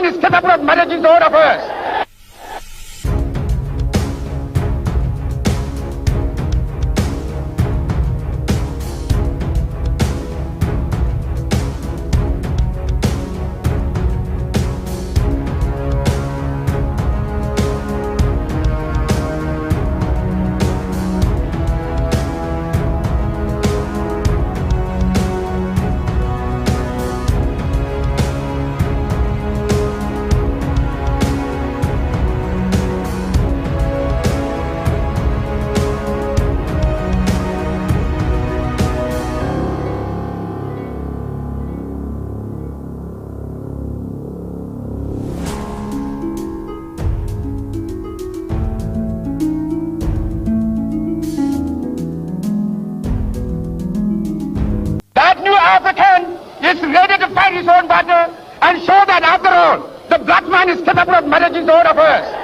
man is capable of managing his own affairs. African is ready to fight his own battle and show that after all, the black man is capable of managing his own affairs.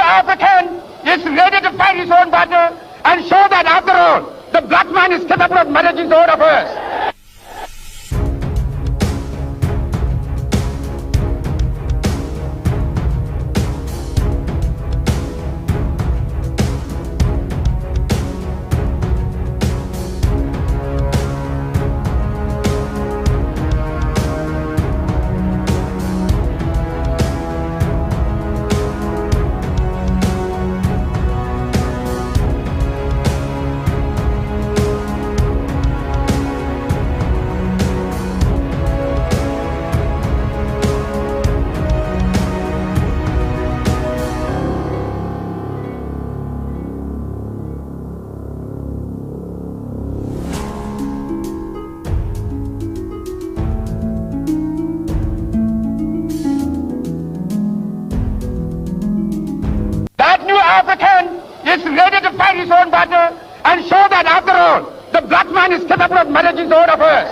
African is ready to fight his own battle and show that after all, the black man is capable of managing his own affairs. African is ready to fight his own battle and show that after all, the black man is capable of managing his own affairs.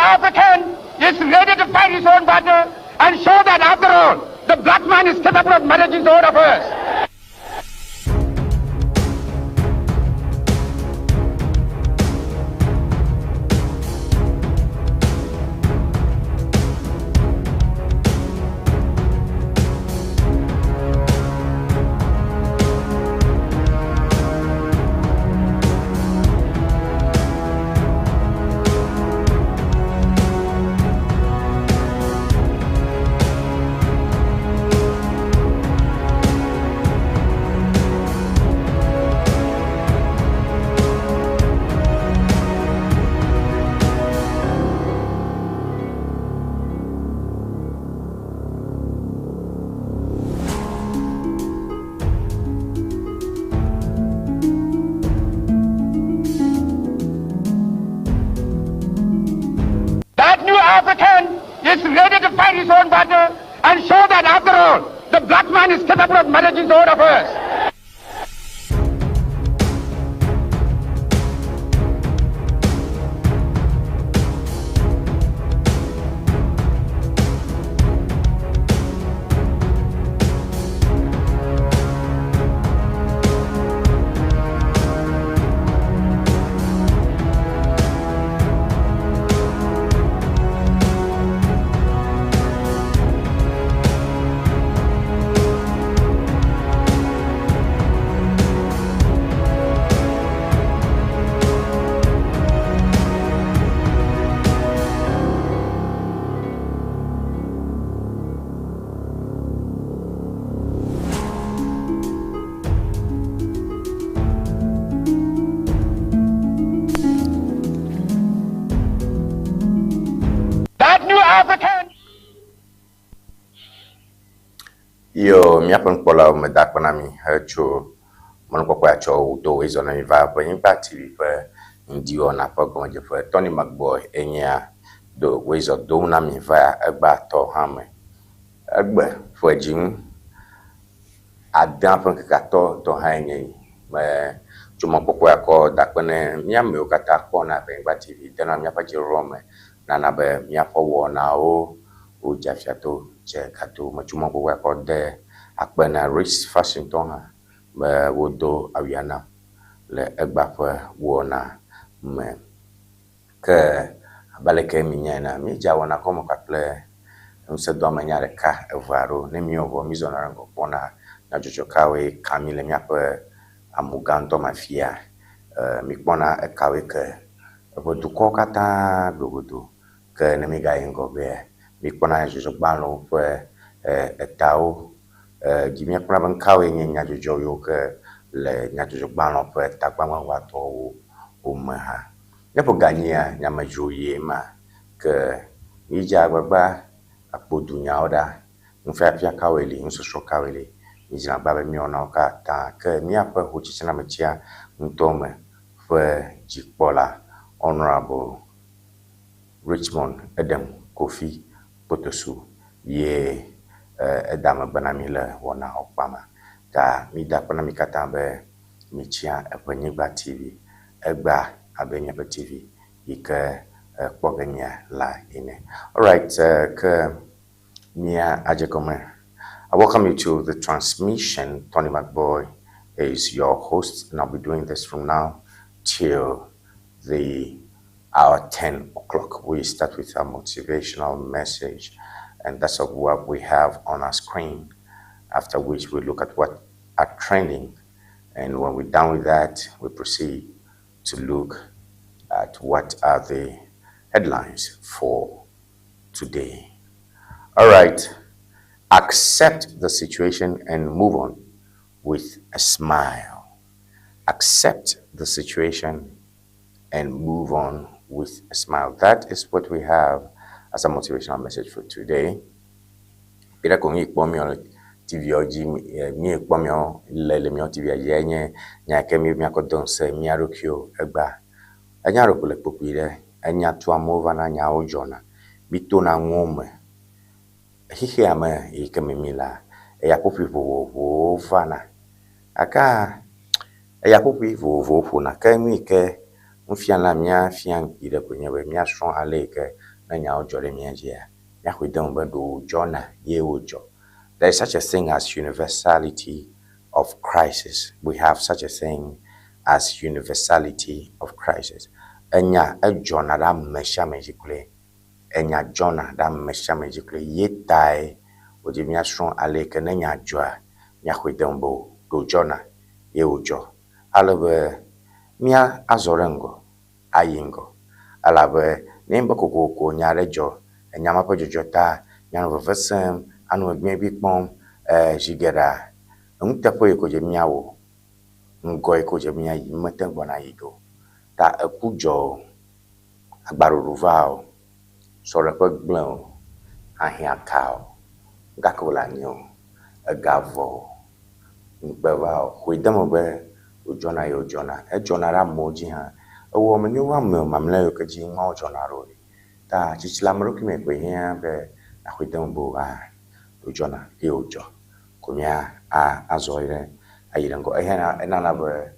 African is ready to fight his own battle and show that after all, the black man is capable of managing his own affairs. to fight his own battle and show that after all, the black man is capable of managing his own affairs. Yo, mi apun pola me da pana mi hacho mon ko kwa cho do we zona mi va pa Ŋdi TV pa Ŋdi Wɔna pa gon je fa Tony Mark-Boye enya do we zo do na mi va agba to ha me agba fo jin adan pon ka to ha enya me chuma ko kwa ko da pana mi am o kata ko na pa Ŋdi TV tena mi apa je rome na be mi apa wo na o jafiato je kato machuma ko ko de akpena rich fashion tonga be wodo awiana le egba fa wona me ke abaleke minyana mi jawona komo kple mse do manyare ka evaro ne mi ovo mi zona rango pona na jojo kawe kamile mi apa amuganto mafia mi pona kawe ke bodu ko kata dogodo ke ne mi ga ingo be mi kona jojo balo pe etao jimia kuna ban kawe nya jojo yo ke le nya jojo balo pe takwa wa to o maha ne po gania nya majoye ma ke ija gbagba apodu nya oda nfa pia kawe li nso kawe li ija baba mi ona ka ta ke mi apa ho chichina machia ntome fe jikpola honorable Richmond Edem Kofi Potosu ye edama banami le wona okpama ka mi da pana mi katambe mi chia Ewenyigba TV egba Abenyaba TV ike pogenya la ine. All right, mia ajekome. I welcome you to the transmission. Tony Mark-Boye is your host, and I'll be doing this from now till the hour 10 o'clock. We start with a motivational message, and that's what we have on our screen, after which we look at what are trending, and when we're done with that, we proceed to look at what are the headlines for today. All right, accept the situation and move on with a smile. Accept the situation and move on with a smile. That is what we have as a motivational message for today. Pira kongi pomio TV oji mi pomio lele mi TV yenye nya kemi mi akodon se mi arokio egba anya rokole popire anya to amova na nya ojona bito na ngome hihi ama ikemimila ya popi vo fana aka ya popi vo na kemi ke mfiana mia fian ide kunyewe mia shon aleke na nya ojore mia jia ya kwidon do jona ye ojo. There is such a thing as universality of crisis. We have such a thing as universality of crisis. Enya ejona da mesha magically. Enya jona da mesha magically. Ye tai oji mia shon aleke na nya joa mia kwidon do jona ye ojo. Alabe mia azorengo ayingo alabe nemba kokoko nyarejo enyama pojojota nyano vevesem anu egbe pom jigera ntepo ekoje miawo ngo ekoje mia yimetengo na yigo ta ekujo agbaruruvao sore pe gblon ahia kao gakola nyo agavo ngbeva huidemo be ojona yo jona ejona ra moji ha owo me ni wa me mamle yo keji ma ojona ro ta chichila mro ki me pe yan be akwidembo ojona ojo kumia azoire ayirengo ehena na be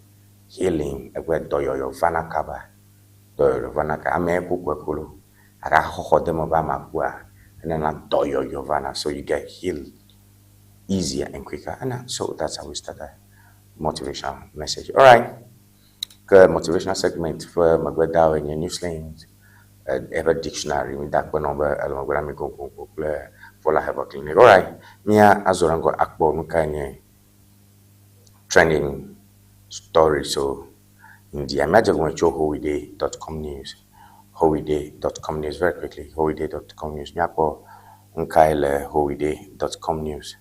healing egwe doyoyo vanakaba doyoyo vanaka ameku kwekulu ara hohodemo ba makwa na doyoyo vana, so you get healed easier and quicker. And so that's how we start a motivational message. All right, good motivational segment for Magweda and your new slangs. Ever dictionary with that number along with me go for la have a clinic. All right, Mia Azorango Akbo Mukanye trending story. So in the imagine going to holiday.com news. Holiday.com news very quickly. Holiday.com news. Miako Nkaile holiday.com news.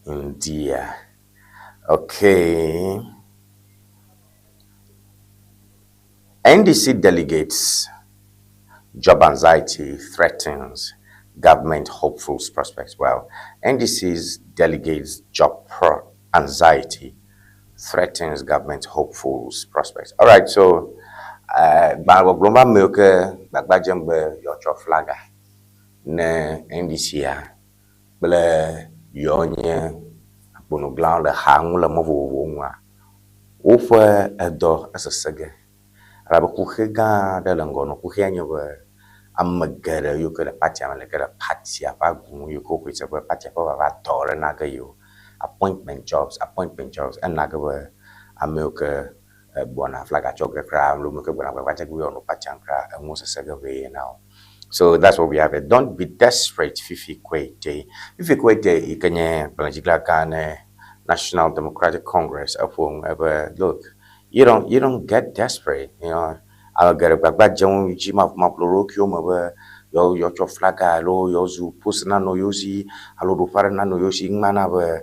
India. Okay. NDC delegates job anxiety threatens government hopefuls prospects. Well, NDC's delegates job anxiety threatens government hopefuls prospects. All right, so global milk bagbajembe your flagger ne NDC ble yonye bono blanc le hang le movo nwa ofe edo asesege rabe kuhega de lengono kuhenya be amagere yo kele patia le kele patia ba gun yo ko kwetse be patia ba ba tore na ga yo appointment jobs and na ga be amelke bona flaga choke kra lu me ke bona ba cha ku yo no patia kra mo sesege be now. So that's what we have. Don't be desperate, Fifi Kwete. Fifi Kwete, you can National Democratic Congress. Look, you don't get desperate. You know, I'll get a back John Jim of Maplorokio, your flag, your zoo, Pusana no Yosi, Allo do Farana no Yosi, Manava,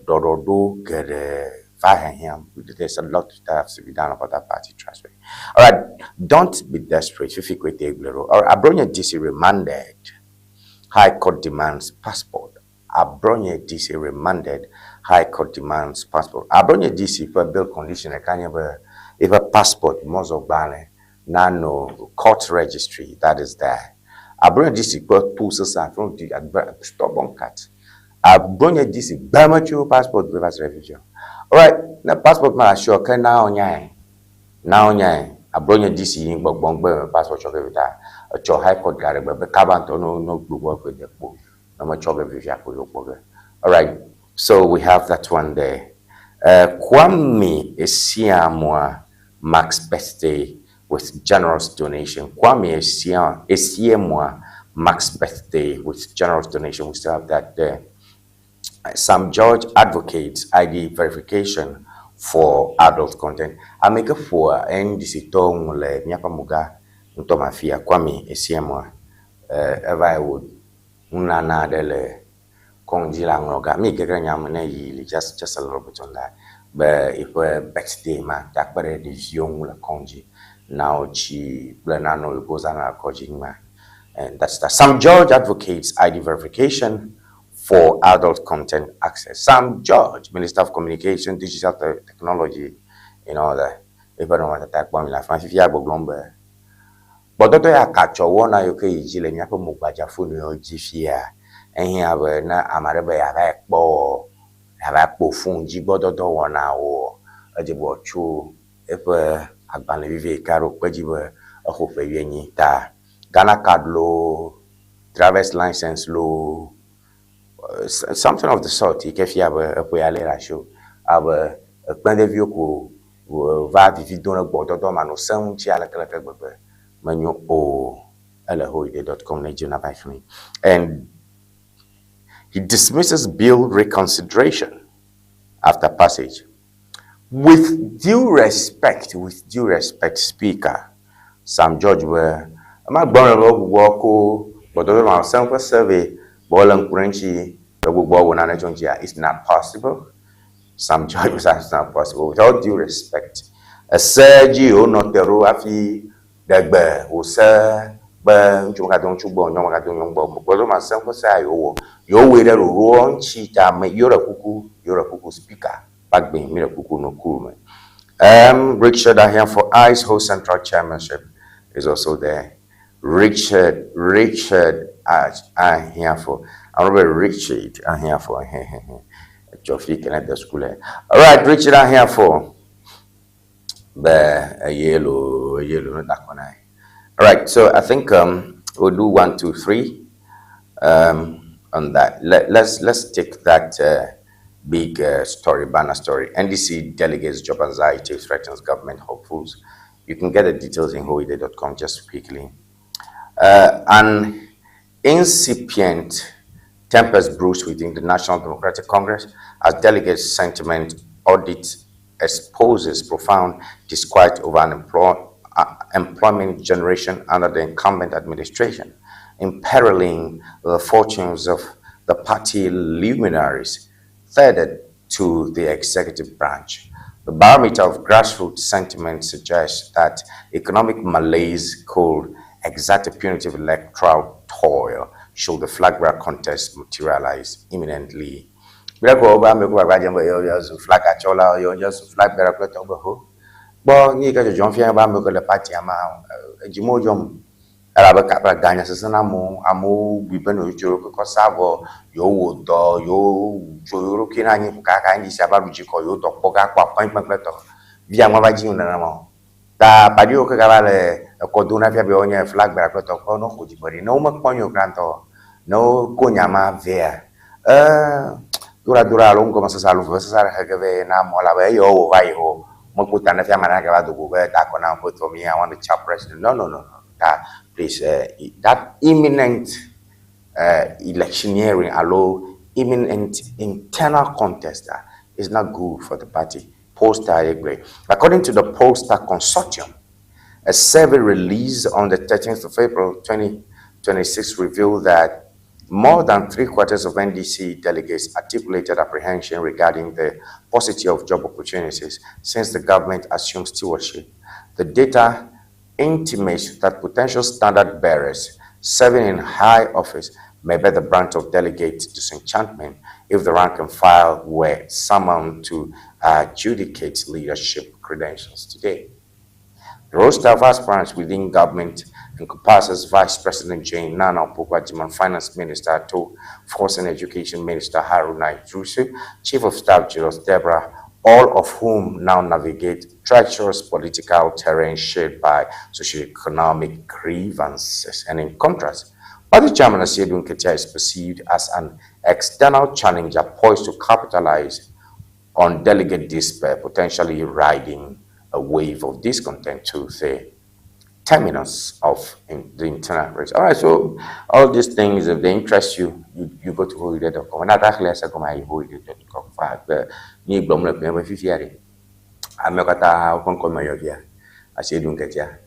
Dodo, get him. There's a lot that has to be done about that party transfer. All right, don't be desperate. Or Abronya DC remanded. High Court demands passport. Abronya DC remanded. High Court demands passport. Abronya DC for bill condition. I can't if a passport mozo bane nano court registry that is there. Abronya DC for pulses and from the stubborn cat. Abronya DC bamachu passport reverse refugee. All right, the passport man sure can now nyai abronya DC yin gbogbon passport choke vita a cho high court gare be kabanto no gbogbo ko de po na ma choke visa ko yo po. All right, so we have that one there. Kwame Esiamwa Max birthday with generous donation. Kwame Esiamwa Max birthday with generous donation. We still have that there. Sam George advocates ID verification for adult content. I make a for NDC tong le miapa muga ntomafia Kwame Esiamwa I would unana dele kongjila ngoga mi kekra nyamne yili just a little bit on that. But if we birthday ma takbare de young la konji now chi blanano goes on kojima, and that's that. Sam George advocates ID verification for adult content access. Sam George, Minister of Communication, Digital Technology, you know that. If I don't want to attack one, la fancy fiabo glombe. But don't I catch a one? I okay, Jilly, Yapo Mubaja Funo, Gifia, and here na Amarebe have a phone, Jibodo one hour, a jibo chu, if a banlive caro, Quajiba, a hope a ta, Ghana card low, driver's license low. Something of the sort. If you have a poyalera show, our point of view ko va vivi dans le bordeaux dans mano sang chi ala kala kala manyo o alahoide.com and he dismisses bill reconsideration after passage. With due respect, Speaker Sam George were my borrow walk but my sample survey. It's not possible. Some judges are not possible. Without due respect, a Sergio not the Ruafi, Dagbe, who sir, Burn, Chumadon Chubo, no Magadon, but my sample say, your way to wrong cheetah, you're a cuckoo speaker, back being Miracuku no coolman. Richard Ahem for ICE Host Central Chairmanship is also there. Richard I'm here for. I'm Robert Richard. I'm here for. Geoffrey Kenneth the school. All right, Richard. I'm here for. A yellow, not that one. All right, so I think we'll do 1, 2, 3 on that. Let's take that big banner story. NDC delegates job anxiety threatens government hopefuls. You can get the details in hoide.com just quickly. An incipient tempest brews within the National Democratic Congress as delegates' sentiment audit exposes profound disquiet over employment generation under the incumbent administration, imperiling the fortunes of the party luminaries tethered to the executive branch. The barometer of grassroots sentiment suggests that economic malaise could exert a punitive electoral toil should the flag bearer contest materialize imminently. Flag bearer Bo ni ka John Fian ba me ko le party ama ejimo jom ara ba ka pra ganya sesana mo amo bi beno joro ko sabo yo wo do yo joro kina ni ka ka ni sa ba ruji ko yo do ko ga kwa point to via mo ba ji na mo ta pa dio ka ba le ko do na fia be onya flag bearer to ko no ko ji bari no ma ponyo granto no ko nyama via dura longo ma sa salu sa ha ga ve na mo la ba yo va yo. I want the chap president. No. Please, that imminent electioneering, imminent internal contest is not good for the party. According to the Pollster Consortium, a survey released on the 13th of April 2026 revealed that more than 3/4 of NDC delegates articulated apprehension regarding the paucity of job opportunities since the government assumed stewardship. The data intimates that potential standard bearers serving in high office may bear the brunt of delegate disenchantment if the rank and file were summoned to adjudicate leadership credentials today. The roster of aspirants within government encompasses Vice President Jane Nana Opoku-Agyeman, Finance Minister Ato, Force and Education Minister Haruna Idrusu, Chief of Staff Julius Deborah, all of whom now navigate treacherous political terrain shaped by socio-economic grievances. And in contrast, Party Chairman Asiedu Nketia is perceived as an external challenger poised to capitalize on delegate despair, potentially riding a wave of discontent to the terminus of the internal race. All right, so all these things, if they interest you, you go to hoide.com. And that's actually I go my hoide.com. Ni blom le pe fifiare. Amekata okon ko mayo via. Asiedu Nketia.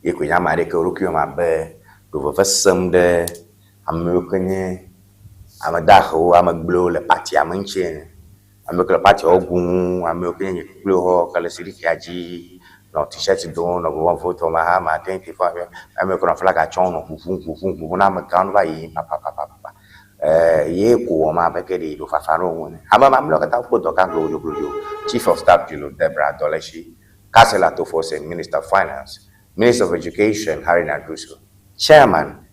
Ye ko nya mare ko rukio ma be do vasam de amekonye amadaho amaglo le party amanche. Amekla party ogun amekonye klo ho kala sirikiaji. No t-shirt do no one photo ma ha ma 24 amekona flag a chon no fufu na me kan va yi papa ye ko ma be ke do fafaro won ama ma mlo ka ta photo kan go yo Chief of Staff Julius Deborah Doleshi, Councillor to Force and Minister of Finance, Minister of Education Haruna Idrusu, Chairman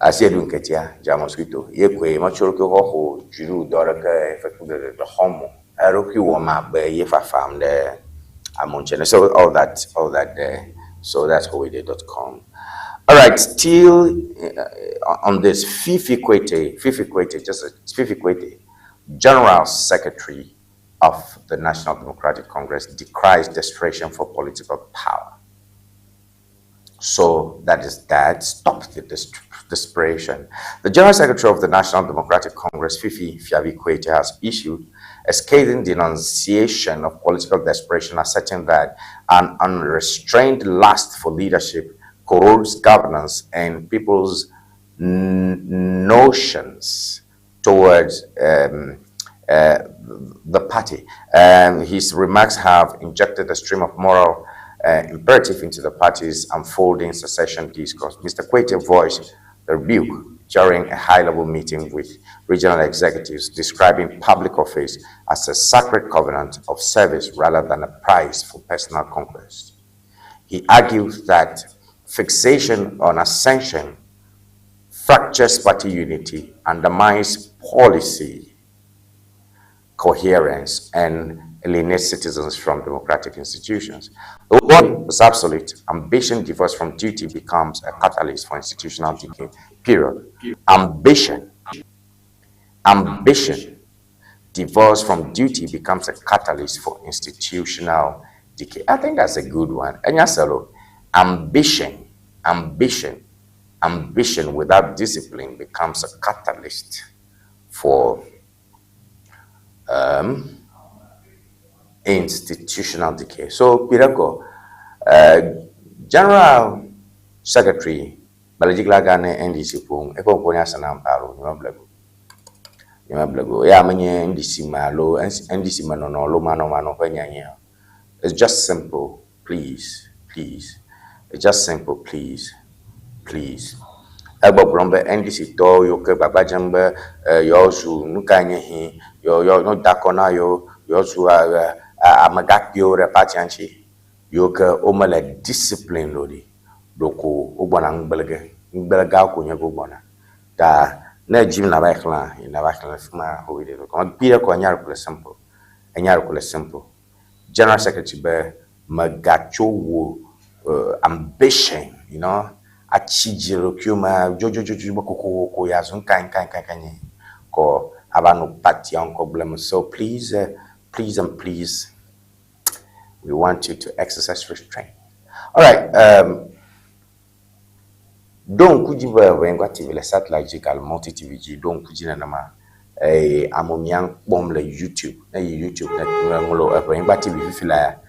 Asiedu Nketia Jamosquito ye ko ma choro ko ho juru do ra ka effect de homo aroki wo ma be ye fafam de so all that there. So that's hoide.com. All right, still on this, Fifi Kwete, General Secretary of the National Democratic Congress, decries desperation for political power. So that is that. Stop the desperation. The General Secretary of the National Democratic Congress, Fifi Kwete, has issued a scathing denunciation of political desperation, asserting that an unrestrained lust for leadership corrodes governance and people's notions towards the party. His remarks have injected a stream of moral imperative into the party's unfolding secession discourse. Mr. Kwete voiced the rebuke during a high-level meeting with regional executives, describing public office as a sacred covenant of service rather than a prize for personal conquest. He argued that fixation on ascension fractures party unity, undermines policy coherence, and alienates citizens from democratic institutions. The one is absolute. Ambition divorced from duty becomes a catalyst for institutional decay. Period. Ambition divorced from duty becomes a catalyst for institutional decay. I think that's a good one. And yes, ambition without discipline becomes a catalyst for institutional decay. So, Pirako, General Secretary, Balajigla Gane NDC Pung, Eko Ponya Sanam Paro, Yamablego, Yamanye NDC Malo, NDC Manono, Lomano, Penya. It's just simple, please. It's just simple, please. Ebo brombe NDC to yo ke babajamba yo su nukanye hi yo no dakona yo su amagakyo repatianchi yo ke omele discipline lodi doko ogbona ngbelga ko nye ogbona da na jim na ba klan fuma ho ide ko pire ko nyar ko simple general secretary be magacho wo ambition, you know, achijiro kuma jojo koko yazun kan ko abano party on problem. So please, we want you to exercise restraint. All right, don't kujiba wenga TV le satellite multi TVG don't kujina nama amomian bom le YouTube na ngulo wenga TV fila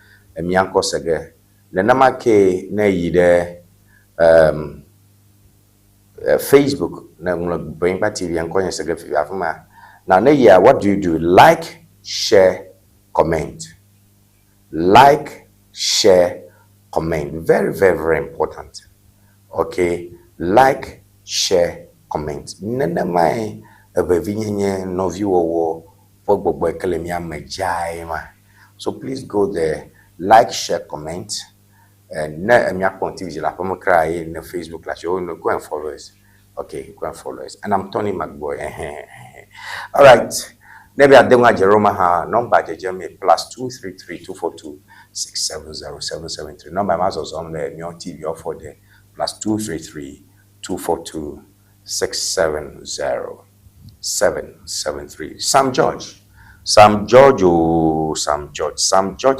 mianko sege le nama ke na yide Facebook na ngulo wenga TV yanko sege afuma now na yeah, what do? Like, share, comment. Like, share, comment. Very, very, very important. Okay, like, share, comment. Nana mai abevinye no view or Mark-Boye kalemia mejaima. So please go there, like, share, comment. Na emia TV la pomo cry na Facebook la show no go and follow us. Okay, go and follow us. And I'm Tony Mark-Boye. All right. Maybe I don't Jeroma ha number Jeremy +233-242-670-773. Number Mazos on the Mio TV or for the +233-242-670-773. Sam George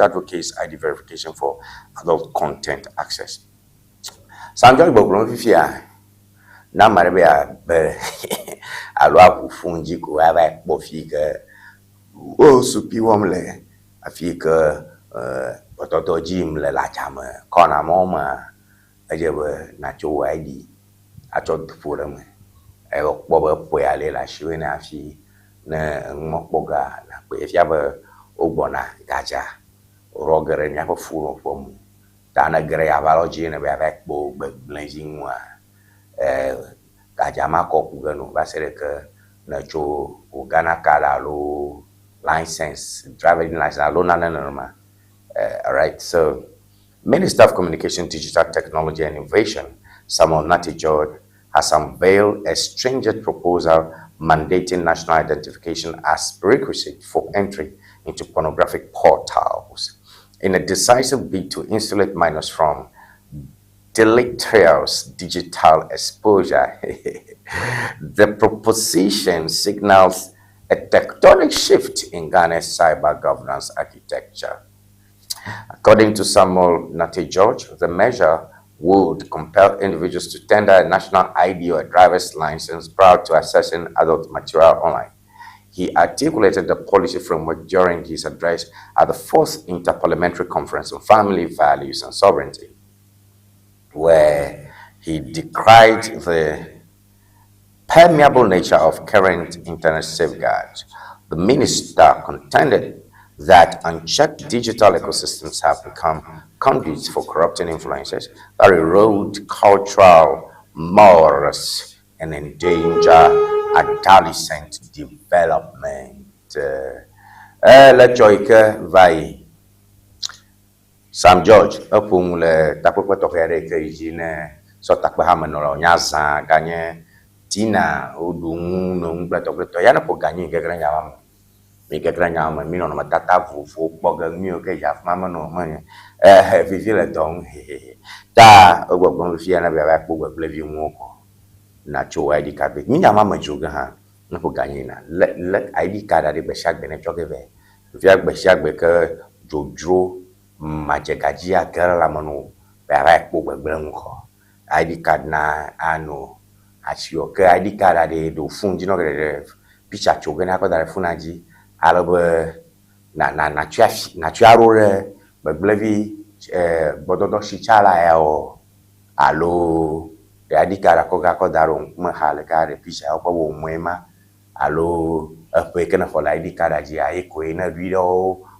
advocates ID verification for adult content access. Sam George Boglon na marabia be alwa kufunji ko aba pofika o supi womle afika ototo jim le la chama kona moma ajebe na cho ID acho tufurem e okpo po ya le la shiwe na afi na mokpoga na pe fia be ogbona gaja rogere nya ko furo fomu ta na gere ya biology na be aba kpo gblenjinwa kajama ko kugano basereka na cho ugana kala lo license driving license lo na. All right, so Minister of Communication, Digital Technology and Innovation Samuel Nati George has unveiled a stringent proposal mandating national identification as prerequisite for entry into pornographic portals in a decisive bid to insulate minors from deleterious digital exposure. The proposition signals a tectonic shift in Ghana's cyber governance architecture. According to Samuel Nati George, the measure would compel individuals to tender a national ID or a driver's license prior to accessing adult material online. He articulated the policy framework during his address at the 4th Interparliamentary Conference on Family Values and Sovereignty, where he decried the permeable nature of current internet safeguards. The minister contended that unchecked digital ecosystems have become conduits for corrupting influences that erode cultural morals and endanger adolescent development. Vai Sam George, upon le tapo tohere ke jine so takba hamanolo nyaza ganye fitina odungu no ngbeto ya na po ganyi gekra nyama mi gekra nyama mi no matata vuvu kpoga mi o ke ya mama no man vivi le don ta ogbon fi na be ba po gbe vi mu ko na cho ID card mi nyama ma joga ha na po ganyi na let ID card ade be shag be ne choke ve vi agbe shag be ke jojro majegaji agara la mano be ba po gbe mu ko ID card na ano asio ke ID card ade do funji no ke picture choga na ko da funaji alebe na tuaro re beglevi bododo shichala ya o alo de ID card ko ga ko daro ma hale ka de picture ko bo mwema alo pe ke na for ID card aji ai ko ina video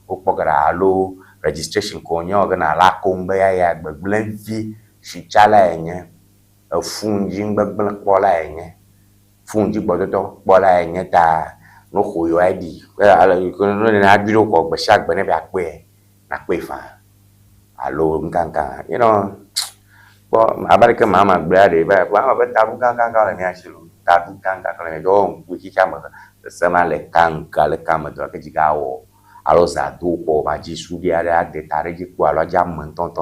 o pogara alo registration ko nyo ga na la ko mbe ya beglevi shichala enye funji gbegble kpola enye funji bododo kpola enye ta no khoyo ID ala ko no na biro ko gbe shag be ne ba pe na pe fa alo nkankan you know bo abarika mama gbe ba wa ba ta bu kankan ka le ni asilo ta bu kankan ka le do ku ki chama sama le kankan le kama do ke jigawo alo za do ko ba ji su dia da de tare ji ku alo jam ton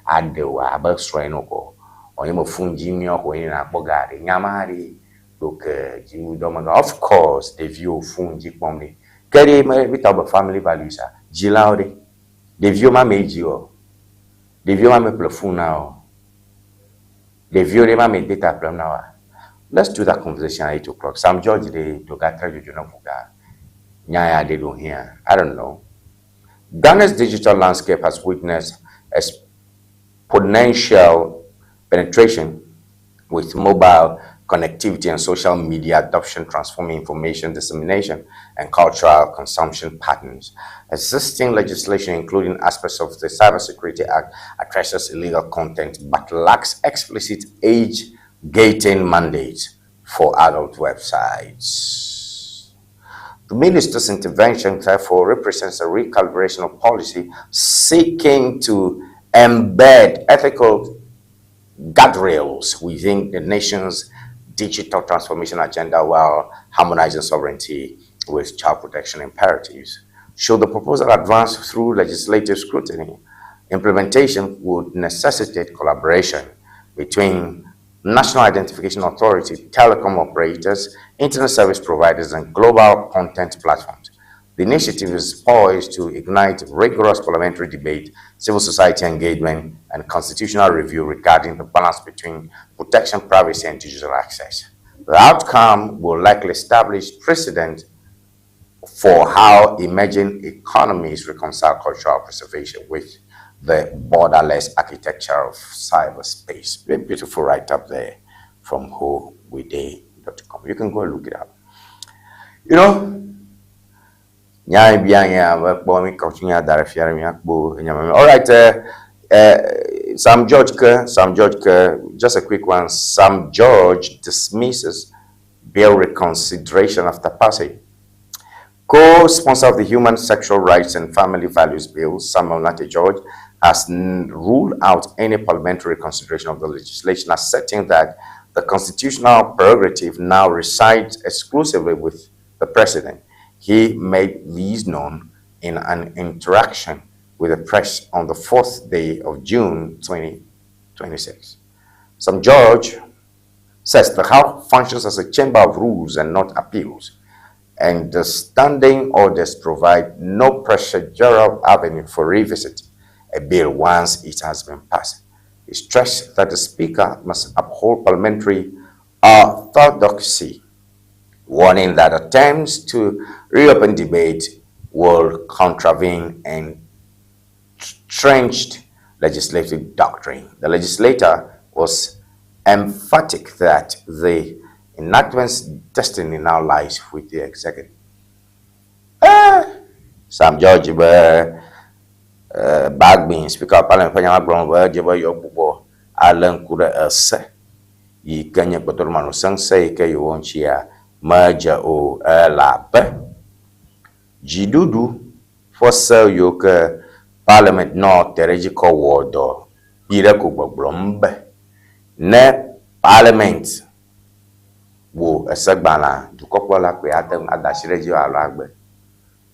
ade wa ba sro no ko onye mo funji mi o ko ni na bogare nyamari donc of course the view funji pombe kere me talk family values jilaude the view ma meji o the view ma me plafun now the view de ma me data plan now. Let's do that conversation at 8 o'clock. Sam George de to ga try to no fuga nyaya they don't hear. I don't know. Ghana's digital landscape has witnessed exponential penetration with mobile connectivity and social media adoption, transforming information dissemination and cultural consumption patterns. Existing legislation, including aspects of the Cybersecurity Act, addresses illegal content but lacks explicit age gating mandates for adult websites. The minister's intervention, therefore, represents a recalibration of policy seeking to embed ethical guardrails within the nation's digital transformation agenda while harmonizing sovereignty with child protection imperatives. Should the proposal advance through legislative scrutiny, implementation would necessitate collaboration between National Identification Authority, telecom operators, internet service providers, and global content platforms. The initiative is poised to ignite rigorous parliamentary debate, civil society engagement, and constitutional review regarding the balance between protection, privacy, and digital access. The outcome will likely establish precedent for how emerging economies reconcile cultural preservation with the borderless architecture of cyberspace. Very beautiful write-up there from whowede.com. You can go and look it up. You know, all right, Sam George, just a quick one. Sam George dismisses bill reconsideration after passage. Co-sponsor of the Human Sexual Rights and Family Values Bill, Samuel Nate George, has ruled out any parliamentary consideration of the legislation, asserting that the constitutional prerogative now resides exclusively with the president. He made these known in an interaction with the press on the 4th day of June 2026. Sam George says the House functions as a chamber of rules and not appeals, and the standing orders provide no procedural avenue for revisiting a bill once it has been passed. He stressed that the Speaker must uphold parliamentary orthodoxy, warning that attempts to reopen debate will contravene entrenched legislative doctrine. The legislator was emphatic that the enactment's destiny now lies with the executive. Sam George, bag being Speaker of Parliament, Alan Kura say, ye Kenya Potormano Sanse, you won't cheer. Maja o labe jidudu for sell yoke parliament no tereji ko wodo ire ko gbogbombe ne parliament wo esegbala dukɔkplɔla kpe ate ŋu ada asi ɖe dzi alo agbe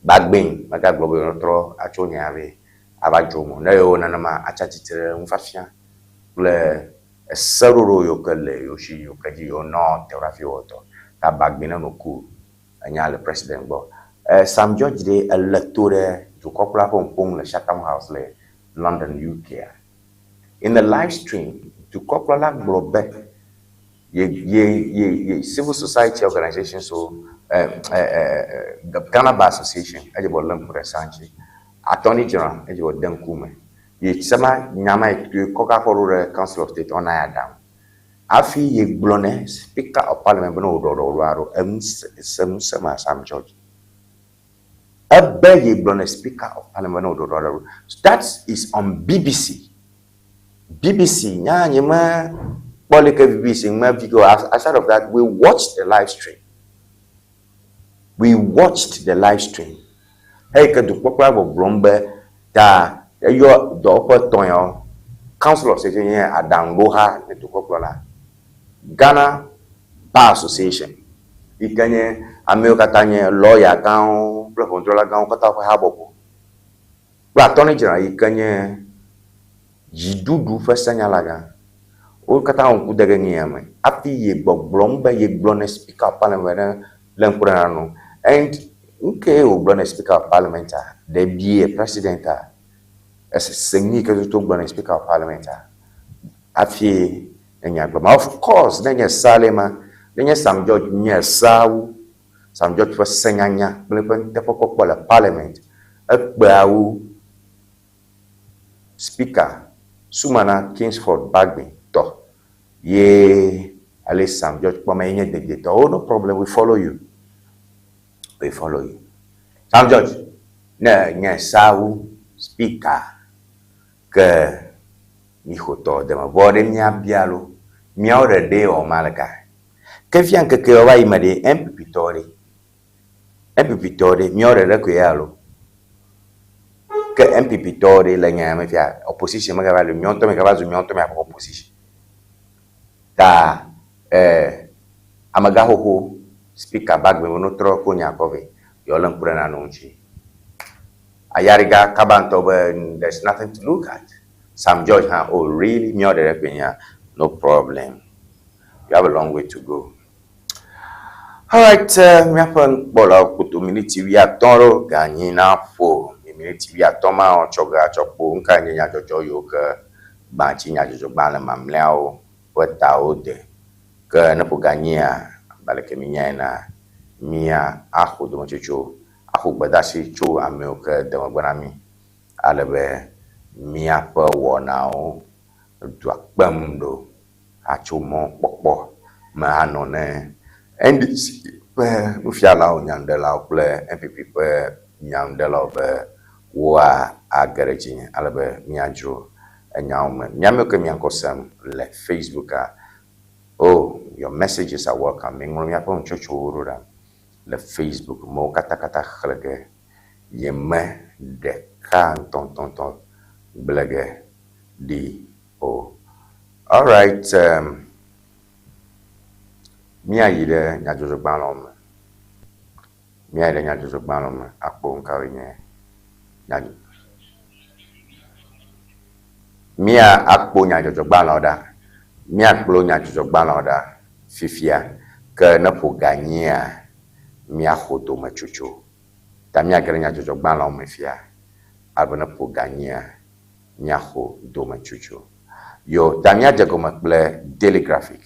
bagbe megagblɔ be trɔ atso nya be ava dzo mo ne yewo nenema atsi atsitre ŋufafia kple eseɖoɖo yiwo ke le yiwo si yiwo ke dzi yiwo nɔ teƒe hafi wɔtɔ ta bagbe ne no ku enya le president gbɔ. Sam George de ele to ɖe dukɔkplɔla ƒe ŋkuŋu le Chatham House le London, UK. In the live stream, dukɔkplɔla gblɔ be ye civil society organization so the Ghana Bar Association eje bo lem for Sanchi Attorney General eje bo den kume ye sama nyama e koka koru re Council of State on ya down afi ye glone Speaker of Parliament no do sama Sam George ebe ye glone Speaker of Parliament no do that is on BBC nya nyema Bolike BBC my video. Aside of that, we watched the live stream. Hey, can do popular Brombe that your upper toyo Council of State here at Dangoha the Dukopola Ghana Bar Association. Ikanye America Tanya lawyer down, controller down, cut off Habopo. But Attorney General, Ikanye Jidudu first Sanyalaga. O kata on ku dege ngiyame afi ye gbogblo ye glone Speaker of Parliament lenkura no and nke o glone Speaker of Parliament de be president as sengi ke to glone Speaker of Parliament afi enya gloma of course nenya salema nenya Sam George nya sawu Sam George for senyanya blepen te poko le Parliament ekpawu Speaker Sumana Kingsford Bagby to ye ale Sam George poma yenye de oh no problem we follow you Sam George ne nya sawu Speaker ke mi hoto de ma bode nya bialo mi ore de o malaka ke fian ke wa imade MPP tori mi ore re ko yalo que MPP tori la nya me fia opposition me ga le mionto me opposition ta amagaho Speaker Bagbe no tro ko nya kove yo lan kurana no nchi ayariga kabanto but there's nothing to look at. Sam George oh really mi order penya no problem, you have a long way to go. All right, mi apan bola kutu minute wi atoro ganyi na fo minute wi atoma o choga chopo nka nya jojo yo ke ba chi nya jojo ba na mamleo weta ode ke na puganyia baleke minya na mia ahu do mochocho ahu gbadashi cho ameoke de gbanami alebe mia pa wonao do akpam do achomo popo ma anone NDC pe ufiala onyandela ple MPP pe nyandela be wa agareji alebe miajo enyaume nyameoke miankosam le Facebook oh your messages are welcome ngrom ya pon chochorura le Facebook mo kata khlege yeme de kan ton blege di oh all right mia yide nyajojo gbalom akpo nkawenye nyajo mia akpo nyajojo gbaloda mia kplo nyajojo gbaloda fifia ke na poganyia mia hodo machucho ta mia gere nyajojo gbalom fia abana poganyia mia hodo machucho yo ta mia jago makple daily graphic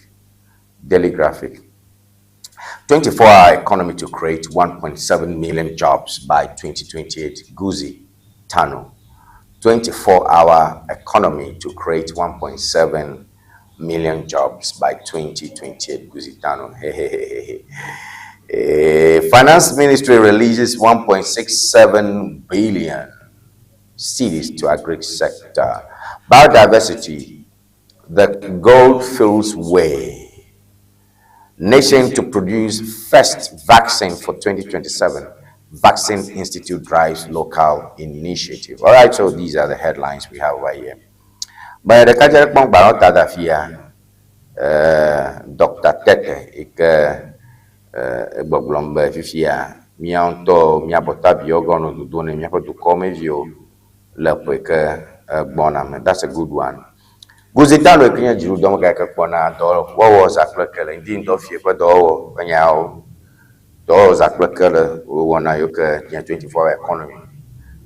24-hour economy to create 1.7 million jobs by 2028 Guzi Tano 24-hour economy to create 1.7 million jobs by 2028 Guzi Tano Finance Ministry releases 1.67 billion cedis to agri sector. Biodiversity, the gold fields way. Nation to produce first vaccine for 2027. Vaccine Institute drives local initiative. All right, so these are the headlines we have right here. But the Kajak Bank Barota Dafia, Dr. Tete ike gbogbombe fifia mianto miabota biogono dudone miapoduko mevio lepo ke gbona. That's a good one. Guzitalo ekenya jiru domo ka kpona do wo zaklekele ndi ndo fie pe do nyao do zaklekele wona yo ke 24 economy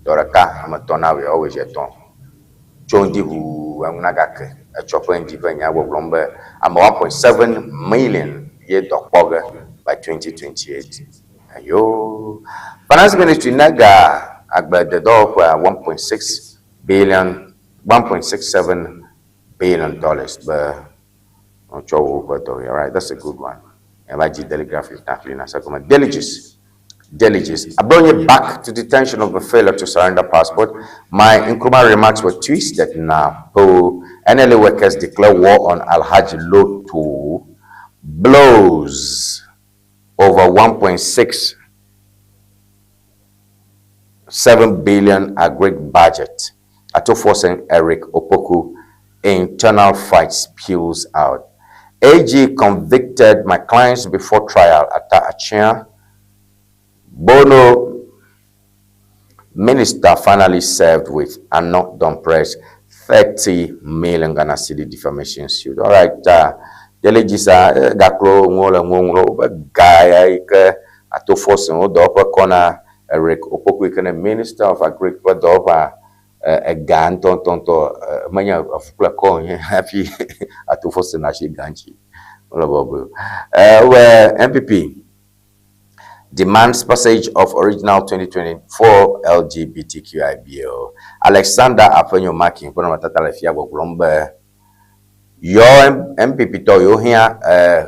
do raka amatona we always eton chondi hu anagake a chopo ndi venya gbogbombe am 1.7 million ye dokpoge by 2028. Ayo finance ministry naga agbede do kwa 1.6 billion 1.67 billion dollars, but all right, that's a good one. Delegates. I brought you back to detention of the failure to surrender passport. My Nkrumah remarks were twisted now. NLA workers declare war on Alhaji Lotu. Blows over 1.67 billion agreed budget. Atofo Eric Opoku. Internal fight spills out. AG convicted my clients before trial at Achia. Bono minister finally served with and not done press 30 million Ghana cedi defamation suit. All right, delegisa gaklo ngola ngongro gaya ike atofo odopa kona Eric Opoku ikene minister of agriculture dopa a gan tonto manya afukla ko happy atofo na shi ganchi where MPP demands passage of original 2024 LGBTQI bill. Alexander Apenyo Marking kono matata la fia gbolombe yo MPP to yo hia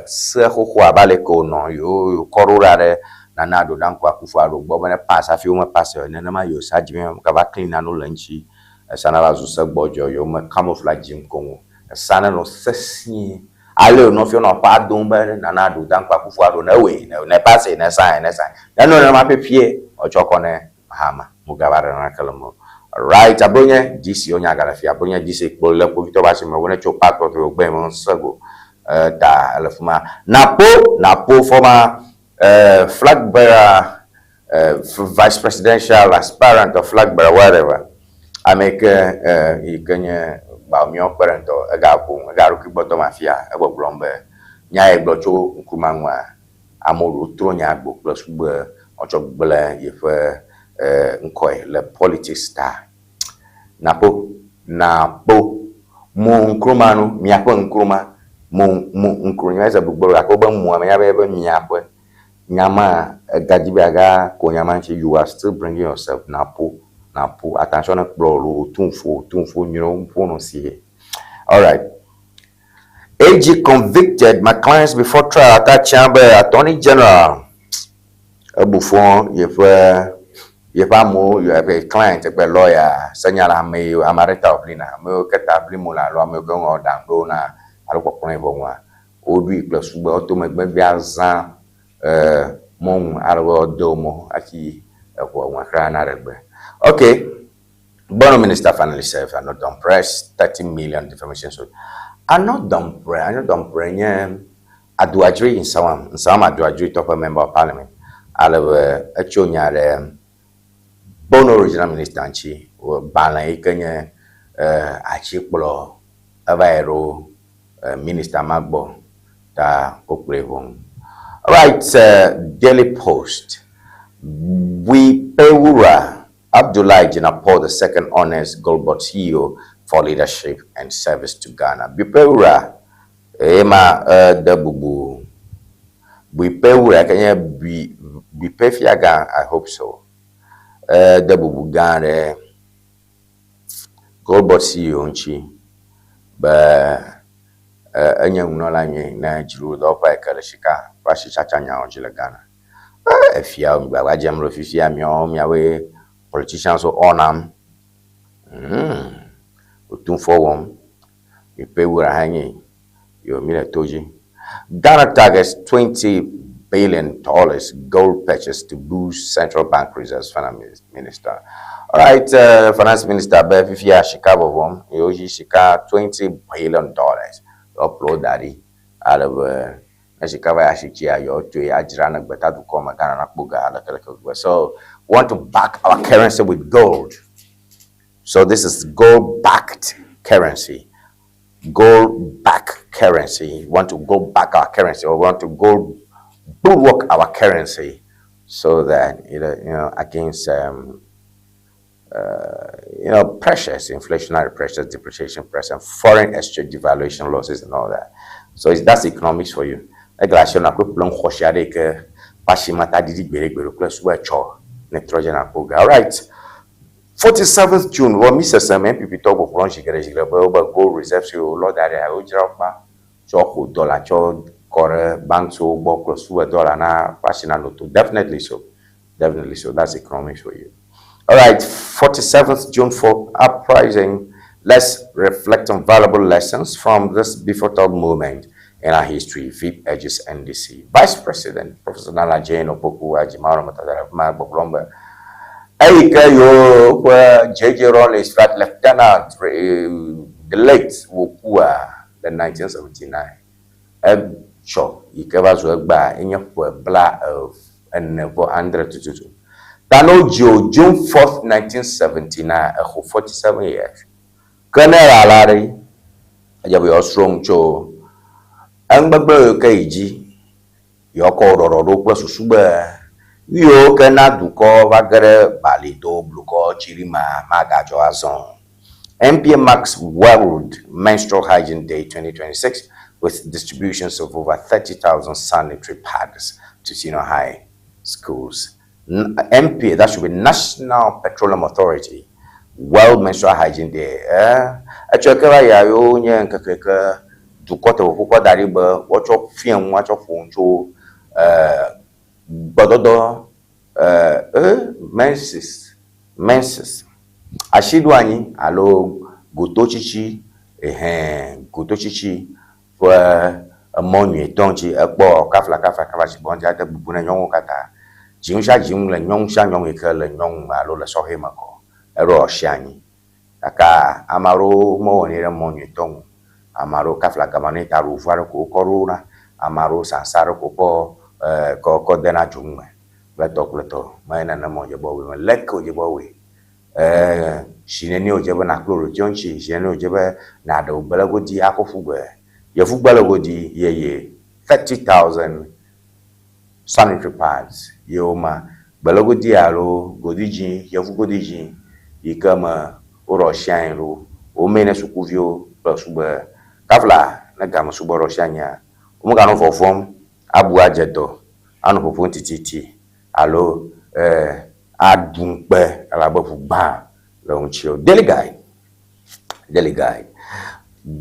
se khokho abale ko no yo korurare na nado danko akufaro gbo na pass afi o ma pass na ma yo sajime ka va clean na no lanchi sana la zo se gbojo yo ma camouflage nko sana no sesi ale no fi no pa dun be na nado danko akufaro na we na pass na sign na no na ma pepie ochoko ne hama mugabara na kalamo. Right, abonye disi onya garafi abonye disi kpole ko vito ba se me wona cho pa to gbe mo sago da alafuma napo former flag bearer vice presidential aspirant of flag bearer whatever I make ikenye ba mi operant ga ru kiboto mafia e gbogbombe nya e gbocho Nkrumah nwa amoru tro nya gbo plus gbo ocho gbele yefe nkoi le politics star napo mo Nkrumah no miapo Nkrumah mo Nkrumah za bugboro akoba mu amanya be miapo nyama gajibaga ko nyama nchi you are still bringing yourself napo attention ekploro tunfo nyiro mpono sie. All right, AG convicted my clients before trial at that chamber. Attorney General Abufon you have a client, a lawyer, Senyala me, Amareta Oblina, Moketa Blimula, Lomogong or Dangona, Alcoponebonga, Odi plus Automatic Biazan, Mong, Argo Domo, Aki, Wakran. Okay, Bono Minister finally said, I'm not done press, 30 million defamation suit. I'm not done press, Aduajri in some Aduajri top member of parliament. I'll have a chonya. Bono original minister anchi bala ikenye achikplo avairo minister Mark-Boye ta kple. Right, Daily Post. We Pewura Abdullah Jinapor, the second honest Goldbot CEO for leadership and service to Ghana. Bipewura ema de bubu. Bipewura kanya bipefiaga, I hope so. Double Gane Goldbot CEO nchi ba anya unolanye na jiru do pa ekaleshika pashi chachanya onjile Ghana efia ngba jamro fifia miawe politicians so onam utun forward Ipewura hanye yo mira toji. Ghana targets $20 billion gold purchase to boost central bank reserves. Finance minister. All right, finance minister Befifia Chicago Yoji Shika $20 billion. Upload daddy. out of Nashikava Ashikia, your to Ajrana, but that will come again. So, want to back our currency with gold. So, this is gold backed currency. Gold back currency. Want to go back our currency, or want to go bulwark our currency so that against pressures, inflationary pressures, depreciation pressure, foreign exchange devaluation losses, and all that. So that's economics for you. Nitrogen all right. 47th June, what Mrs. MPP talk of launch but gold reserves you Lord that I would drop choco dollar cho core bank so book close to $1 na passion to definitely so. That's economics for you. All right, 47th June for uprising. Let's reflect on valuable lessons from this pivotal moment in our history. VIP edges NDC. Vice President Professor Nana Jane Opoku Ajimaro Matadara Mark Boklomba. Aika yo JJ Rawlings, Fat Lieutenant, the late Wokua, the 1979. Sure, you can work by in your black of and never 100 Dano Joe, June 4th, 1979, 47 years. Colonel Alari, I have your strong Joe. Angbago Kaiji, your call or Ropa Suba. You cannot do call Vagare, Balido, Bluco, Chirima, Magajo Azon. MPM Max World Menstrual Hygiene Day 2026 with distributions of over 30,000 sanitary pads to senior high schools. MPA, that should be National Petroleum Authority World Menstrual Hygiene Day. Actually, I own Yanka to quarter of Dariba, watch of film, watch of Foncho, Bododo, menses. Ashidwani, alo, Gotochichi, Gotochichi, for a monument, don't you, a ball, Kafla, Bondi, at the Bupuna Yongokata. Jingsha Jingla Yongsha Yongikal and Yong Malola Sohemako, a raw shiny. Aka Amaro mo near Monutong, Amaro Kafla Gamaneta Rufarako Corona, Amaro Sansaro Copo, Codena Jung, Plato, mine and among your boy, let go your boy. She knew Jabanaclo, Jonchi, she knew Jabba, Nado, Belagodi, Akofuga, your Fubalagodi, ye, 30,000 sanitary pads. Yoma, Belagodi Alo, Godiji, Yafugodiji, Yikama, Oro Shine, Omena Sukuvio, Pasuba, Kavla, Nagama Suboro Shanya, Umagano for form, Abu Ajeto, Anopo Titi, Alo, Adumpe, Alabafu Ba, Launchio, Delegate.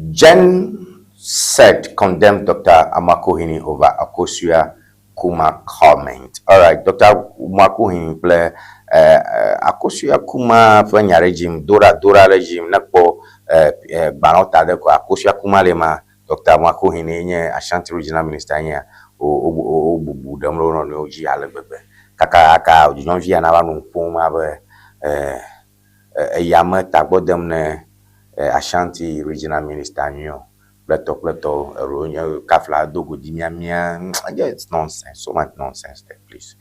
Jen said condemned Dr. Amakohini over Akosia Kuma comment. All right, Dr. Makuhin play Akosia Kuma Fanya regime, Dora regime, Nakpo Banota de Akosia Kuma Lema, Dr. Makuhin, Ashanti Regional Minister, O Budamro no G Alabebe, Kaka, Jonji and Avan Puma, Yamata Bodem, Ashanti Regional Minister. Pleto, Ronya, Kafla, Dogo, Dimiamia. Yeah, it's nonsense. So much nonsense there, please.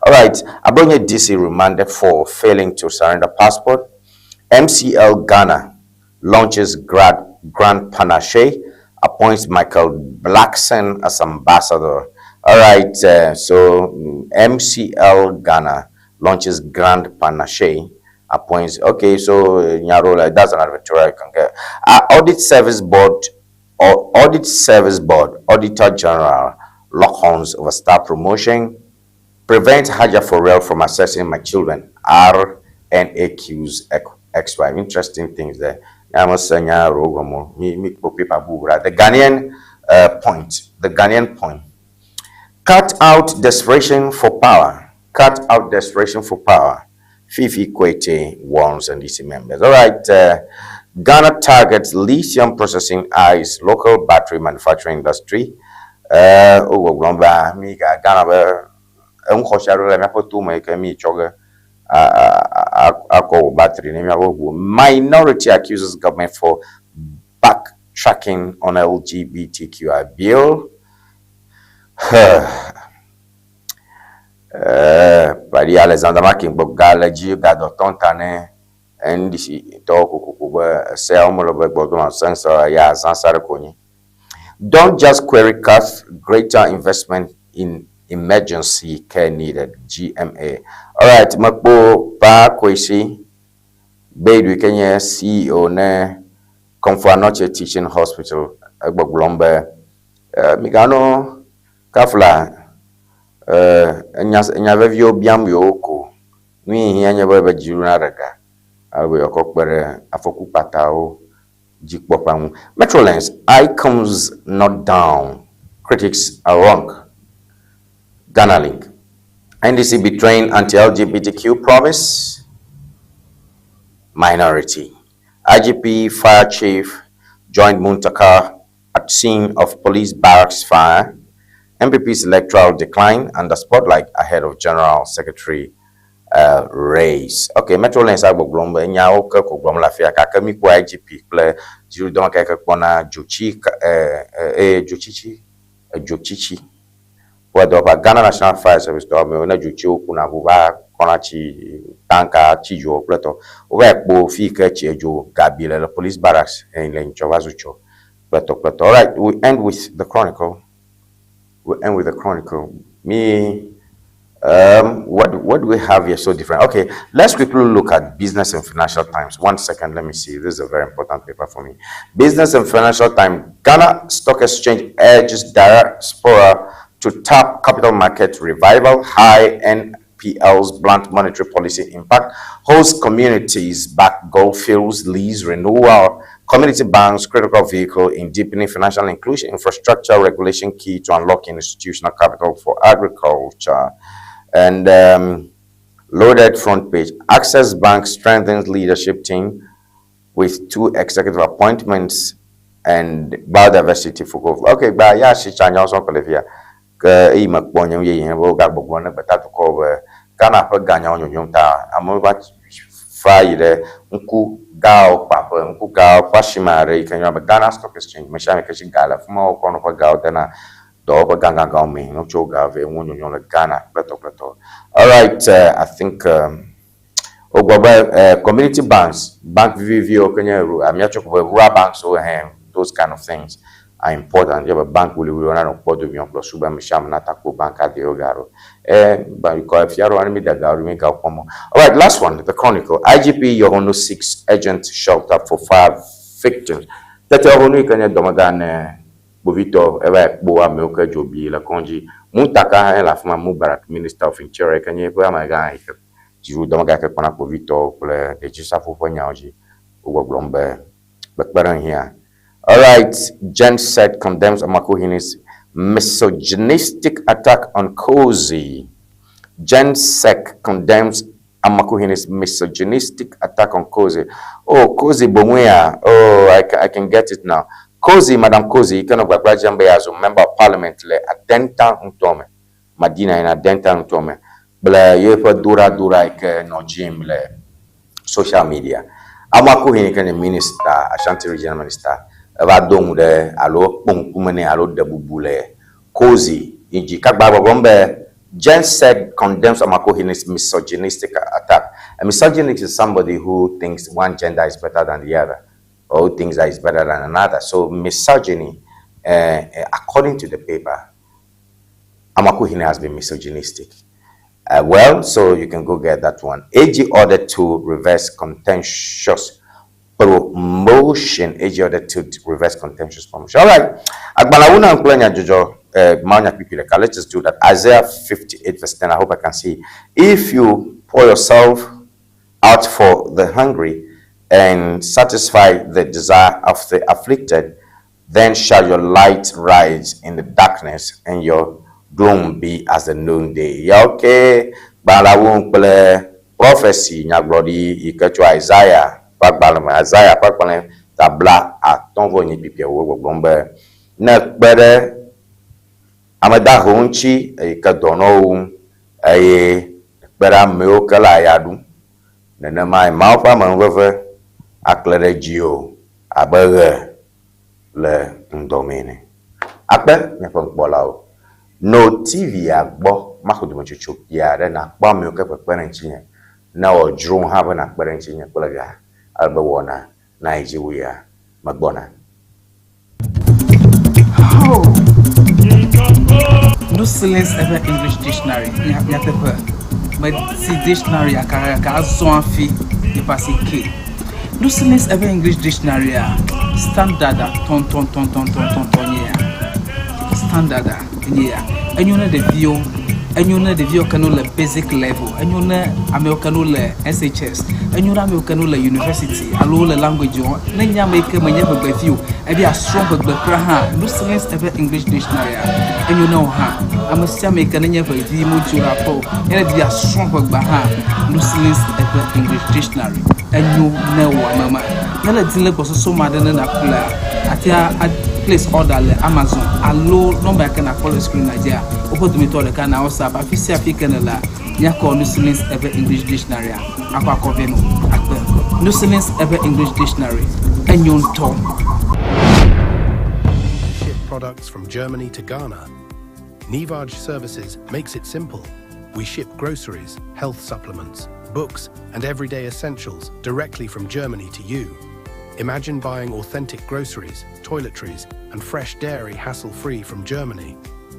All right. Abonye DC remanded for failing to surrender passport. MCL Ghana launches Grand Panache, appoints Michael Blackson as ambassador. All right. So MCL Ghana launches Grand Panache, appoints. Okay. So Nyarola, that's an adventure I can get. Audit Service Board, Auditor General, lock horns over staff promotion, prevent Haja Forel from assessing my children, RNAQ's ex-wife. Interesting things there. Amos the Ghanaian point. Cut out desperation for power. Fifi Kwete warns NDC members. All right. Ghana targets lithium processing as local battery manufacturing industry. Ghana battery. Minority accuses government for tracking on LGBTQI bill. Pari Alexander Makin Bogalaji Gadotontane and the talk say Omolobo sensor ya Sansarconi. Don't just query cost, greater investment in emergency care needed. GMA. Alright, Mark-Boye pa kwesi Bedu Kenya CEO ne Comfort Teaching Hospital Agboglombe Migano Kafla nya vevio biam yoko ni hianya baba jiruna rega alwe yokokbere afoku patao jikpopamu. Metrolens, I comes not down, critics are wrong. Ghana link, NDC betraying anti-LGBTQ promise. Minority, IGP fire chief joined Muntaka at scene of police barracks fire. MPP's electoral decline and the spotlight ahead of General Secretary race. Okay, Metro Lens Agbo Glomba, Nyao Kirko Glomla Fia, Kakami kwa IGP, Ple, Judon Kakakwana, Juchichi, Wadoba Ghana National Fire Service, Domina Juchu, Kuna Huba, Konachi, Tanka, Chijo, Plato, Wekbo, Fika, Chiejo, Gabila, the police barracks, and Len Chavazucho, Plato. All right, we end with the Chronicle. What do we have here so different? Okay, let's quickly look at Business and Financial Times. 1 second, let me see. This is a very important paper for me. Business and Financial Times. Ghana Stock Exchange urges diaspora to tap capital market revival. High NPL's blunt monetary policy impact. Host communities back gold fields, lease renewal. Community banks, critical vehicle in deepening financial inclusion, infrastructure regulation key to unlocking institutional capital for agriculture. And loaded front page. Access Bank strengthens leadership team with 2 executive appointments and biodiversity for growth. Okay, but yeah, she changes on Colivia. Imakbonyam ye bogabogwana, but that to cover Ghana per Ganya on your ta. I'm about Friday, Unku Gao Papa, Unku Gao, Pashimare, can you have a Ghana Stock Exchange, Mashami Gala, Fumo, Konopa Gao, Dana, Doba Ganga Gaume, no Chogave, Union Ghana, Plato. All right, I think community banks, Bank VVO, Kenyaru, Amiachok, rural banks over here, those kind of things are important. You have a bank will run on Port of Yon plus Suba Misham Natako Bank at the Ogaro. But if you are me that make out. All right, last one, the Chronicle. IGP Yohono 6 agents shot up for 5 victims. That Yohono can Domagan Bovito, Ever Boa Milka Jobi, La Conji, Muntaka, and Lafma Mubarak, Minister of Interior, can you go my guy? You Domagaka Bovito, the Jisafu Panyaji, Ugo Blombe, but better here. All right, Jen said condemns Amakuhini's misogynistic attack on Cozy. Jen Sek condemns Amakuhini's misogynistic attack on Cozy. Oh, Cozy Bomwea. Oh, I can get it now. Cozy, Madam Cozy, kind of a Jambe as a member of parliament, le Adenta Untome. Madina in Adenta Untome. Bla Yepa Dura Dura, no Jim, le social media. Amakuhini can minister, Ashanti regional minister. Vadong de alo pongkumene alo debubule Cozy inji kakbaba bombe. Jen said condemns Amakuhini's misogynistic attack. A misogynist is somebody who thinks one gender is better than the other, or who thinks that is better than another. So misogyny, according to the paper, Amakuhini has been misogynistic. Well, so you can go get that one. AG ordered to reverse contentious promotion. AG ordered to reverse contentious promotion. All right. Agbalawuna Nkulenya Jojo, Manya people, let's just do that. Isaiah 58 verse 10. I hope I can see. If you pour yourself out for the hungry and satisfy the desire of the afflicted, then shall your light rise in the darkness and your gloom be as the noonday. Yeah, okay. Balawun Kple prophecy nyaglodi ikecho Isaiah. Isaiah pakpale tabla atonvo ni pipia wo gbombe na gbere amada honchi ka dono gbera meo kala yadu na mai maupa manweve aklere jio abere le ndomene. Akpe me pon bolao. No TV agbo makudu chuchu ya re na gba me ke pepere nchinya. Na o drone ha na pepere nchinya kple ga. Albe wona Nigeria magbona. Oh. No silence ever English dictionary. Ya paper. But see dictionary akara zo afi e passe K. No silence ever English dictionary standard ton yeah. Standard yeah. And you know the view can the basic level. And you know American SHS. And you know American university. Allo the language you nenya make me never be view. And be a strong but no silence ever English dictionary. And you know I'm a Sammy can never be module for. And be a strong but no silence ever English dictionary. And you know mama. Nala dile was so mad than a player. At place order le Amazon. Allo number can I follow screen Nigeria. Open to me to the can also but if you African la nya call no silence ever English dictionary. Aqua coveno. No silence ever English dictionary. And you tom. Ship products from Germany to Ghana. Nivage Services makes it simple. We ship groceries, health supplements, books, and everyday essentials directly from Germany to you. Imagine buying authentic groceries, toiletries, and fresh dairy hassle-free from Germany.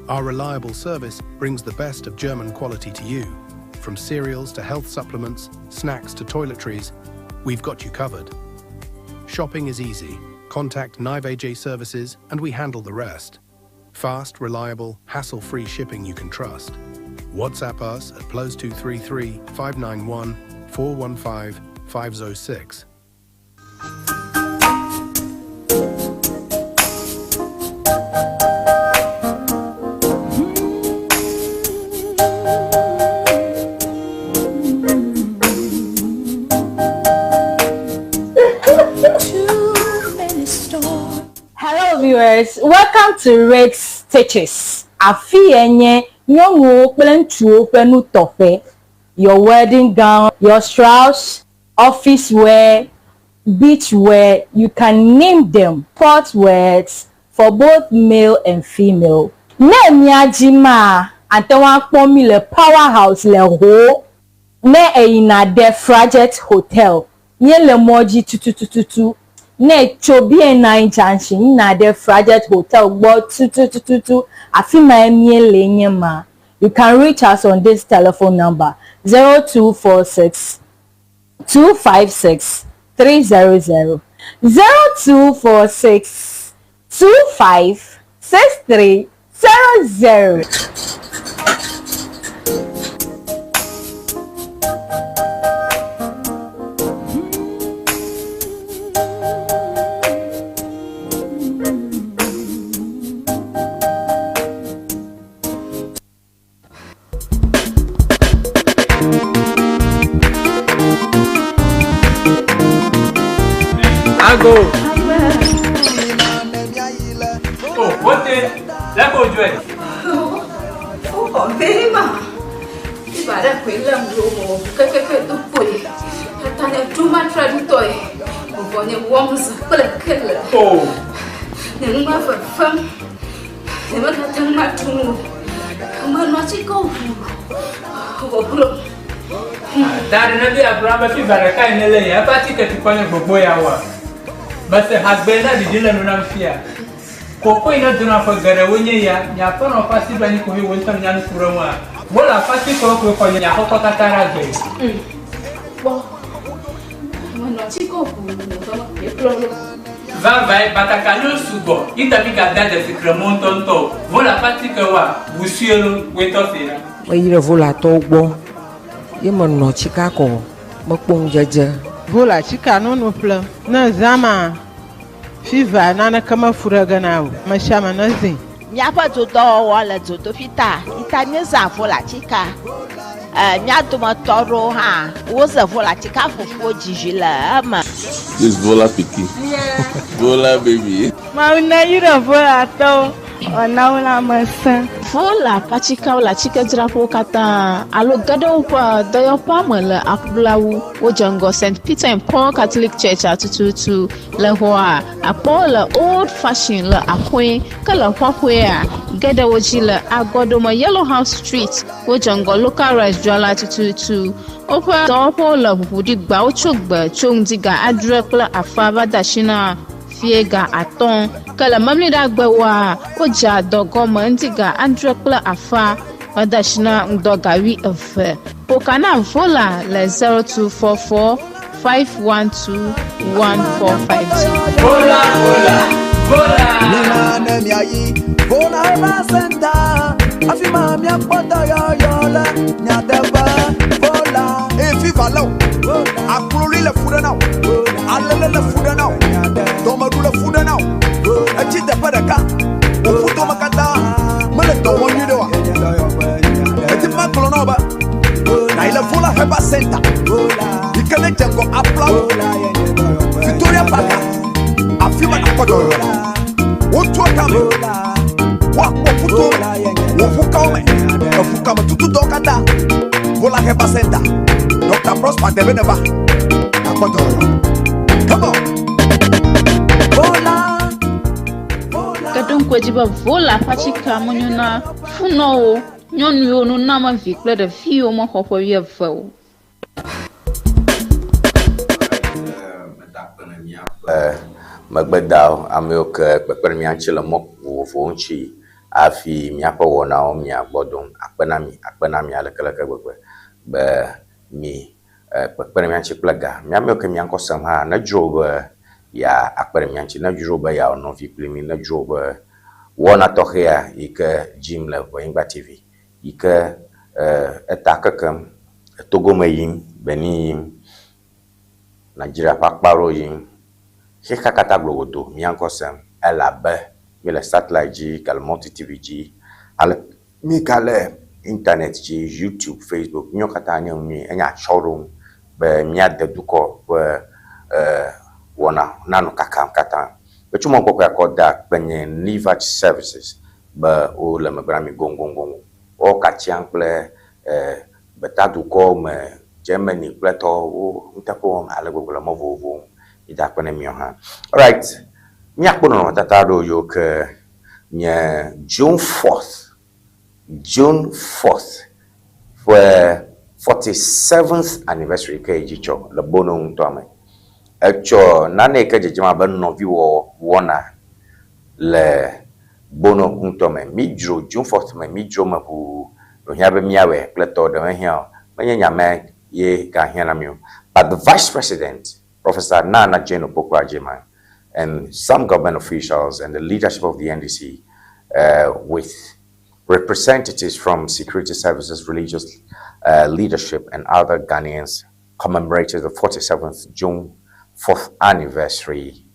Our reliable service brings the best of German quality to you. From cereals to health supplements, snacks to toiletries, we've got you covered. Shopping is easy. Contact Nivage Services and we handle the rest. Fast, reliable, hassle-free shipping you can trust. WhatsApp us at +233 591 415 506. Hello viewers, welcome to Red Stitches. Afienye nyongo plentuo penu tofe. Your wedding gown, your strauss, office wear, beach wear, you can name them. Sport wears for both male and female. Ne miajima antewa kpomi le powerhouse le ho. Ne eina de Fraget Hotel. Nye le moji tututututu. Ne chobie na junction na de Fraget Hotel but tututututu afima emie lenye ma. You can reach us on this telephone number 0246 256 300 0246 2563 00. Go. Oh, what is that? Go do it. Oh, very much. If I don't quit them, go to put. I too much try to toy. When it warms, put a killer. Oh, then go for fun. Never got too much to move. Come on, watch it go. that is not the Abraham Baraka in LA. I party to Boy hour. But the husband didn't know fear. Coco in a dinner for Garawunya, Yapon or Passy Banico, who went on Yan Kuroma. Well, a Passy Coco for Yapokatara. Well, when not to go, Vai, but I can also go. It a big at that as a Cremonton top. Vola Patica, Wusiel, wait off here. Ira vola tobo. Yemon no Chicago. Mokpong jaja. Vola chika no plan. Na zama. Fiva nana kama furaga na mashama nazi. Nyapa to do wala to fita. Itanya za vola chika. Nyato matoro ha. Woza vola chika fofo jijila ama. This vola piki. Vola baby. Ma una ira vola to. Ona masa. Vola pachika la chika drapo kata alo gado pa doyo pa mala apulawu o jango St. Peter and Paul Catholic Church atututu la hoa apola old fashioned la apoi kala hwahwea gada wojila agodoma Yellow House Street o jango local rice jwala atututu opa dopo la budi gba o chogba chongdiga adrekla afaba dashina fiega aton kala mamli da gbawa oja dogo mandiga andrekla afa wadashina ndogawi afa pokana vola le 0244 512 1452 vola nina nemiayi vola basenta afima mi apota yo la nyateba vola e fifa lo akulori le fuda now alele le fuda now domaru le fuda now achi de padaka o futo makata mele to wonyi de wa eti maklo no ba na ile vola heba center ikele jengo apla Victoria Park afima na kodo o to kame wa futo wo fuka me tutu dokata vola heba center Dr. Prosper Debeneba akodo come on vola kadon kwajiba vola pachika munyuna funo nyonu yo no na ma vikle de fio mo hopo wi afo magbedao amok pepper mi anchela mok wo fonchi afi mi apa wona o mi agbodun akpenami alekeleke gbegbe be mi pepper mi anchi plaga mi amok mi ankosam ha na job ya akpere mi anchi na job ya no fi plemi na job wona tohia ike Jim le Ewenyigba TV ike etakakam togomayin benin Nigeria pakparo yin hika kata glogodo mi ankosam elabe mi le satellite ji kal multi TV ji al mi kale internet ji YouTube Facebook mi kata anya mi enya showroom be mi adeduko be wona nanu kata be chumo kokwa koda penye Nivach services be o le mebrami gongongongo o kachian kple betaduko me Germany plato o utapo alegogolo movovo ida kwane mi ha all right mi akpono tata do yo ke nye June 4th for 47th anniversary ke jicho le bono ntome echo nane ke jejima ba no vi wo wona le bono ntome mi jro June 4th mi jro ma bu no hia be miawe plato de hia manya nyame ye ga hia mi but the vice president Professor Nana Jane Opoku-Agyemang and some government officials and the leadership of the NDC with representatives from security services, religious leadership and other Ghanaians commemorated the 47th June 4th anniversary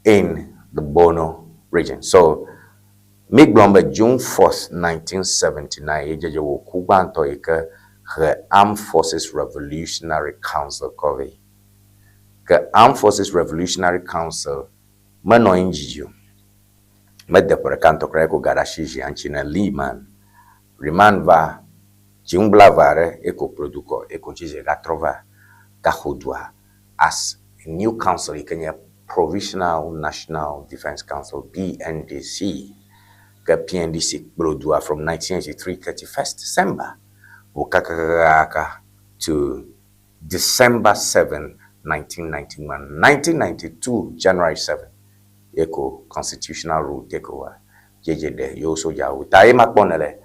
in the Bono region. So, Migblombe June 4th, 1979, the Armed Forces Revolutionary Council COVID. The Armed Forces Revolutionary Council mano injiju medde por canto kreko garashiji anchina liman riman va jimbla vare eko produco eko chije gatrova kahudwa as a new council ikenya Provisional National Defense Council PNDC ke PNDC produa from 1983 31st December ukakaka to December 7 1991, 1992, January 7, Eco constitutional rule takeover. JJD, yo soja, utaye makponele.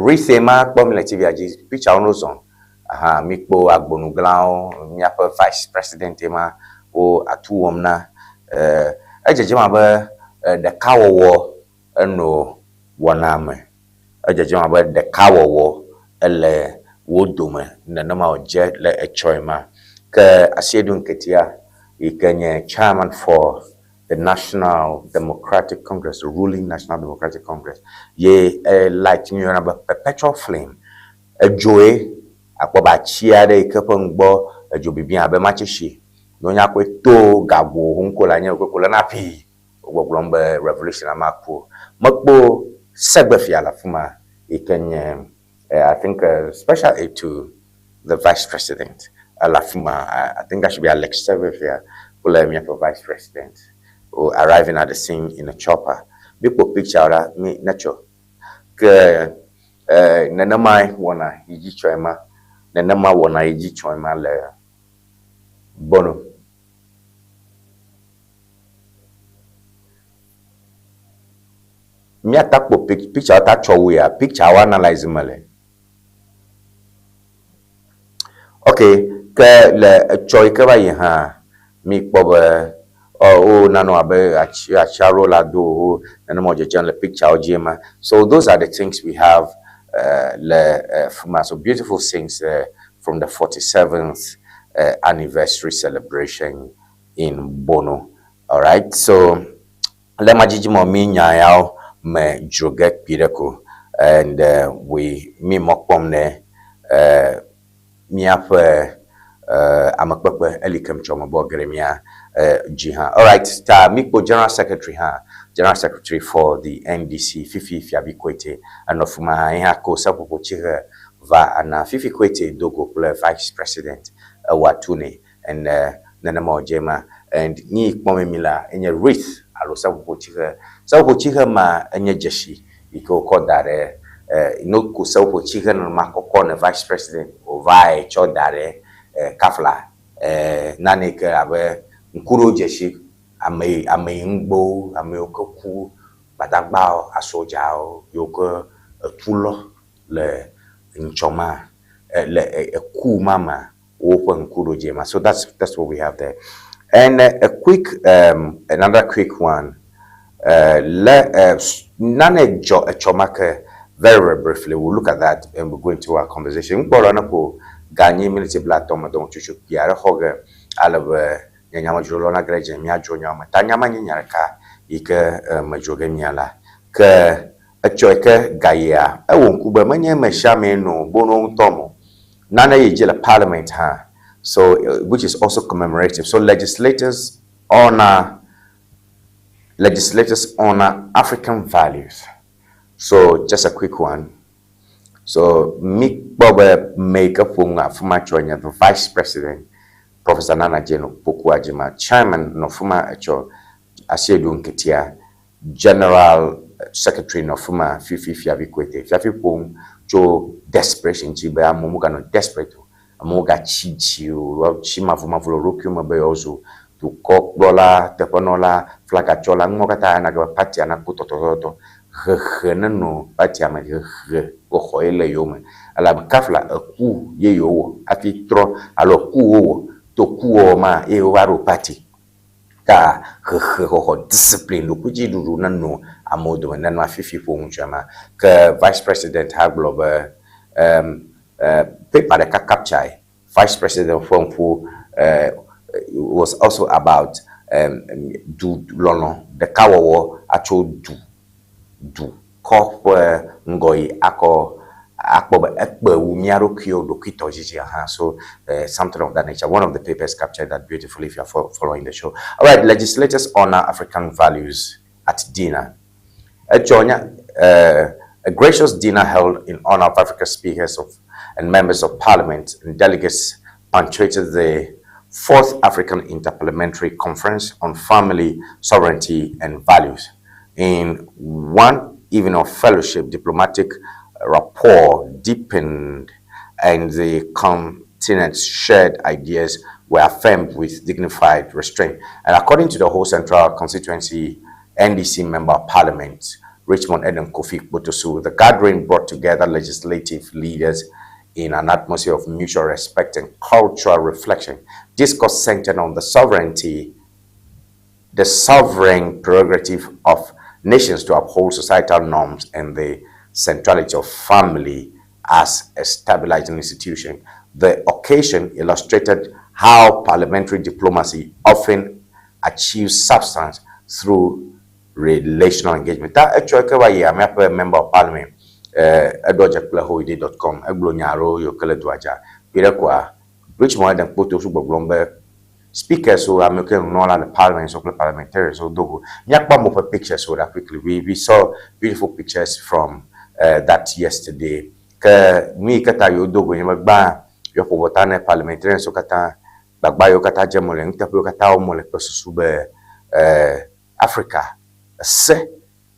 Rithema kpomile TV pitch on zone. Aha, mikbo agbonu glao, miapa vice president ema o atuomna. Ejejema ba the cow war no waname. Ejejema ba the cow war ele wodome na nama oje le echoima. Asiedun Ketia, Ikenya chairman for the National Democratic Congress, the ruling National Democratic Congress. Ye light you know perpetual flame. A joy, a kwabachia de kapongbo, a jobibian abe machishi. No yakwe to gabo hunko la nyo kola napi. Woglombe revolution amaku. Makbo Segbefia la fuma ikenye I think special aid to the vice president. La fuma I think that should be Alex Segbefia for vice president. Or arriving at the scene in a chopper. People picture me natural. Nanamai wana iji choima. Nanama wana iji choima le bono. Mi atakpo picture ta chowe picture wa analyze male. Okay, ke le choy ke ba ha mi pobe nano abe acharo la do nano le picture ojema. So those are the things we have so beautiful things from the 47th anniversary celebration in Bono. All right, so let me jiji mo mi nyayao me joget pireko and we mi mokpom ne mi ape amakpepe elikem choma bo gremia jiha. All right, Mikpo General Secretary for the NDC Fifi Fiabi Kwete and of my hako sapopo chihe va ana Fifi Kwete dogo kple Vice President Watune and nanamo jema and ni kpome mila enye wreath alo sapopo chihe ma enye jeshi iko kodare no ko sapopo chihe no makoko na Vice President o vai chodare kafla naneke abe nkuro jeshi ame ngbo ame okoku badagba asojao yoko tulo le nchoma le eku mama open nkuro jema. So that's what we have there. And a quick another quick one nane chomake very briefly. We'll look at that and we'll go into our conversation. Gagné militaire blatom donc tu piara hoge alabe nyama jolona greje mia jonyama tanyama nyaraka ike majoge miala ke achoike gaya ewonku ba manye mashame no bono tomo nana yejela parliament ha. So which is also commemorative. So legislators honor African values. So just a quick one. So Mick Bobe make up Fuma the Vice President, Professor Nana Jeno Pokuajima, Chairman no Fuma Echo Asiedun Ketia, General Secretary no Fuma Fifi Fiabi Kwete, Fiafi Pum, Joe desperation Chiba Momuga no desperate, Amoga Chichiu, Chima Fuma Fulorukium Beozu, to Cock Dola, Teponola, Flagachola, Mogata, and a party and a putoto. No patiama go ele yome ala kafla ku ye yo afi tro alo ku to ku ma e waro party ka ho discipline ku ji duru nanu amodo nanu afifi po unjama ka Vice President Haglobe paper the capture Vice President Fonfu was also about do lono the kawo acho do kopwe ngoi ako ekbe umiaro kyo dokito jiji ha. So something of that nature. One of the papers captured that beautifully if you are following the show. All right, legislators honor African values at dinner. A gracious dinner held in honor of African speakers and members of parliament and delegates punctuated the 4th African Interparliamentary Conference on Family, Sovereignty and Values. In one evening of fellowship, diplomatic rapport deepened and the continent's shared ideas were affirmed with dignified restraint. And according to the whole Central Constituency NDC Member of Parliament, Richmond Eden Kofi Botosu, the gathering brought together legislative leaders in an atmosphere of mutual respect and cultural reflection. Discourse centered on the sovereign prerogative of nations to uphold societal norms and the centrality of family as a stabilizing institution. The occasion illustrated how parliamentary diplomacy often achieves substance through relational engagement. That actually, I'm a member of parliament. Edward.com, Eglonyaro, Yokeledwaja, Pirakwa, Richmond and Poto Suboglombe, speakers who are making no the parliament, so parliamentarians, so do. Nyakpa more pictures so that quickly. We saw beautiful pictures from that yesterday. Ke mi kata yo dogo nyagba yo pobotane parliamentarians so kata bagba yo kata jemole ntapo kata omole pesusube Africa se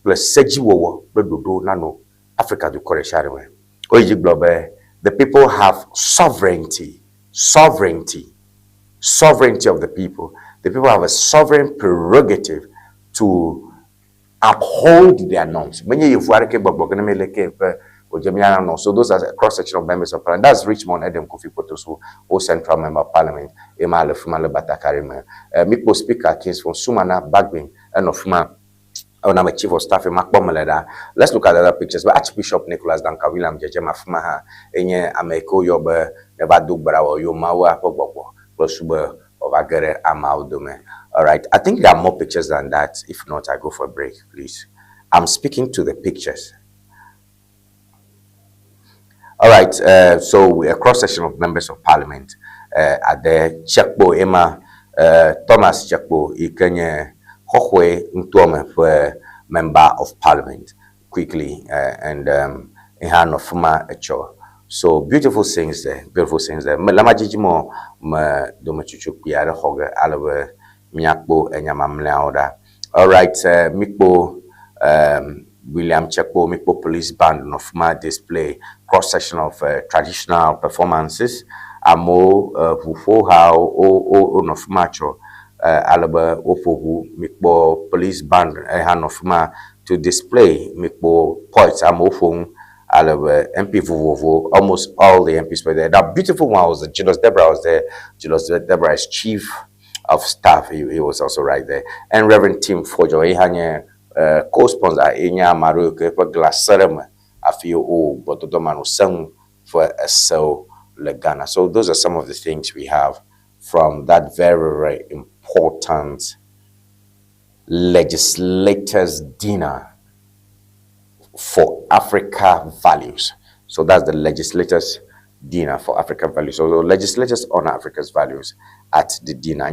plus seji wowo bedodo nano Africa do kore sharewe. Oji globe the people have sovereignty of the people. The people have a sovereign prerogative to uphold their norms. So those are a cross section of members of parliament. That's Richmond Edem Kofi Potosu, O Central Member of Parliament, Emma Fumale Batakarima, Mipo Speaker Kings from Sumana Bagbin, and of I'm a chief of staff in Mark-Boye. Let's look at other pictures. But Archbishop Nicholas Danka William Jejema Fumaha, Enye Ameko Yobe, Nevadu Brawo, Yomawa, Pogbo, Prosube, Ovagere, Amaudume. All right. I think there are more pictures than that. If not, I go for a break, please. I'm speaking to the pictures. All right. So we're a cross section of members of parliament. At the Chekbo Emma, Thomas Chekbo, Ikenye. Hohwe Ntuome for member of parliament quickly and in hand of Fuma Echo. So beautiful things there. Lama jijimo ma domachuchu piara hoga alawe miakbo enyamamle oda. All right, Mikbo William Chekbo Mikbo police band no Fuma display cross section of traditional performances. Amo hufo how o no Fumacho. Alaba Opohu Mikbo police band Hanofma to display Mikbo poets Amofung Alaba MP Vuvovo, almost all the MPs were there. That beautiful one was Julius Deborah was there. Julius Deborah is chief of staff, he was also right there. And Reverend Tim Fojo, co-sponsor Enya Maru Glass Ceremony, I feel but the Domano sung for a so Legana. So those are some of the things we have from that very, very important legislators' dinner for Africa values. So that's the legislators' dinner for African values. So the legislators honor Africa's values at the dinner.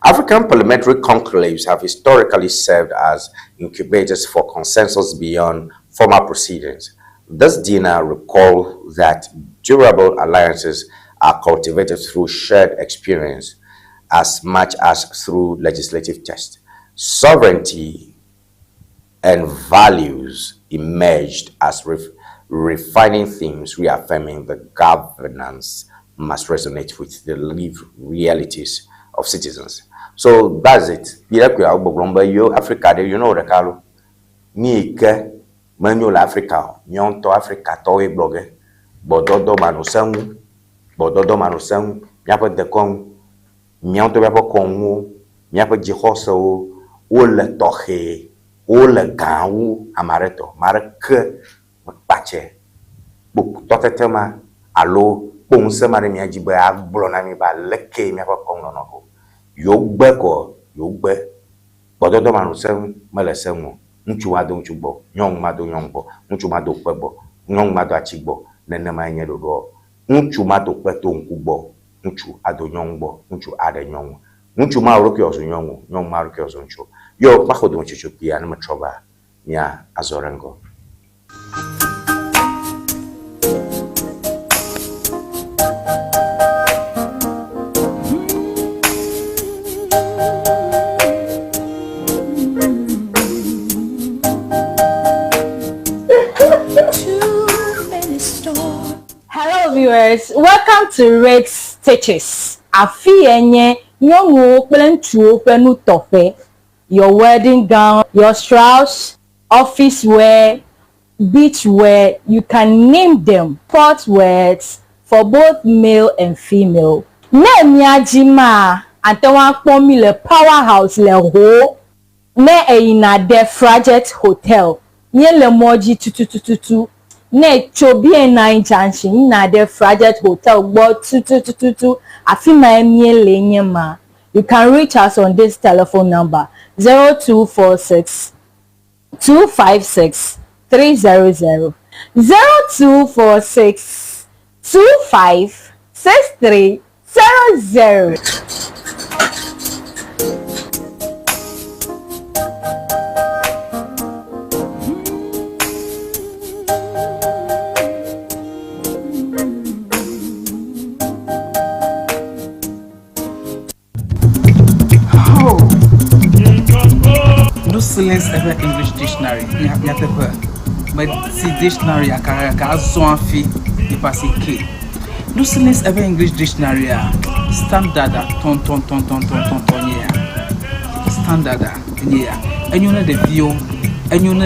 African parliamentary conclaves have historically served as incubators for consensus beyond formal proceedings. This dinner recalls that durable alliances are cultivated through shared experience as much as through legislative tests. Sovereignty and values emerged as refining themes, reaffirming the governance must resonate with the lived realities of citizens. So that's it. Africa, you know the Carlo. Manual Africa, Nyonto Africa, Toy blogger, Bododo Manusang, Nyapa de Kong, Nyonto Babo Kongo, Nyapa Jihoso, Ole Tohe, Ole Gau, Amareto, Marake, Pache, Book Totetema, Alo, Ponsa Marimiajiba, Blonami ba Leke, Nyapa Kongo, Yogbeko, Yogbe, Bododo Manusang, Malesemo. Nchuado nchubo, nyong mado nyongbo, nchumado kwebo, nyong mado achigbo, nenema enyedo do. Nchumado kweto nkubo, nchu ado nyongbo, nchu ade nyong. Nchu ma roki ozo nyongu, nyong ma roki ozo nchu. Yo pakodo nchuchu pia na matroba nya azorengo. Viewers, welcome to Red Stitches. Afienye nyongo plentuo penu tofe. Your wedding gown, your strauss, office wear, beach wear, you can name them. Sport wears for both male and female. Ne miajima antewa kpomi le powerhouse le ho. Ne eina de Fraget Hotel. Nye le moji tututututu. Ne chobie nine junction na de Fraget Hotel bo 2222 afima emie lenye ma. You can reach us on this telephone number 0246 256 300 0246 256 6300. Silence ever English dictionary. But see dictionary aka zon fi e passe K. No silence ever English dictionary standard ton yeah. Standard yeah. And you know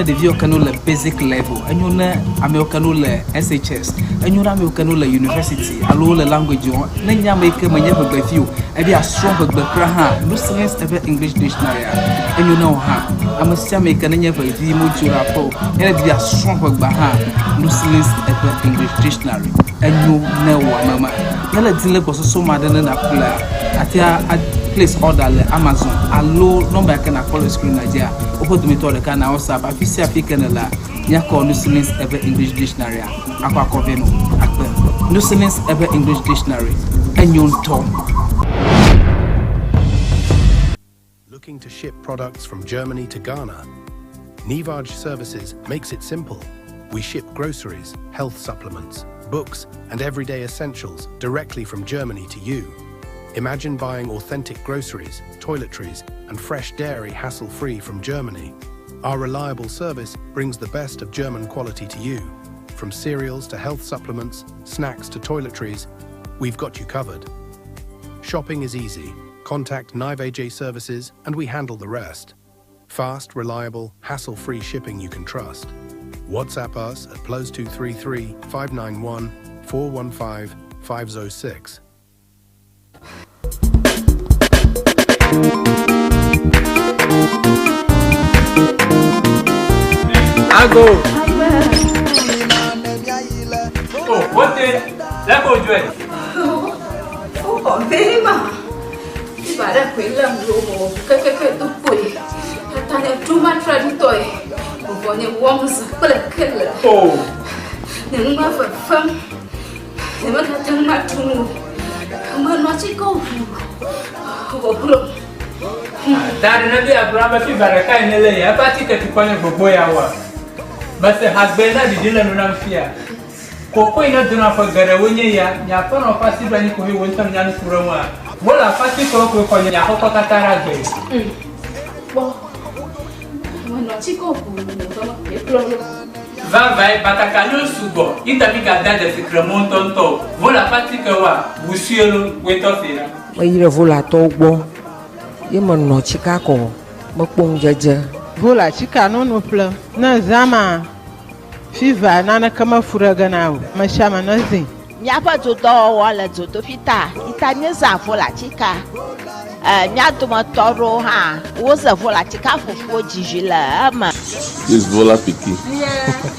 the view canoe basic level. And you know American SHS. And you know American university. Allo language on. Nenya make a never view. And they are strong but no silence ever English dictionary. And you know how I'm a make a never view rapo. And they are strong but no silence ever English dictionary. And you know mama. Yala dile was so mad than a player. At place order le Amazon. Allo number can follow screen Nigeria. Open to me to the can also but if African la ya call no silence ever English dictionary. Aqua coveno. No silence ever English dictionary. And you Tom. Looking to ship products from Germany to Ghana? Ŋdi Services makes it simple. We ship groceries, health supplements, books, and everyday essentials directly from Germany to you. Imagine buying authentic groceries, toiletries, and fresh dairy hassle-free from Germany. Our reliable service brings the best of German quality to you. From cereals to health supplements, snacks to toiletries, we've got you covered. Shopping is easy. Contact Ŋdi Services and we handle the rest. Fast, reliable, hassle-free shipping you can trust. WhatsApp us at +233 591 415 506. I go. Oh, what the? Let go do it. Oh, very much. Bà đã quên làm đồ cái tụi quỷ, ta đã too much traditory, một những worms cái là những mà vật phẩm, những mà thằng mà thùng, mà nó chỉ có luôn. Ta đã nói Abraham khi bà đã cái này là apa chỉ cái quan niệm của bố yawa, but husband đã đi lên làm phia, cô ina duna phải gara wenye ya, nhà pa nó phải xin bani kuhi wentam nyani furawa. Bola pasti kalau kau kau nyako kau kata lagi. Boh, mana ciko pun, kalau vai batakanyo subo. Ita mika dada se kremon tonto. Bola pasti kau busielo wetofira. Mai vola tobo. Ye mana cika ko, makpong jaja. Vola cika no pla. Na zama. Fiva nana kama furaga nao. Mashama nazi. Miapa todo wala todo fita itanye za vola chika miato matoro ha woza vola chika fufu jijila ama this vola piki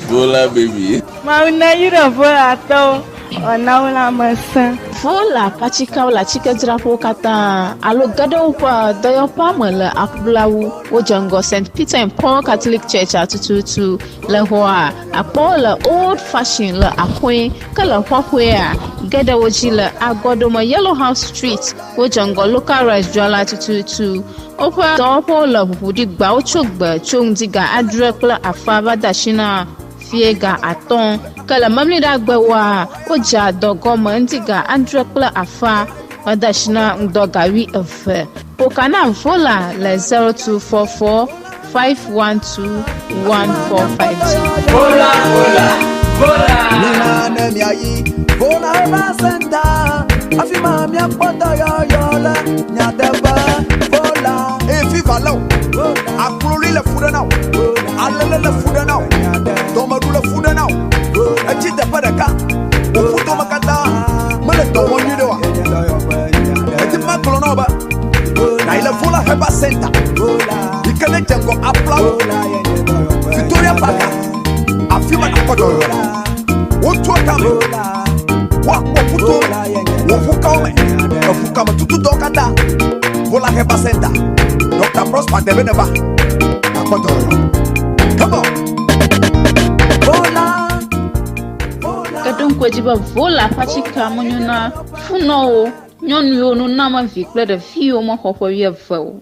vola baby ma una yira vola to ona wala masa vola pachika wala chika drapo kata alo gado pa doyo pa mala akblawu wojango St. Peter and Paul Catholic Church atututu la hoa apola old fashioned la akwe kala hwahwe gada wojila agodoma Yellow House Street wojango local rice jwala atututu opa dopo la budi gba ochogba chongdiga adrekla afaba dashina fiega aton kala mamli dagba wa oja dogoma ndiga andrekla afa wadashina ndogawi efe pokana vola le 0244 512 1452 vola Nina nemi ayi vola eba senta afima mi apoto yoyola nyateba vola efi valo akululi le fuda now alele le fuda now tomadu le fuda now echite padaka ofuto makata mele tomo nidewa eti makolo no ba na ile vola eba senta ikele jengo aplau Victoria Park afima na kodo wotu akame wakuto wofukame wofukame tutu dokada vola heba center Dr. Prosper Debeneba na kodo come on kadon kwajiba vola pachika munyuna Lufuno, yon you no nama vikle de few more hope of your foe.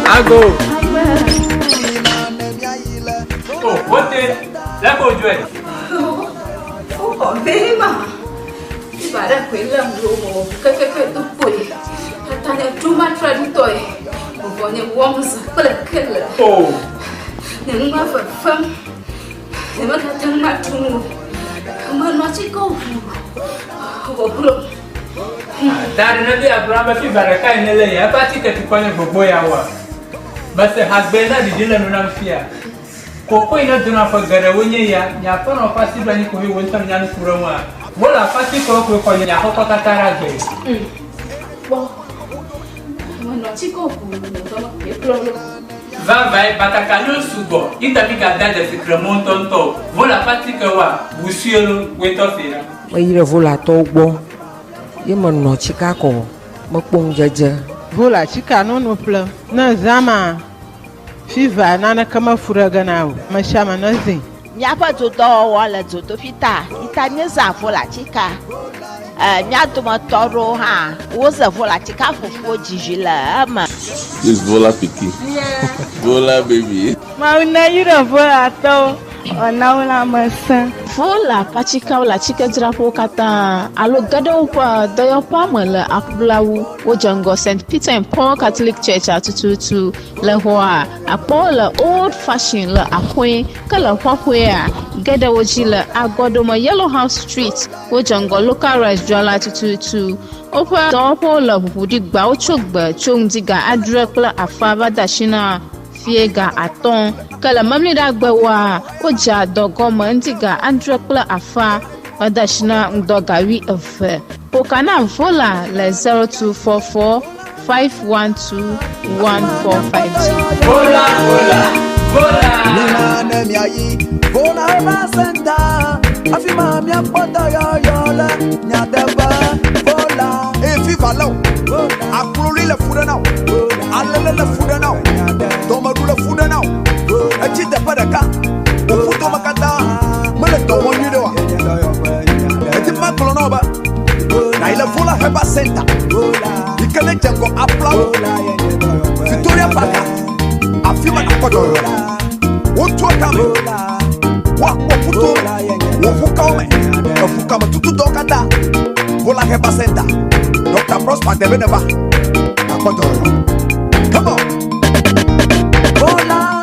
I go. Oh, what is? Let go do it. Oh, very much. Bà đã quên làm đồ cái tụi bụi, ta nhà Double Friday, một vài nhà Amos kple. Oh. Những mà vật phẩm, những mà thằng mặt thùng, mà nó chỉ có vụ. Dari nabi Abraham fi baraka inele ya pati ke tukwane gbogbo ya wa. Base hagbena di dile nuna mfia. Koko ina duna fa gare wonye ya nya pa no pati bani ko wi wontam nya nfura wa. Bola pati ko nya ko katara gbe. Bo. Mo ti ko ku no e plolo. Va batakano sugo. Ita mi gada de secrement tonto. Bola pati ke wa busielo weto fira. Mayire vola to gbo. Ye no chika ko mokpong jeje. Vola chika no ple. Na zama. Fiva nana kama furaga nawo. Mashama nozi. Nyapa to do wala to fita. Ita nyeza vola chika. Nyato matoro ha. Woza vola chika fufu jijila ama. This Vola Piki. Yeah. Vola baby. Mauna yura vola to. Onaula masa. Vola pachika la chika drapo kata alo gado pa doyo pamela akblawu wojango St. Peter and Paul Catholic Church atututu le hoa apola old fashioned la akwe kala hwahwea gada wojila agodoma Yellow House Street wojango local rice jwala atututu opa dopo la budi gba ochogba chongdiga adrekla afaba dashina fiega aton kala mamli da gbawa oja dogoma ndiga andrekla afa adashina ndogawi efe pokana vola le 0244 512 1452 Vola Nina nemi ayi Vola eba senta Afima mi apota yo le Nyadeba Vola Efi valo Akuloli le fuda now Alele le fuda now Tomadu le fuda now Echi tepa deka Ofuto makata Mele tomo nidewa Eti makolo no ba Na ile vola eba senta Ikele jengo aplau Victoria Park Afima na kodo Wotu akame Wakuputo Wofukaume Wofukame tutu dokada Vola heba senta Dr. Prosper Debeneba na kodo. Come on Vola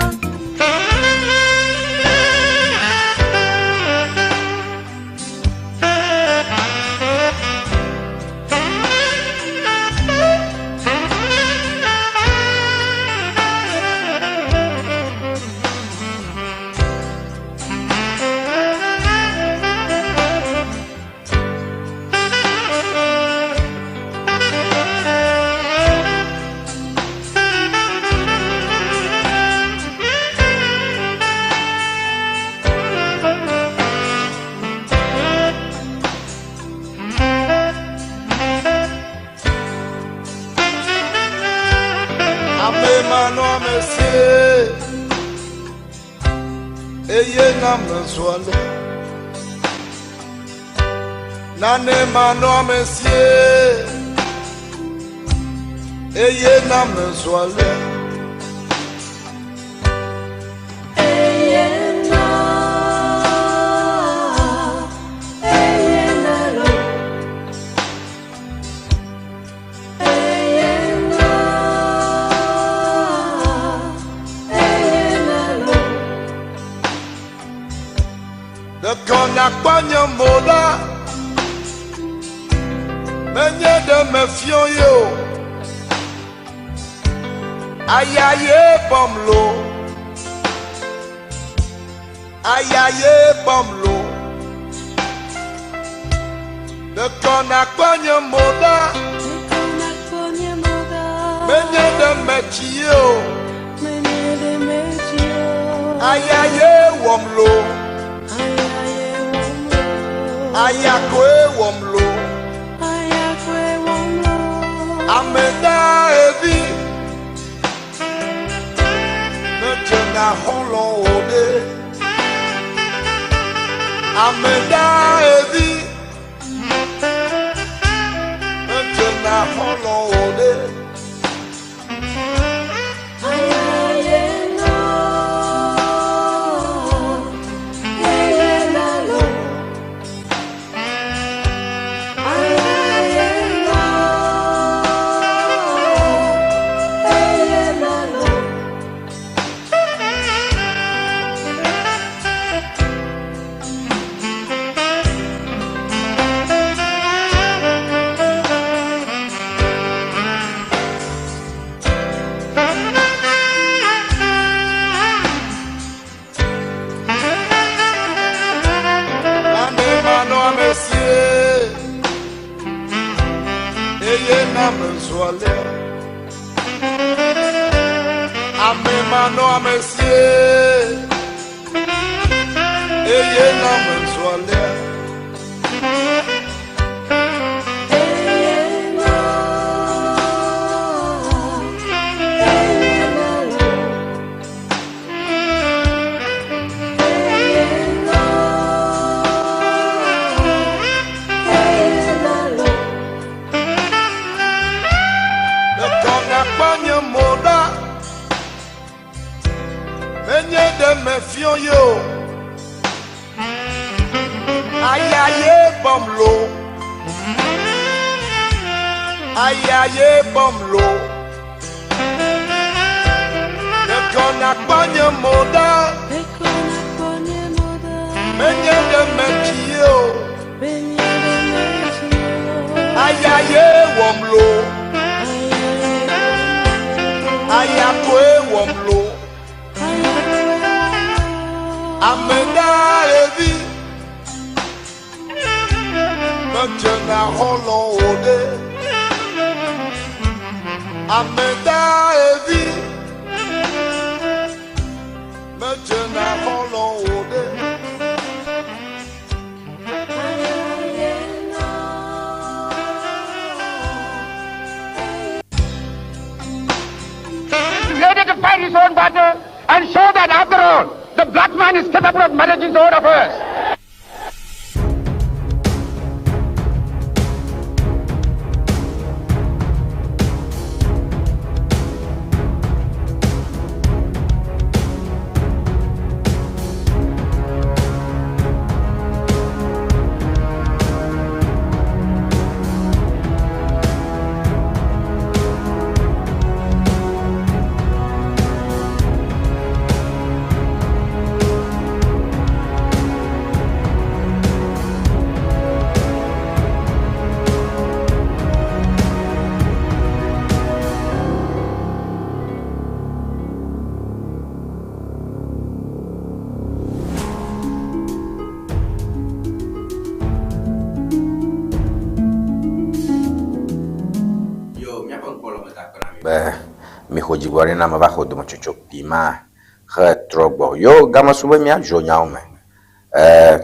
Nane mano monsieur Eye na menswale De konakpanya moda Menye de me fion yo Ayaye bomlo Ayaye bomlo De konakpanya moda Menye de me chio Ayaye womlo Ayakwe womlo Ameda evi Mechena holo ode ameda evi na holo ode Amemano amesie eye na mensuale Mefio yo ayaye bomlo de kona panye moda menye de mekio ayaye womlo ayakwe womlo amenda evi mejena holo ode amenda evi mejena holo ode ready to fight his own battle and show that after all the black man is capable of managing his own affairs. mi hoji gwari na ma ba ho dum chuchu pima ha trogbo yo gama sube mi ajo nyaume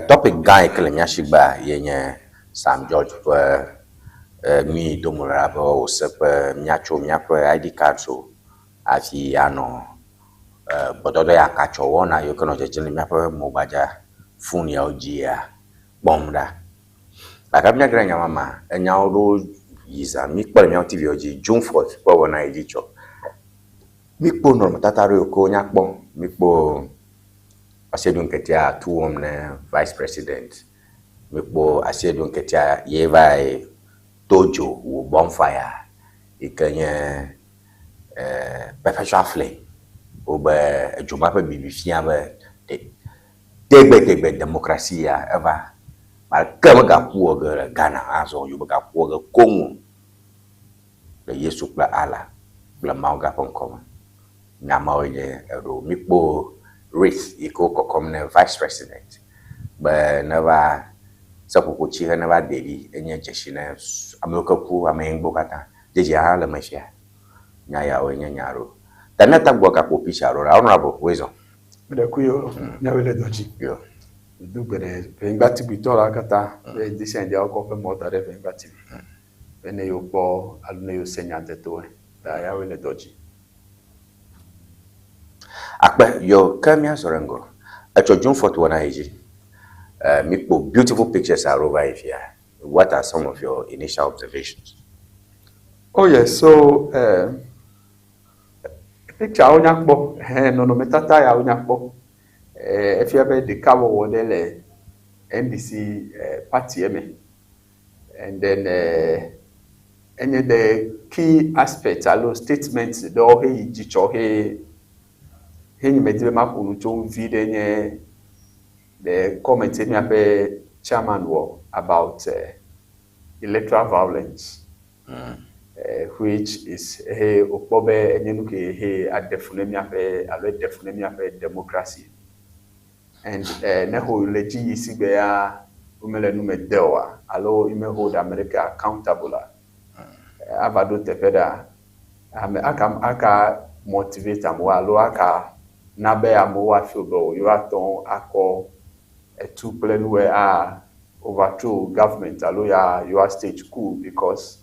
topic guy kle mi ashigba yenye Sam George mi domura bo o sep mi acho mi akwe ID card so afi ano bododo ya kacho wona yo kono je jini mi akwe mobaja phone ya ojia bomda akabnya granya mama enya odo yiza mi kpere mi TV oji June 4th kwa wona edicho mi kpo normal tataro ko nya kpo mi kpo asedun ketia tuom ne vice president mi kpo asedun ketia yevai tojo wo bonfire ikenye perpetual flame obe ejuma pe bibifia be tegbe demokrasi ya eva mal kama puo ge Ghana aso yu ga puo ge Congo le Yesu kla ala bla mauga ponkom na maoye ro mikpo race iko kokom ne vice president ba never sapuko chi ha never debi enye jeshine amoka ku amengbo kata deje ha le mafia nya ya onye nyaro tanata gwa ka ko picharo honorable wezo bede kuyo nya wele doji yo dugbere pengbati bitora kata e descend ya ko fe mota re pengbati ene yo po alune yo senyante to da ya wele doji Akbe, yo Kamia Sorengo. At your June 4th, beautiful pictures are over here. What are some of your initial observations? Oh yes, so picture onyakpo no metata ya onyakpo if you have the cover wodele NDC party eme and then any the key aspects allo statements do he jicho he medile makunu to video the comment me abe chairman war about electoral violence. Which is okpobe enyenuke adefunemia democracy and neho leji isigbe ya umelenu medewa alo ime hold America accountable abado tepeda aka motivate amwa alo aka nabe amwa feel you aton ako two plan where overthrow government alo your stage coup because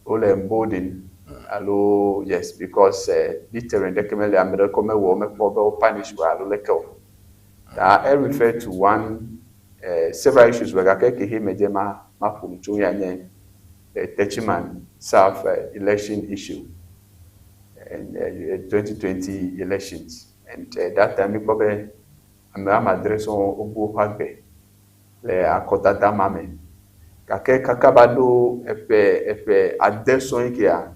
all emboldened, allo yes, because deterrent dekemele America me wo me probable punish wa allo leko. That I refer to one several issues where akeke he mejema mafumcho yanye the Techiman South election issue and 2020 elections and that time probably I'm address on obo hagbe le akotata mame. Kake kakabado epe adeson kia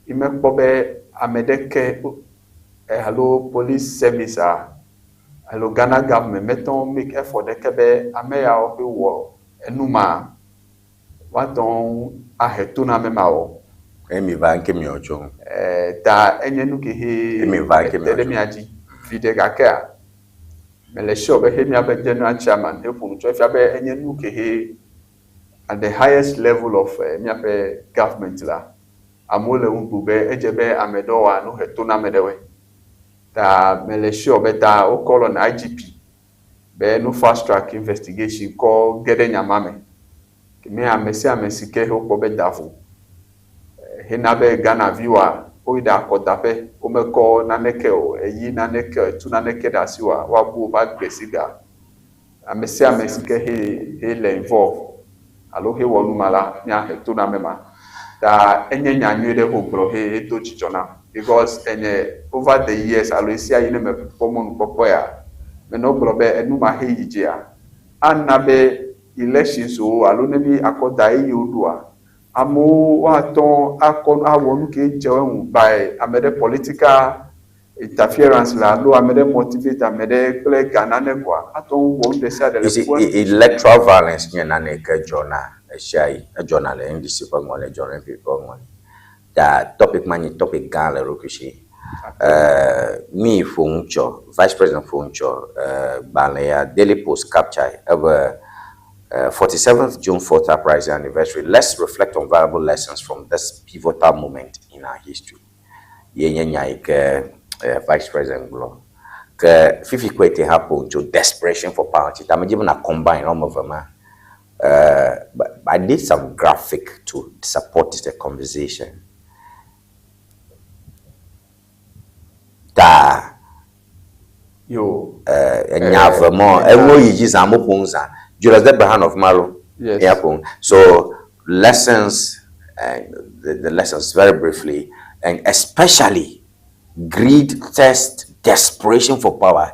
imekpobe amedeke hello police service hello Ghana government meton make effort dekebe ameya ope wo enuma waton ahetuna memao Emi vanke mi ocho ta enyenu ke he emi vanke mi ocho aji vide kake mele sure be he mi abe general chairman he funu cho fi abe enyenu ke he at the highest level of government la amole unbube ejebe amedowa no hetuna medewe ta melesho beta o call on IGP be no fast track investigation call gede nyamame kimi amesike ho ko bedafu henabe Ghana viewer o ida kodape o meko naneke o eyi naneke tu naneke dasiwa wabu ba gbesiga amesike he le involve alo he wonu mala nya to na mema da enye nyanwe de hobro he to chichona because enye over the years alo isia yine me pomon popo ya me no blobe enuma he yijia anabe elections o alo ne bi akoda e yodua amu wa ton akon awonu ke jewen by amede political interference la lo amede motivate amede kple Ghana ne kwa aton won de sa de electoral violence nyana ne ka jona shai a journal NDC kwa ngone journal people ngone da topic mani topic gale rokushi me funcho vice president funcho balaya daily post capture over 47th June 4th uprising anniversary. Let's reflect on valuable lessons from this pivotal moment in our history. Vice President Glo. Fifi Kwete happen to desperation for power. I'm given a combine all of them. But I did some graphic to support the conversation. Yo, Julius Abraham of Malo. Yes. So lessons, the lessons very briefly, and especially greed, thirst, desperation for power.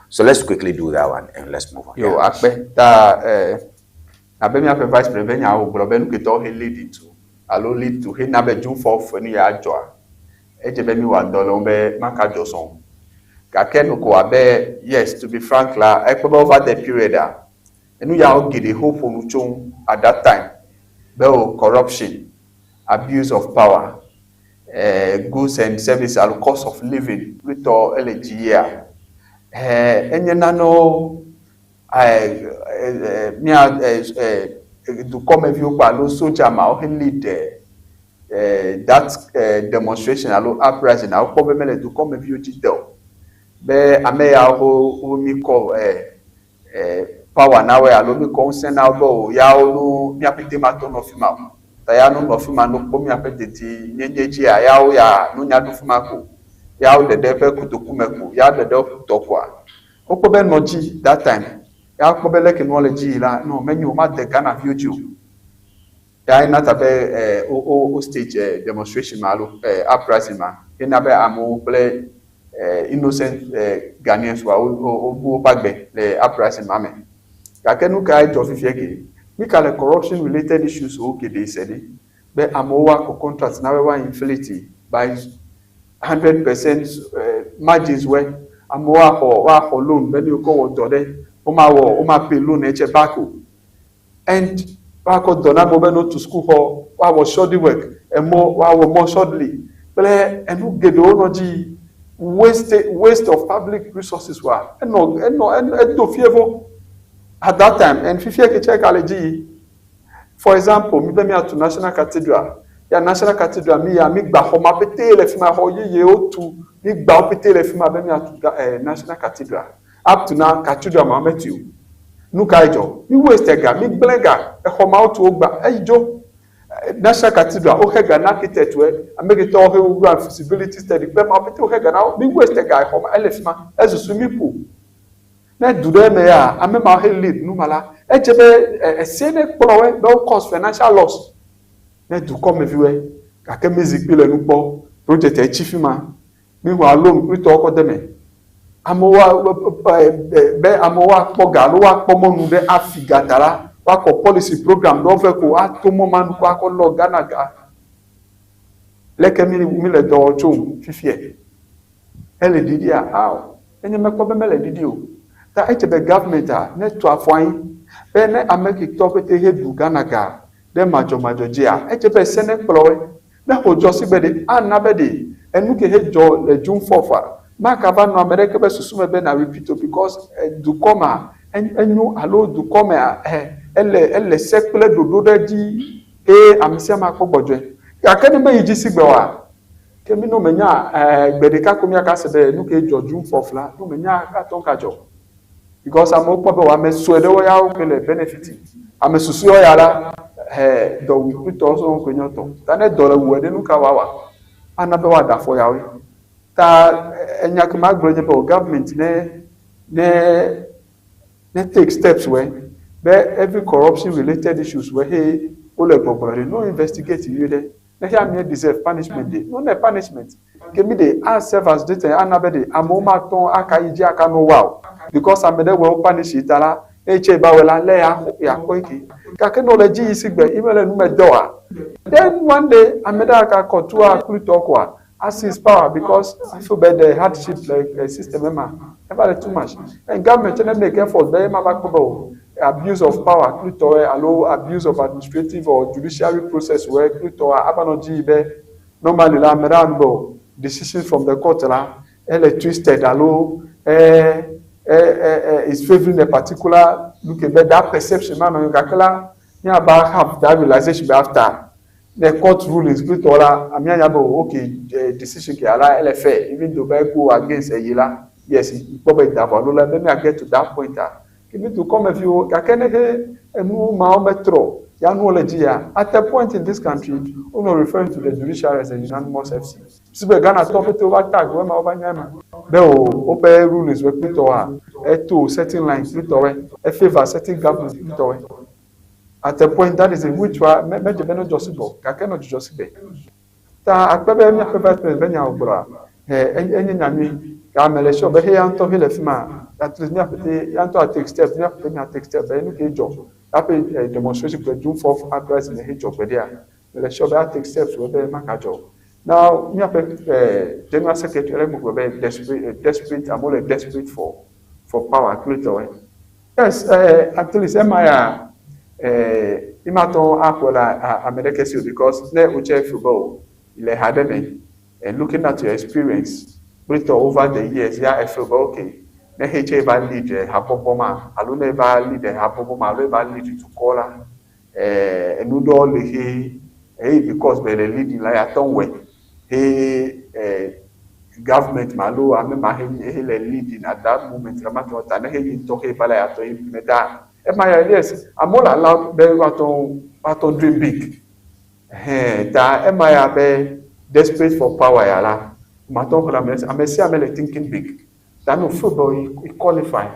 So let's quickly do that one and let's move on. Yo, Abemi Vice President, I will lead to. Allo lead to he nabe June 4th for ni ajoa. Ejebemi wa dolombe maka joson. Kakeno ko abe, yes, to be frank la, over the period enu ya ogi the hope on at that time. Bell corruption, abuse of power, goods and service at cost of living with all LGA. Enyenano to come if you no soldier ma lead that demonstration allo uprising I probably to come if you tell be ameya ho mi call power now allo mi concern now go ya no mi apite maton of him ya no fima no kpom ya peteti nyenyeji ya no nya do fima ko ya o de fe kutokumeko ya de tokwa okpo no ji that time ya okpo be technology la no menyu ma de Ghana video ya na tabe o stage demonstration malo uprising ma ina be amu play innocent Ghanaians wa o bu pagbe le uprising ma me ya kenu kai to fifiege we call corruption related issues okay they said be amowa ko contracts na we wa inflate by 100% margins we amowa ko loan be ni ko wo dode o ma pay loan e che back and wa ko dona bo be no to school ho wa wo shoddy work e mo wa wo more shortly ple enu gedo no ji waste of public resources wa no to fievo at that time and fifia ke check allergy for example me be me at National Cathedral ya National Cathedral mi gba ho ma pete le fi ma ho ye otu mi gba ho pete le fi ma be me at National Cathedral up to now Cathedral ma met you nu ka ijo mi waste ga mi blenga e ho ma otu ogba ijo National Cathedral o he ga na architect we amege to ho run feasibility study be ma pete o he ga na mi waste ga ho ma ele fi ma esusu mi pu na dure me ya amema he lead nu mala ejebe sene prowe no cause financial loss na du come everywhere ka ke music pile nu po project e chifima mi wa loan krito oko deme amowa be amowa po ga lo wa po mo nu de afigatara wa ko policy program do fe ko atomo man ko akọ lo Ghana ga leke mi le do chum fifie ele didi a how enye me ko be mele didi o ta echebe government a ne to afwan be ne ameki to pete he du Ghana ga de majo ji a echebe sene plowe na hojo sibede anabede enu ke he jo le jun fofa maka ba no America be susume be na repeat because du koma enyu alo du koma elle sekple dodo de di amisia makpo bojo ya kene me yiji sigbewa kemi no menya gbedeka komia ka sebe nu ke jo jun fofla no menya ka ton ka jo because am okpo be wa me suede wo ya o pele benefit am susu o ya la do we put also ko nyoto ta ne do la wuede nu ka wawa ana be wa da fo ya we ta enya ka magro je be government ne take steps we be every corruption related issues we he o le gbogbo no investigate you there na here me deserve punishment dey no na punishment kemi dey serve as detail anabede amoma ton aka iji aka no wow because amede we punish itala eche ba wela le ya ko iki ka ke no le ji isigbe imele nu me doa then one day amede aka kotu a pluto kwa assist power because I feel bad the hardship like system never too much and government na make effort be ma ba ko abuse of power pluto allow abuse of administrative or judiciary process where pluto abanoji be normally la merambo decisions from the court la twisted allow is favoring a particular look at that perception man on kakala ni about have that realization after the court rulings pluto la amiya bo okay decision ke ala LFA even though be go against eyila yes probably that but let me get to that point you to come if you kakene he enu ma metro ya no legia at a point in this country we are referring to the judiciary as a unanimous FC sibe Ghana top it over tag we ma obanyama be o pe rulings we put to certain lines put a favor certain government put at a point that is in which wa meje be no josibo kakene josibe ta akpebe mi akpebe be nya ogbra enye nyami ka mele sho be he anto hele fima that is me apete yanto take steps me apete me take steps be no ke jo ape demonstration pe June 4th address in the job be there mele sho be take steps we be maka jo now me apete general secretary mo be desperate I'm all desperate for power creator yes at least emaya imato akola America because le uche football ile hademe and looking at your experience over the years I feel okay na HA ba lead haboboma alone ba lead haboboma alone ba lead to cola enudo le because be the leading like aton we government malo amema he le leading at that moment ramato ta na he to he bala ato implementa my yes I'm all allowed be aton dream big Ta emaya be desperate for power ya la. Maton ko la amesi amele thinking big. Ta no football he qualify.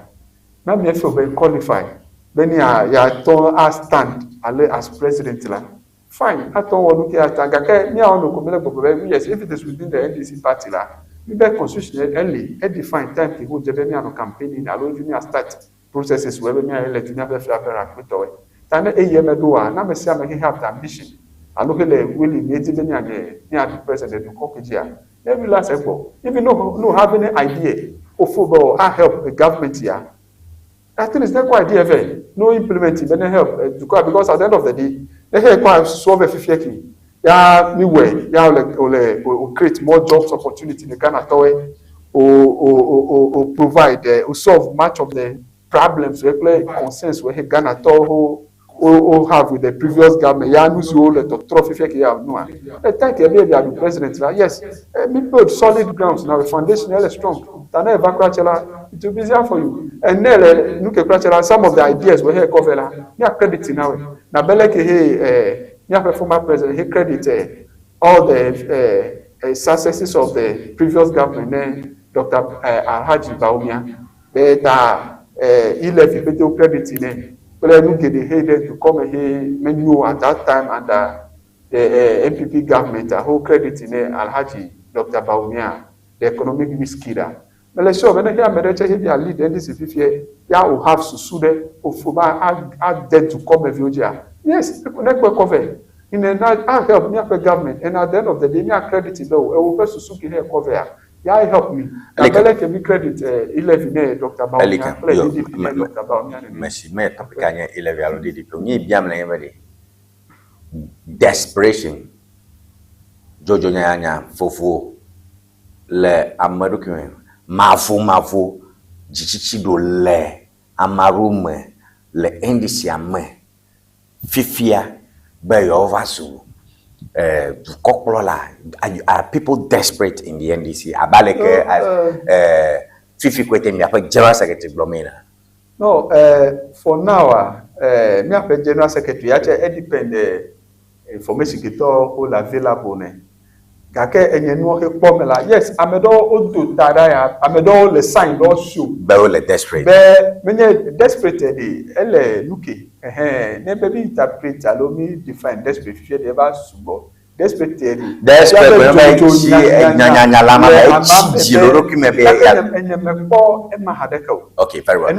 Na me football qualify. Then ya ton as stand as president la. Fine. I don't want to get attacked. Me I want to come yes, if it is within the NDC party la. We be constitution early. Define time to hold the no campaigning. I don't even start processes where me elect me be fair acquittal. Ta na eyem do a na me say am have the ambition. I look at the willing native near the president to Kokijia. Every last echo. Even no have any idea of football, I help the government here. I think it's not quite idea, no implementing, any help because at the end of the day, they help quite solve a fifty. Yeah, me way, yeah, like create more jobs opportunity in the Ghana toy or provide or solve much of the problems we play concerns we Ghana toy or have with the previous government. Yeah, no so let to trophy fake yeah no. I thank you the president. Yes, me build solid grounds now. The foundation is strong. Tana evacuate it will be easier for you. And then look at some of the ideas we here cover la. Me credit now. Na beleke hey me former president he credit all the successes of the previous government. Dr. Alhaji Baumia. Beta he left better credit in. But I look at the head to come here menu at that time under the MPP government, a whole credit in Alhaji Dr. Baumia, the economic risk killer. But let's show when I hear America here lead NDC ya will have Susude or Fuba are dead to come a yes, the connect will cover. In the night, I help me up a government, and at the end of the day, me credit is low. I will first Suzuki here cover. Yeah, help me. I can be credit 11 Dr. Baumia. Merci, mais tapikanya 11 alo di diplôme bien mlengere. Desperation. Jojo nyanya fofo le amarukin mafu jichichi do le amarume le indisi ame fifia be yo vasu are people desperate in the NDC? Abaleke fifi kwete mi ape general secretary blomina. No, for now, me ape general secretary it depend information get all available ne. Kake enyenu he pomela. Yes, amedo odo tada amedo le sign do show. Be le desperate. Be menye desperate dey ele nuke. Ne baby interpret alo me define desperate fear dey ba subo. Desperate desperate when she nyanya lama e jiro kume be ya. Okay, very well.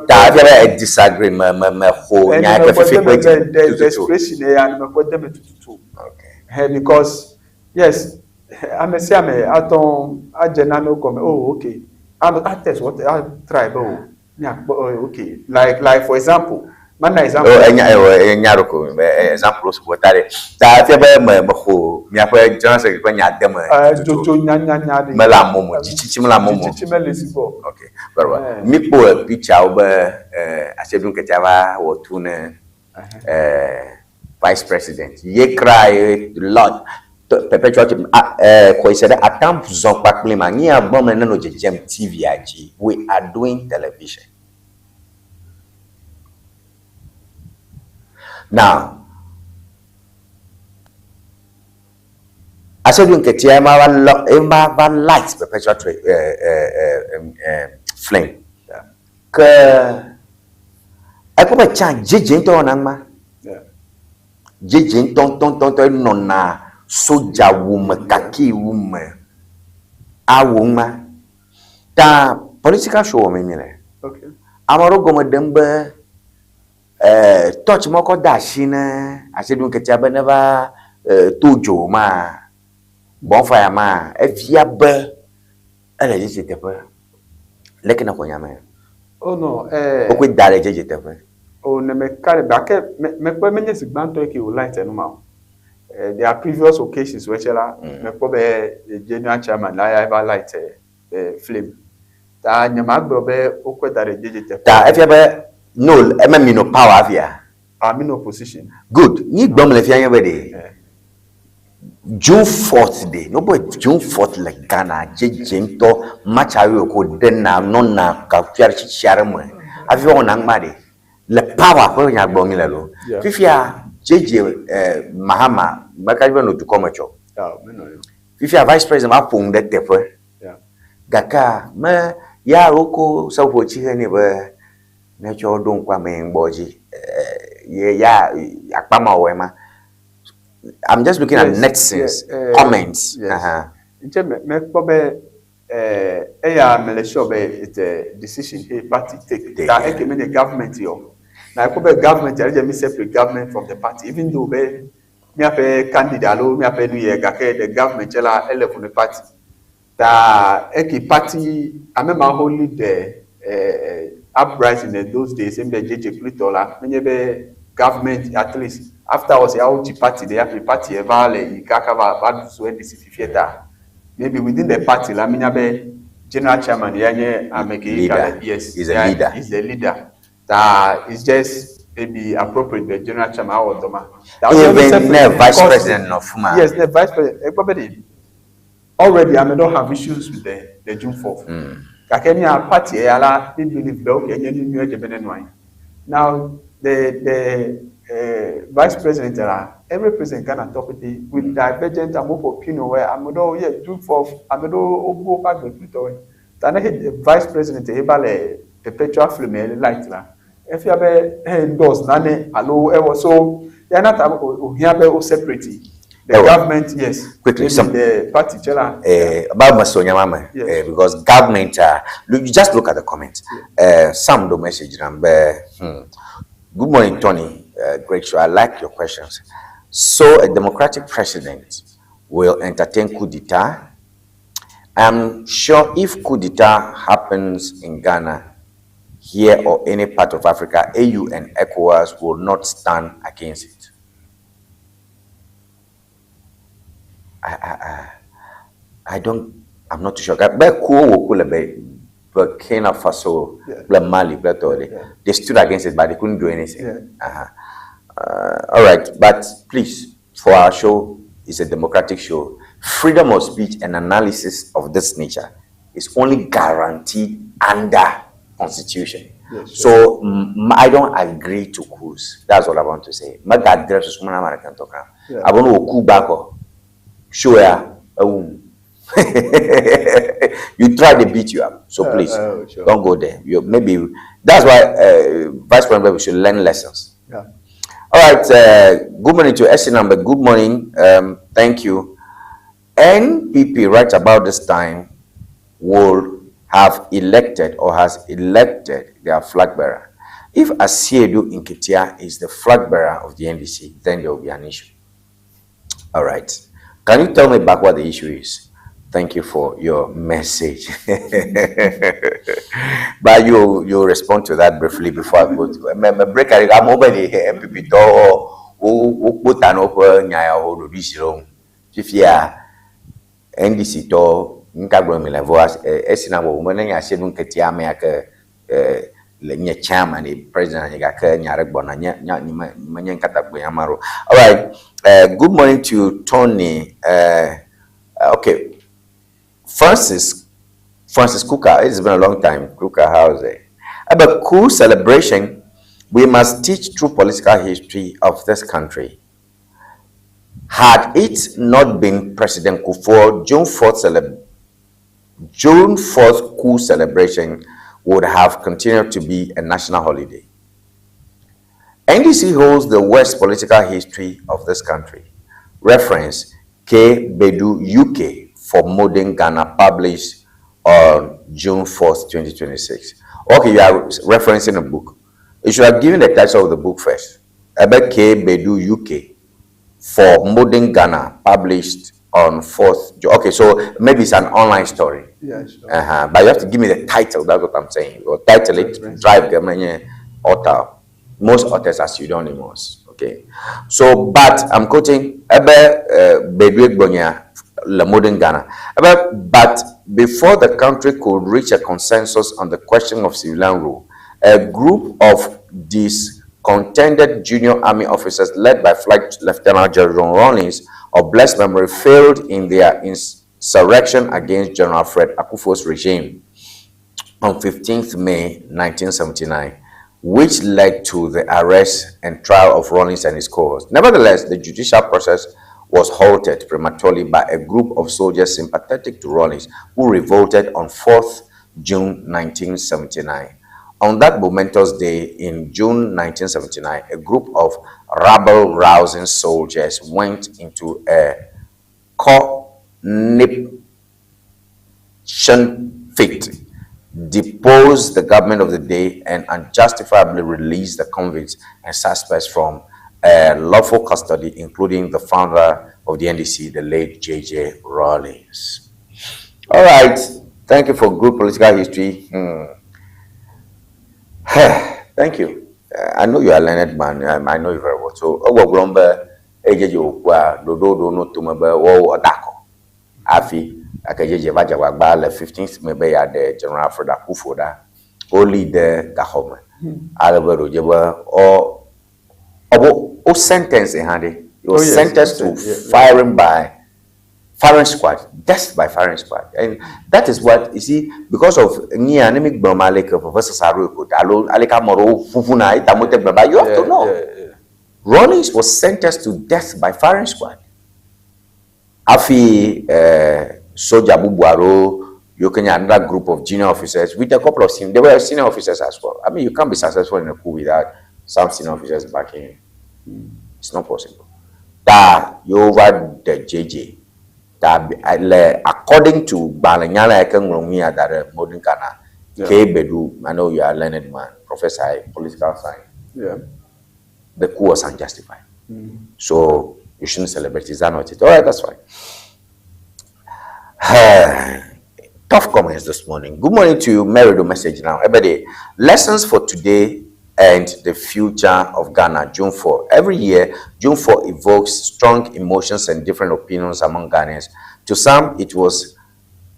Da there disagree me ho nya ke fifi kwete. Desperation ya me kwete me tutu. Okay. Because yes, I say aton agena no come. Oh, okay. I test what I try. Oh, yeah. Okay. Like for example, man example. Nyaroko example so botare. Ta fe ba me ho. Mi afa John say ko nya dem. Jojo nya de. Me la momo, chichi me la momo. Chichi me lesibo. Okay. Very well. Mi po picture oba asedun ketava wo tune vice president. Ye cry lot. Perpetual atam zon kpakple ma ni abom na no jejem TV agi. We are doing television. Now, I said you get here ma lights perpetual flame. Ke aku baca jejen to nang ma. Jejen ton nona soja woman kaki woman awuma ta political show me okay amaro gomo dembe touch moko dashi na asedun ketia be never tojo ma bonfire ma efia be ele je tepe lekena ko nyame oh no okwe dare je tepe oh ne me kare ba ke me ko menye sigbanto ke o light enu ma. There are previous occasions where me probably the general chairman I ever light flame. Ta nyamagbo be okwedare jeje. Ta efiabe no ememi no power avia. I'm in opposition. Good. Ni gbom le fian yebede. June 4th day. No boy June 4th le Ghana jeje nto machawe ko denna no na ka fiar chiaremo. Avio onangmade. Le power ko nyagbom le lo. Fifia JJ Mahama, Makajano to Comacho. If you are vice president, I pung that tepe. Gaka, me, ya roko, so for chicken, nature don't come in boji. Yeah, Akpama Wema. I'm just looking at Netson's comments. It's a decision a party take. That I can the government here. Now I probably government. I just separate government from the party. Even though me have candidate, me have the government from the party. That a party. I remember only the uprising in those days. In the JJ Plutola, many government at least. After I was a party, they have a party, a valley, Kakava, bad so the city theater. Maybe within the party, I mean, general chairman, leader. Yes, he's a leader. He's the leader. That is just maybe appropriate, the general chairman or Doma. Even the vice president of Fuma. Yes, the vice president. Already, I don't have issues with the June 4th. Kakenya party, I believe, now the vice president, every president can talk with divergent and more opinion where I'm June 4th, I'm go back the Pluto. Then I hit the vice president, a perpetual female light. If you have endorse, none, hello, so you're not here separate. The government, yes. Quickly, some the party, about Masonya Mama, because government, you just look at the comments. Some do message number. Good morning, Tony. Great show. I like your questions. So, a democratic president will entertain coup d'etat. I'm sure if coup d'etat happens in Ghana, here or any part of Africa, AU and ECOWAS will not stand against it. I'm not too sure. But Burkina Faso, Mali, they stood against it, but they couldn't do anything. All right, but please, for our show, it's a democratic show. Freedom of speech and analysis of this nature is only guaranteed under Constitution. So I don't agree to coups. That's what I want to say. I want to back. Sure. You try to beat you up, so please don't go there. Maybe that's why Vice President we should learn lessons. All right. Good morning to SC number. Good morning. Thank you. NPP right about this time will have elected or has elected their flag bearer. If Asiedu Inkitia is the flag bearer of the NDC, then there will be an issue. All right. Can you tell me back what the issue is? Thank you for your message. But you respond to that briefly before I go to a break. I'm over the MPP who put an open nyaya or disiro. If you are NDC to nkagro mi levoas esina wo mo na nya se dun ketia me aka nya chairman the president nya ka nya regbo na nya nya nkatagbo yamaro. All right. Good morning to Tony. Okay. Francis Kuka, it's been a long time. Kuka, how's it? About cool celebration, we must teach true political history of this country. Had it not been President Kufuor, June 4th coup celebration would have continued to be a national holiday. NDC holds the worst political history of this country. Reference K. Bedu UK for Modern Ghana, published on June 4th, 2026. Okay, you are referencing a book. You should have given the title of the book first. About K. Bedu UK for Modern Ghana, published on 4th. Okay, so maybe it's an online story. Yeah, sure. But you have to give me the title. That's what I'm saying. Or title it, drive the author. Most authors are pseudonymous. Okay. So, but I'm quoting Bedu Bonya, La Modern Ghana. But before the country could reach a consensus on the question of civilian rule, a group of discontented junior army officers led by Flight Lieutenant General Rawlings of blessed memory failed in their insurrection against General Fred Akufo's regime on 15th May 1979, which led to the arrest and trial of Rawlings and his cohorts. Nevertheless, the judicial process was halted prematurely by a group of soldiers sympathetic to Rawlings who revolted on 4th June 1979. On that momentous day in June 1979, a group of rabble-rousing soldiers went into a conniption fit, deposed the government of the day, and unjustifiably released the convicts and suspects from lawful custody, including the founder of the NDC, the late J.J. Rawlings. All right. Thank you for good political history. Thank you. I know you are a learned man. I know you very well. So, Akajeje Vajawagba, the 15th maybe at the General Freda Kufoda, only the Gahoma. Alabero Jeba or sentence in handy. He was sentenced to firing squad, death by firing squad. And that is what you see, because of anemic Bromalek of Professor Saru, Aleka Moro, Fufuna, Tamote Baba, you have to know. Rawlings was sentenced to death by firing squad. Afi Soja Bubuaro, you can another group of junior officers with a couple of senior. They were senior officers as well. I mean, you can't be successful in a coup without some senior officers backing you. It's not possible. That you over the JJ. That according to Balanyala Ekengromia that modern Ghana, K Bedu, I know you are a learned man, professor in political science. Yeah. The coup was unjustified. So you shouldn't celebrate. Is that not it? All right, that's fine. Tough comments this morning. Good morning to you. Married message now. Everybody, lessons for today and the future of Ghana, June 4. Every year, June 4 evokes strong emotions and different opinions among Ghanaians. To some, it was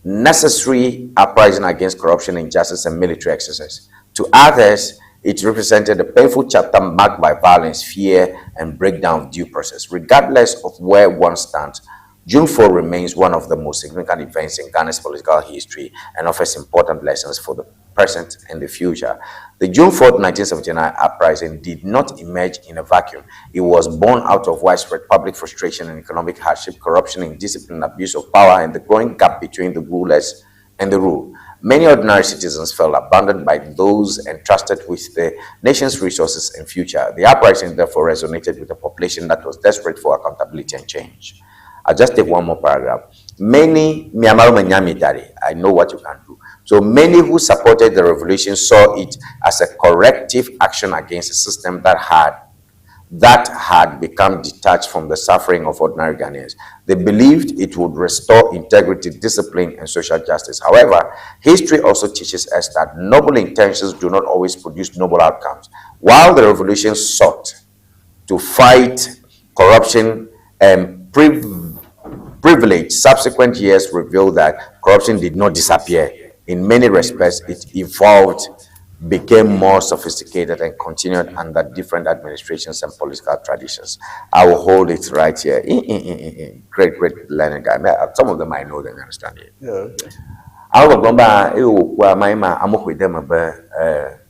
necessary uprising against corruption, injustice, and military excesses. To others, it represented a painful chapter marked by violence, fear, and breakdown of due process. Regardless of where one stands, June 4 remains one of the most significant events in Ghana's political history and offers important lessons for the present and the future. The June 4, 1979 uprising did not emerge in a vacuum. It was born out of widespread public frustration and economic hardship, corruption, indiscipline, abuse of power, and the growing gap between the rulers and the ruled. Many ordinary citizens felt abandoned by those entrusted with the nation's resources and future. The uprising therefore resonated with a population that was desperate for accountability and change. I'll just take one more paragraph. Many, I know what you can do. So many who supported the revolution saw it as a corrective action against a system that had become detached from the suffering of ordinary Ghanaians. They believed it would restore integrity, discipline, and social justice. However, history also teaches us that noble intentions do not always produce noble outcomes. While the revolution sought to fight corruption and privilege, subsequent years revealed that corruption did not disappear. In many respects, it evolved, became more sophisticated, and continued under different administrations and political traditions. I will hold it right here. Great learning guy. Some of them I know, they understand it. Yeah, okay. I will go back. I'm with them about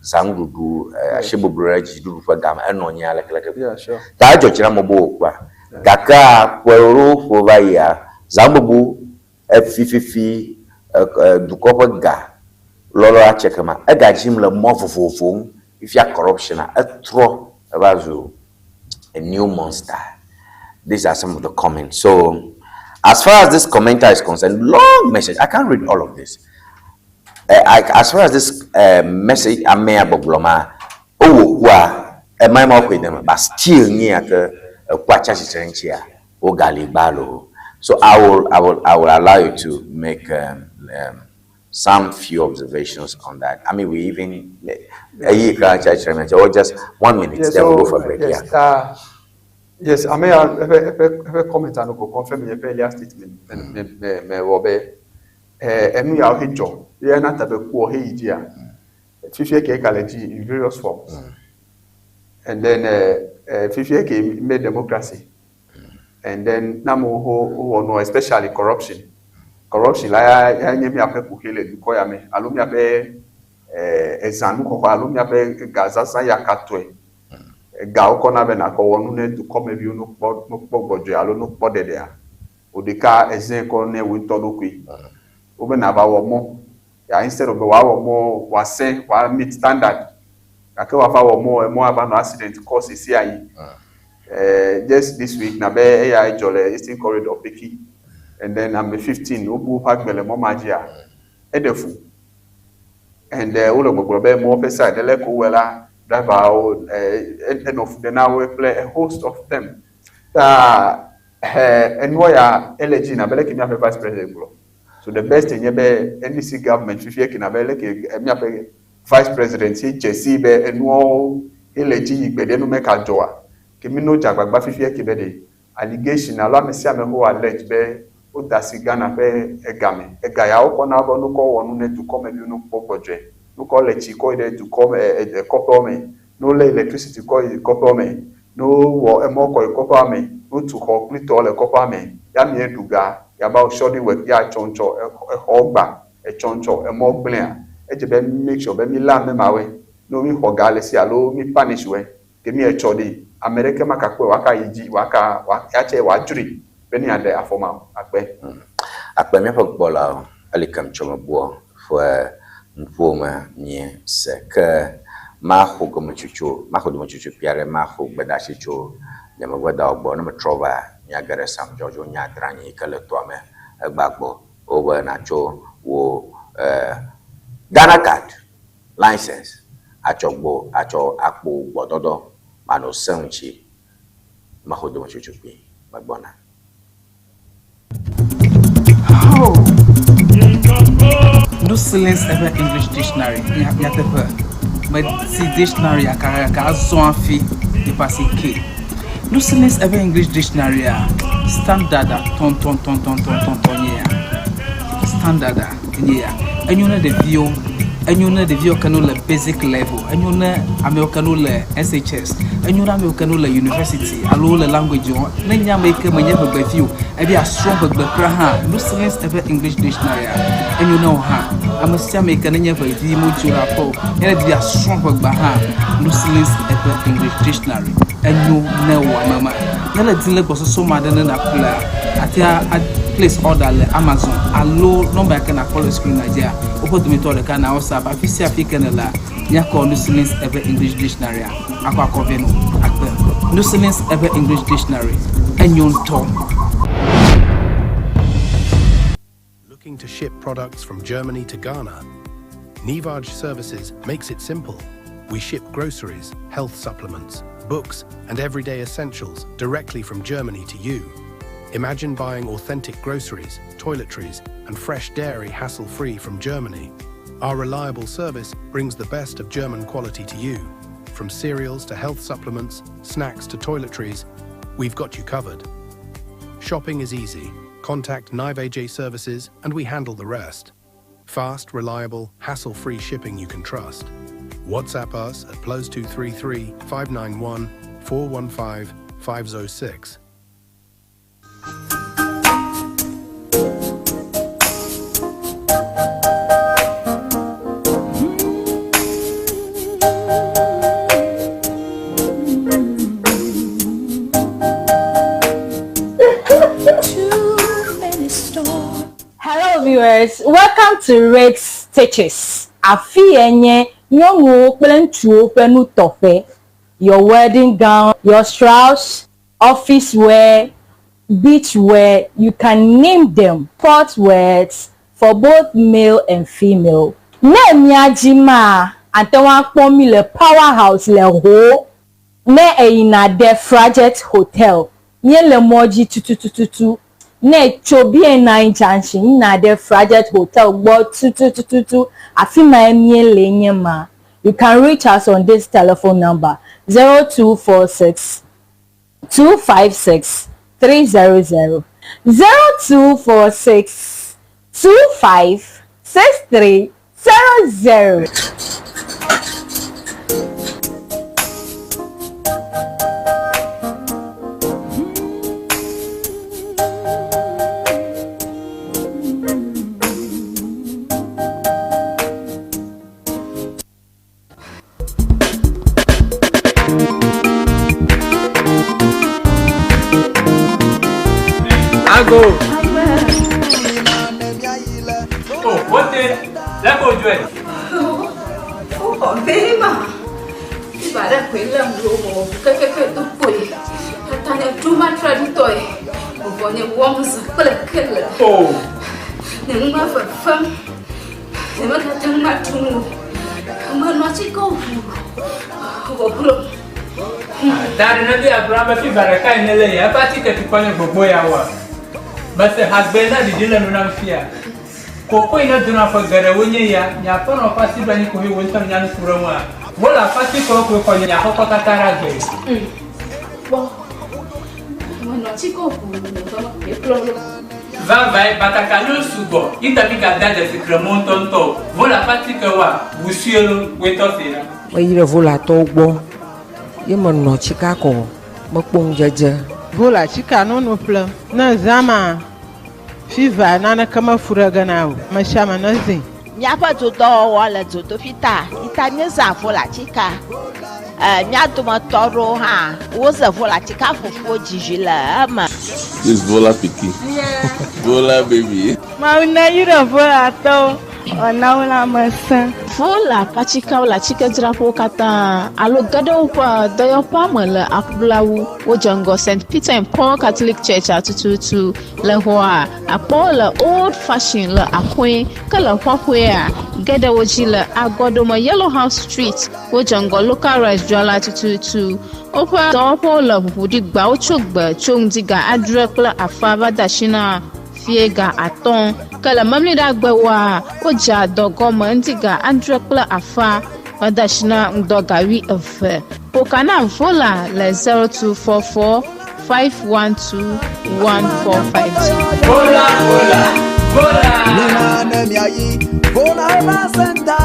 Zangugu, Shibubreji, Dugam, and Nonya, like, yeah, sure. Kaka kwero fovaya zambubu fififi dukopa ga lolo achekama ega jimla mofofofo if ya corruption a throw about a new monster. These are some of the comments. So as far as this commenter is concerned, long message, I can't read all of this. As far as this message I may have bloma my mouth with them, but still near so I will allow you to make some few observations on that. I mean, we even or just 1 minute. Yes, then we'll go for break. Yes, yes, I may have a comment and confirm your earlier statement. Me wobe enu ya ohijo ye na tabeku ohijia fifie ke kaleji in various forms. And then fifie ke made democracy. And then namo ho no, especially corruption. Corruption la ya nyemi ape kukele dukoya me alumi ape ezanu ko alo mia be gazaza ya katwe ga ko na be na ko wonu ne du come bi no kpo gojo alo no kpo dede a odika ezen ko ne wi to lokui obe na ba wo mo ya instead of wa wo mo wa se wa meet standard ake wa fa wo mo aba no accident cause isi ayi just this week na be AI jole Eastern Corridor piki and then I'm 15 obu pagbele mo magia edefu and all of gbogbo be mo officer de leko wela driver end of the now we play a host of them and we are elegy na bele kimi vice president bro. So the best thing be NDC government fifie ki na bele ki mi vice president si Jesse be enu elegy igbede no make ajoa kimi no jagbagba fifie ki be de allegation alo amesi ameho allege be o dasi Ghana be egame egaya o kona bo no ko wonu ne to come bi no popoje no ko lechi ko de to come couple me no le electricity ko couple me no wo emo ko couple me no to complete all couple me ya mi eduga ya ba shodi work ya choncho ogba choncho emo gblea je be make sure be mi la me mawe no mi hogale si alo mi punish we ke mi chodi America makakwe waka yiji waka ya che wajuri beni ade afoma akpe mi pokbola alikam chomobo fo nfoma ni se ke ma hogo mchuchu ma hodo mchuchu piare ma ho gbeda chichu ne magwada ogbo no trova nya gare sam jojo nya drani kale to me egbagbo obo na cho wo Ghana card license achogbo acho akpo gbododo mano sanchi ma hodo mchuchu pi magbona. No silence ever English dictionary. Nyatepe. But see dictionary akara zon fi de passer K. No silence ever English dictionary standard ton yeah. Standard yeah. And you know the view. And you know the view can le basic level. And you know American le SHS. And you know American le university. Allo le language. Nenya make me never be view. Ebi a strong but ha. No silence ever English dictionary. And you know ha. I'm a still make nenya be view mo jura po. And be a strong but ha. No silence ever English dictionary. And you know mama. Yala dile go so mad na kula. Atia place order le Amazon. Allo number can follow screen Nigeria. Opo to me to the can also ba fisi African la. Nya call no silence ever English dictionary. Akwa koveno. Akwa. No silence ever English dictionary. And you talk. Looking to ship products from Germany to Ghana? Ŋdi Services makes it simple. We ship groceries, health supplements, books, and everyday essentials directly from Germany to you. Imagine buying authentic groceries, toiletries, and fresh dairy hassle-free from Germany. Our reliable service brings the best of German quality to you. From cereals to health supplements, snacks to toiletries, we've got you covered. Shopping is easy. Contact Ŋdi Services and we handle the rest. Fast, reliable, hassle-free shipping you can trust. WhatsApp us at +233 591 415 506. Hello viewers, welcome to Red Stitches. Afienye nyongo kple penu tofe. Your wedding gown, your strauss, office wear, beach wear, you can name them. Sport wears for both male and female. Ne miajima antewa kpomi le powerhouse le ho. Ne eina de Fraget Hotel. Nye le moji tututututu. Ne chobie na junction na de Fraget Hotel gbo tututututu. Afima emie lenye ma. You can reach us on this telephone number 0246 256 300 0246 25 6300. What is? Let's go do it. Oh, very much. If I don't quit them, go to put. Tanya Double LNB. Uvone worms, kple. Oh. Nema fam. Nema katanga tumu. Mama chiko. Obro. Dari nabi Abraham fi baraka inele ya pati ke tukwane gbogbo ya wa. Base hasbena di dile nuna mfia. Koko ina duna fa gare wonye ya nya pa no pati bani ko hi wonta nya no furo wa. Wala pati ko nya ko katara ge. Bo. Mama chiko ku no Vai batakalo sugo. Ita bika dade fikremon tonto. Vola pati ke wa wusielo wetofira. Wa yire vola to gbo. Ye mo no chika ko mo pon jeje. Vola chika no ple. Na zama. Fiva na kama furaga na mashama na zi. Nyapa to do wala to fita. Ita nyeza vola chika. Nya to matoro ha. Woza vola chika fofo jijila ama. This Vola Piki. Yeah. Vola baby. Mauna yura vola to. Onaula masa. Vola pachika la chika drapo kata alo gado pa doyo pa mala akblawu wo jango St. Peter and Paul Catholic Church atututu le hoa apola old fashioned la akwe kala hwahwe gada woji la agodo ma Yellow House Street wo jango local rice jwala atututu opa dopo la budi gba ochogba chongdiga adrekla afaba dashina fiega aton kala mamli da gbawa oja dogo mandiga andrekla afa wadashina ndogawi efe pokana vola le 0244 512 1452 Nina nemiayi vola basenta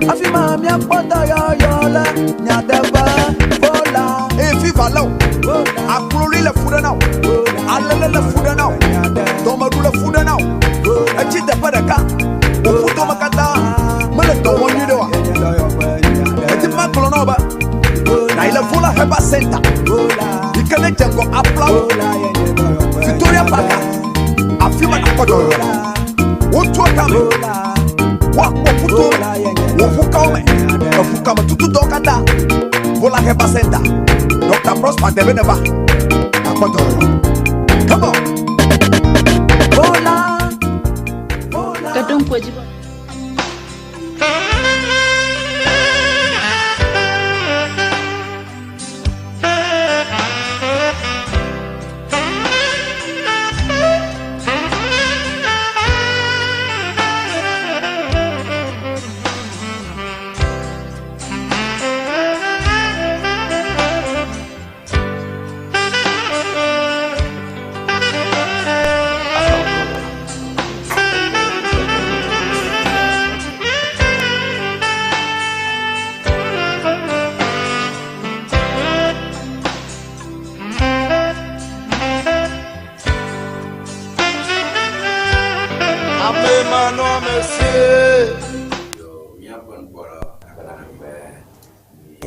afima mia pota yo la nyateba vola Efi valão, a clori le fuda não, a lele le fuda não, toma le fuda não, a chita para cá, o futo macata, mele tomo nidoa, a tima clonoba, na ile vola heba senta, e que le jango aplau, Victoria Parka, afima na kodo, o tua kame, o futo, o fukame, o fukame tutu dokada. Vola heba senta. Dr. Prosper Debeneva. Come on. vola kadum pojiba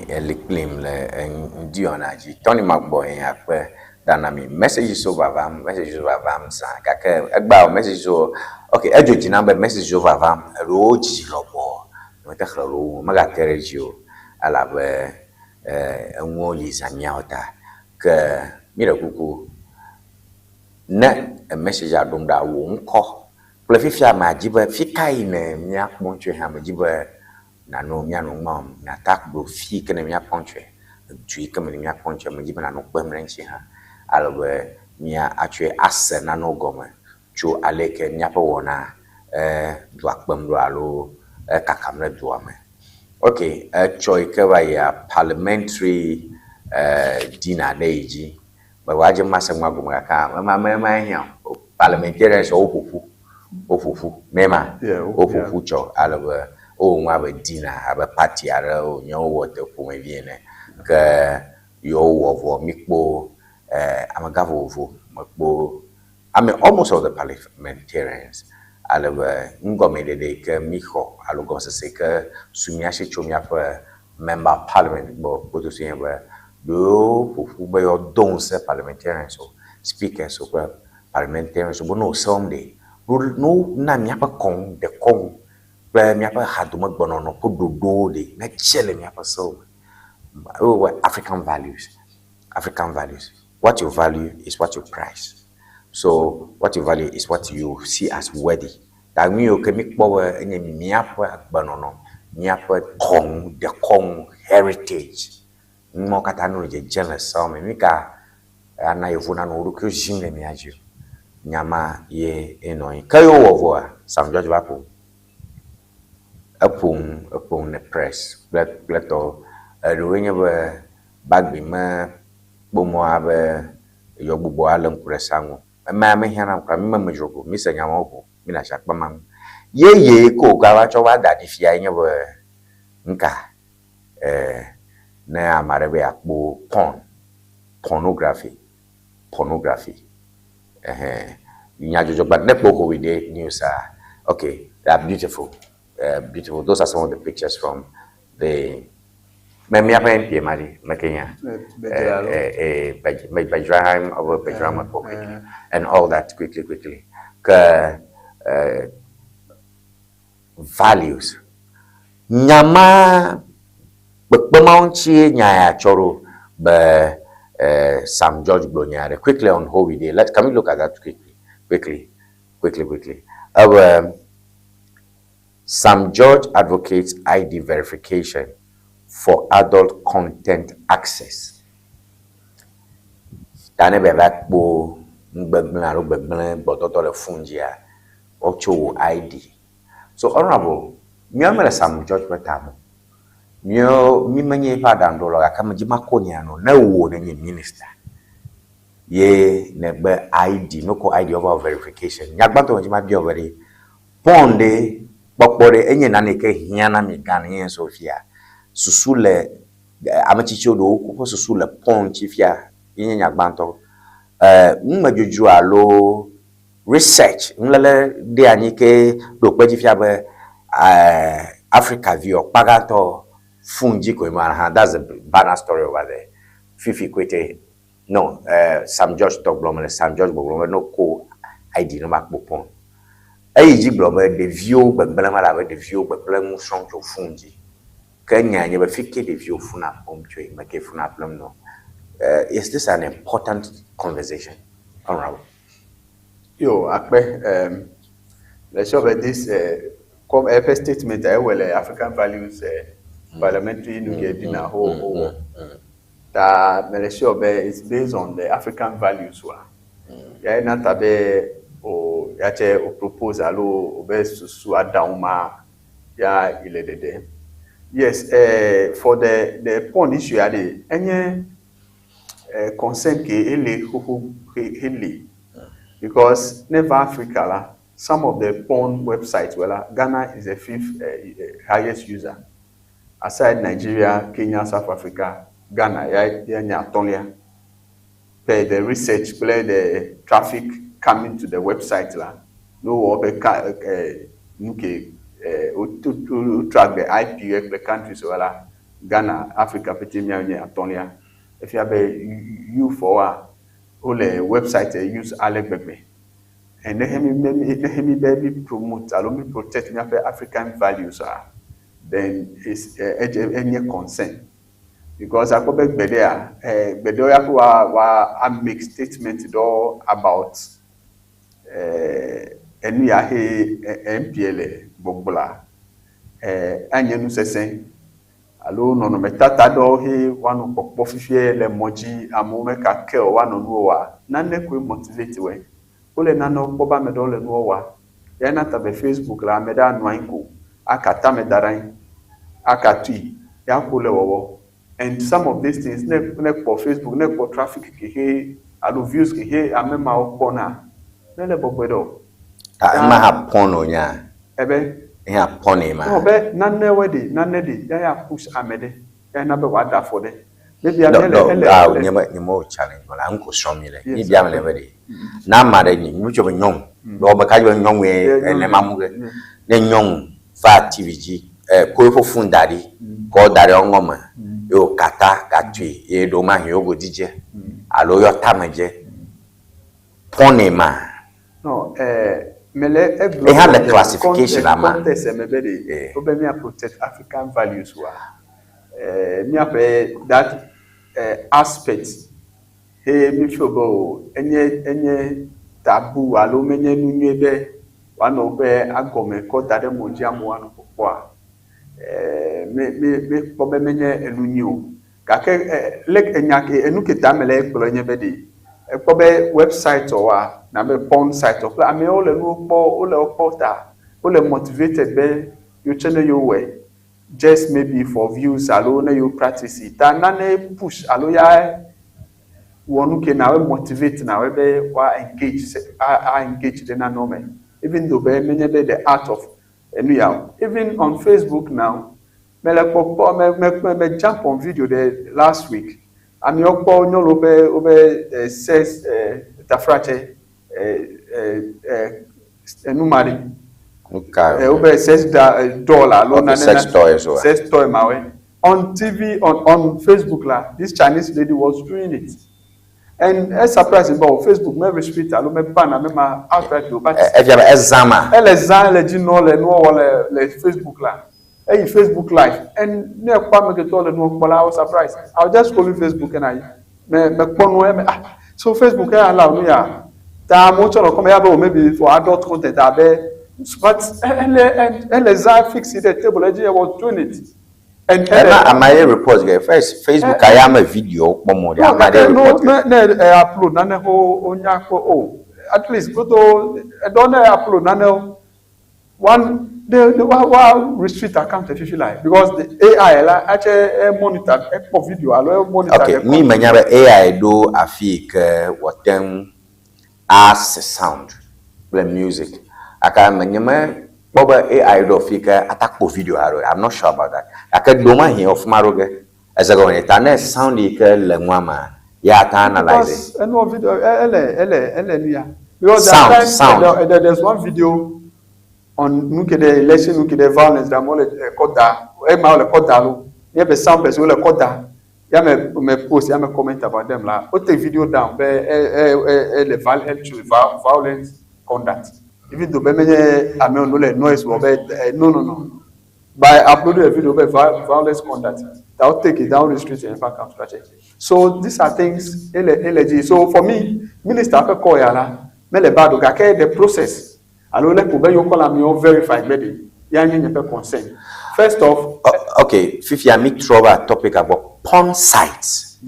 Eliklim le Ŋdi Wɔna Tony Mark-Boye akpe dana mi message so bavam sa kake egba message so okay ejoji na be message so bavam roji lobo no te khlo maga terejio ala be enwo lizamia ota ke mire kuku na message adom da wo nko ple fifia ma jibe fikai ne mia monche ha ma jibe na no mia no mam na tak do fi ke ne mia ponche tui ke me mia ponche ma jibe na no kwemrenchi ha alwe mia atwe ase na no gome cho aleke mia pa wona do akpam do alo kakamre do ame okay choi ke ba ya parliamentary dinner deji ba waje masangwa goma ka ma hia parliamentary so ofufu mema ofufu cho alwe o nwa be dinner aba party ara o nyo wote ko me viene ke yo wo mikpo amagavo makbo I mean almost all the parliamentarians alwe ngomede de ke miho alogo se ke sumiashi chomia for member parliament bo poto siemba do fufu be yo don se parliamentarians so speakers so parliamentarians so no someday no na miapa kong de kong where miapa haduma bonono pododo de na chele miapa so African values. What you value is what you price. So what you value is what you see as worthy. That means you can make power in a miapa bonono miapa kong the kong heritage. Mo katano je jealous so me mika ana yevuna no rukyo jimle miaju. Nyama ye enoi kayo wovoa Sam George Bapo upon the press pleto ruwenye bagbi ma bomo abe yobubo alam kuresango ma me hana kwa me majogo misa nyama obo mina shakpa mam ye ko gawa chowa dadi fia nye bo nka na amarebe akbo pornography but nepo with the news okay, they are beautiful. Those are some of the pictures from the MP Mari Makenya Bajrahim over Bajrama and all that quickly. Values. Nyama Bamaunchi Nyaya Choro Sam George Blonyare quickly on how we did. Can we look at that quickly? Sam George advocates ID verification for adult content access. Tane bebak bo ngbegblaro begble bototo le fungia ocho ID. So honorable, miamele Sam George betamo. Mio mi manye pa dandolo akama jima konya no na wo na minister. Ye nebe ID no ko ID over verification. Nyagbanto jima bi over ponde bokbore enye na neke hiana mi gan yen Sofia. Susule amachicho do ko susule pon chifia yen nyagbanto mmajuju alo research nlele de anike do pejifia be Africa view pagato fungi ko imana. That's a banner story over there. Fifi kwete no Sam George talk blom Sam George blom no ko ID no makbopon ayiji blom de view beblema la de view beblem son to fungi kenya nye be fike de view funa pomtwe make funa blom no. Is this an important conversation, honorable? Yo akpe let's show this come a statement well African values parliamentary dinner ho that is based on the African values ya na tabe o yache o proposal o best su adauma ya iledede. Yes, for the point issue ade enye concern ke ele hele because never Africa la some of the porn websites Ghana is the 5th highest user aside Nigeria, Kenya, South Africa. Ghana, yeah, the research, play the traffic coming to the website no track the IP of the countries Ghana, Africa, Atonia. If you have you for all the website use Alec Begbe. And let me promote, allow me protect me African values then it's any concern. Because I go back Bedoya wa make statement do about any MPLA Bogbola anyenu sesen alo no metata do he one pokpo fifie le moji amome ka ke wa no wa na ne ko motivate we ole na no boba me do le no wa ya na ta be Facebook la me da nwan ko akata me daran akatui ya ko le wo. And some of these things, ne for Facebook, ne for traffic, he alo views, he amema opona, ne le bogbedo. Ma ha pono nya. Ebe. Ha pone ma. No be nane wedi, nane di. Ya push amede. Ya na be wada for de. Maybe amele. Nyemo challenge mala unko strongly. Ni bia mele wedi. Na mare ni mucho be nyong. Bo be ka yo nyong we ne mamuge. Ne nyong fa TVG. Ko fundari ko dari ongoma yo kata katui e do ma yo godije alo yo tamaje ponema no They have the classification, context maybe they protect African values. That aspect. Hey, me feel any taboo. Alo menye nunyebe. One of agome kota de mojamu one kwa. Me pobe menye elunyo. Kake lek enyake enuke tamele ekpolo bedi. Ekpobe website or na me porn site or I mean all motivated be you channel your way. Just maybe for views alone you practice it. And nane push alo ya one who na motivate na we be wa engage the nanome. Even though be many be the art of even on Facebook now. Me jump on video the last week. I'm your call no over says tafrache numari. Over $6 sex toys sex toy mawe on TV on Facebook la. This Chinese lady was doing it. And a surprising about Facebook, me restrict alo me ban me ma outright do but exama le Facebook la. Hey, Facebook Live and near Kwame get all the no I was surprised. I'll just call you Facebook and so Facebook allow me come here maybe for adult content but fix it the table I was doing it. And my report first Facebook I am a video upload at least go to I don't upload one the restrict account if you like because the AI actually monitor for video monitor. Okay, me manyaba AI do afik what them as sound the music. Aka manyama boba AI do afika attack for video haro. I'm not sure about that. Aka doma here of maroge as a go it and sound le mwama ya ta analyze no video because sound there's one video on the election the violence that more koda e ma le koda lo ye be sound person le koda ya me post ya me comment about them la o take video down be le violence conduct even though be menye ame no le noise wo be no by uploading a video be violence conduct that will take it down the street and back up so these are things LG so for me minister pe call ya la me le bado ga ke the process. Alors, let me verify consent. First off, okay, Fifi, I make trouble a topic about porn sites.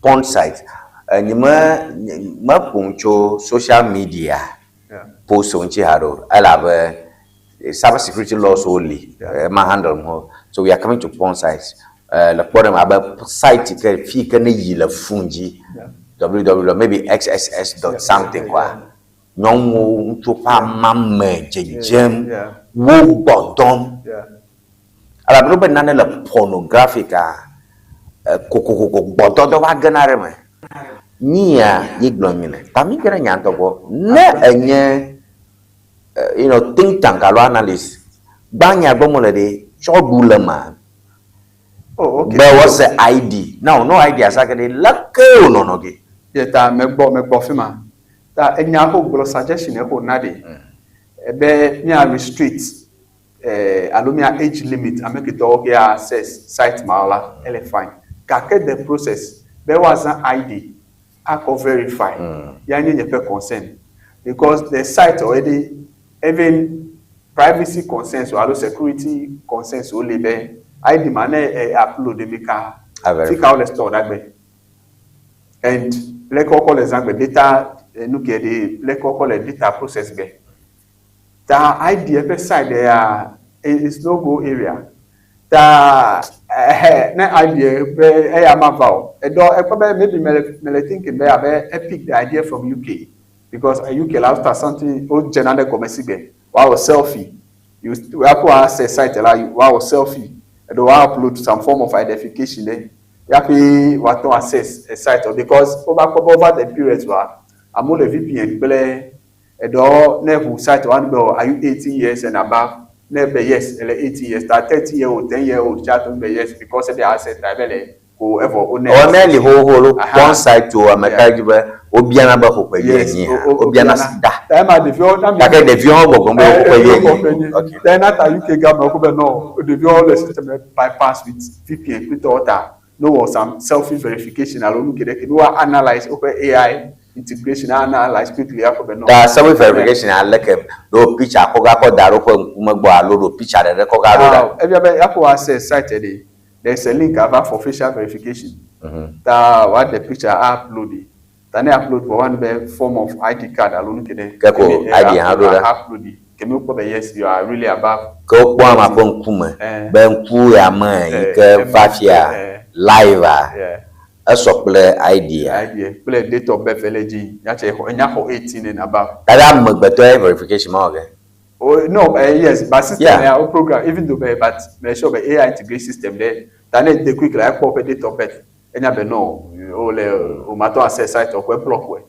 Porn sites. Ma puncho social media. Post on Chiharo. I have cyber security laws only. My handle more. So we are coming to porn sites. The problem about site fee can yield fungi. www maybe xss. something. Nyongo ntopa mamme jejem wo bodom ala bro be nane le pornographic kokoko bododo wa ganare me nia yiglomine tami kere nyanto bo ne enye think tank alo analyst banya gbomole de chodulema oh okay there was the ID now no idea sakade lake no ge yeta megbo fima that any apple suggestion echo nadi be me restrict alumia age limit I make it all here access site mala ele fine kake the process there was an ID I can verify ya nye pe consent because the site already even privacy concerns or security concerns only be ID man upload the make fika all the store that be and like call example data no get the like call a data process be that ID side there is no go area that na idea be amava e do maybe me thinking be pick the idea from UK because UK after something old general commerce be wow selfie you have to access site like wow selfie and do upload some form of identification there you have to access a site because over the periods where I'm on the VPN play a door never site one bill are you 18 years and above never yes 80 years that 30-year-old 10-year-old chat on the yes because of the asset ko ever only one side to America obiana ba ko ni obiana da time at the view the view go okay then at UK government ko be no the view system bypass with VPN with order no some self verification alone get no analyze open AI integration analyze quickly that self verification I like do picture ko ga ko daro ko ngbo alo do picture de ko ga do every Apple access site today there's a link about for facial verification that what the picture uploaded then upload for one form of ID card alone kede ID upload kemi ko be yes you are really above ko kwa ma bon kuma ben ku ya man ke fafia live kple idea kple date of birth elegy ya che nya for 18 and above that am better verification ma okay oh no yes but system ya program even though but make sure be AI integration system there then they quick like pop date of birth enya be no o le o mato access site or block we